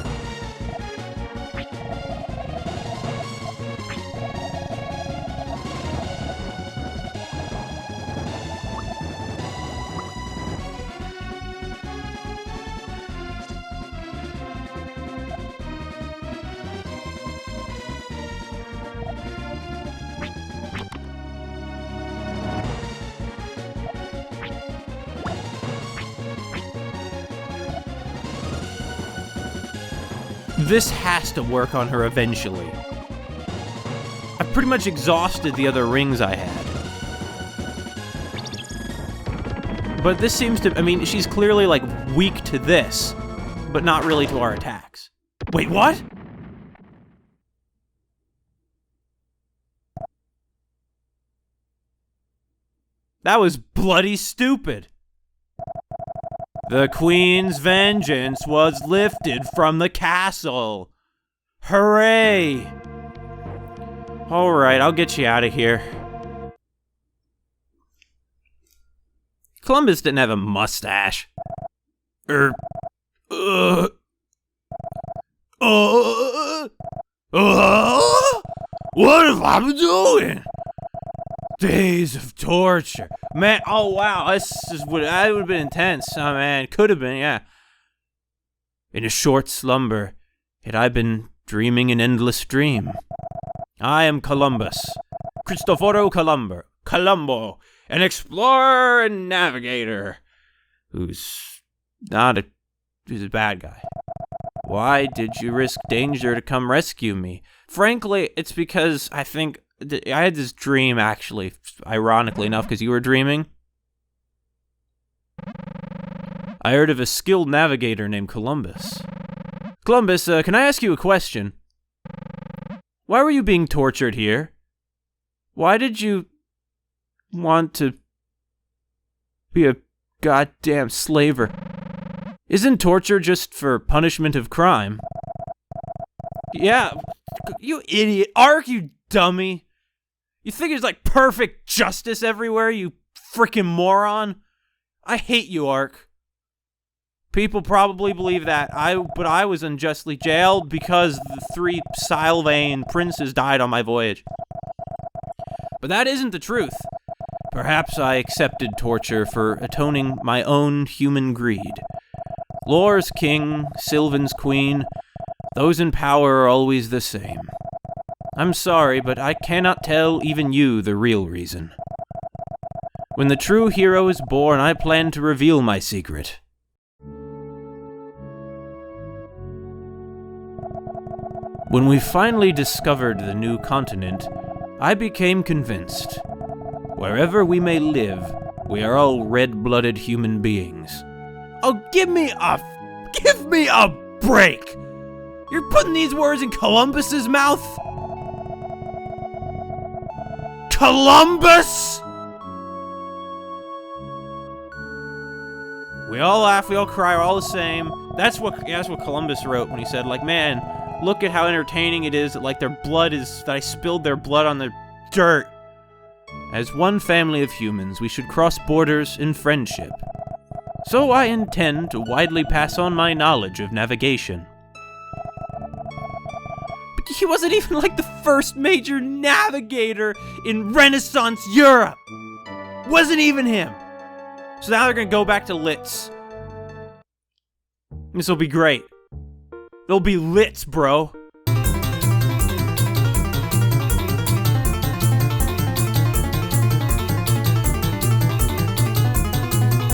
This has to work on her eventually. I've pretty much exhausted the other rings I had. But this seems to... I mean, she's clearly, like, weak to this, but not really to our attacks. Wait, what? That was bloody stupid. The Queen's vengeance was lifted from the castle. Hooray! Alright, I'll get you out of here. Columbus didn't have a mustache. What have I been doing? Days of torture. Man, oh wow, that would have been intense. Oh man, could have been, yeah. In a short slumber, had I been dreaming an endless dream. I am Columbus, Cristoforo Colombo, an explorer and navigator, who's a bad guy. Why did you risk danger to come rescue me? Frankly, it's because I think I had this dream, actually, ironically enough, because you were dreaming. I heard of a skilled navigator named Columbus. Columbus, can I ask you a question? Why were you being tortured here? Why did you want to be a goddamn slaver? Isn't torture just for punishment of crime? Yeah, you idiot. Ark, you dummy. You think there's like perfect justice everywhere, you freaking moron? I hate you, Ark. People probably believe that, but I was unjustly jailed because the 3 Sylvain princes died on my voyage. But that isn't the truth. Perhaps I accepted torture for atoning my own human greed. Lore's king, Sylvan's queen, those in power are always the same. I'm sorry, but I cannot tell even you the real reason. When the true hero is born, I plan to reveal my secret. When we finally discovered the new continent, I became convinced. Wherever we may live, we are all red-blooded human beings. Oh, give me a break! You're putting these words in Columbus's mouth? Columbus! We all laugh, we all cry, we're all the same. That's what Columbus wrote when he said, like, man, look at how entertaining it is that, like, that I spilled their blood on the dirt. As one family of humans, we should cross borders in friendship. So I intend to widely pass on my knowledge of navigation. But he wasn't even, like, the first major navigator in Renaissance Europe. Wasn't even him. So now they're gonna go back to Lits. This will be great. They'll be Lits, bro.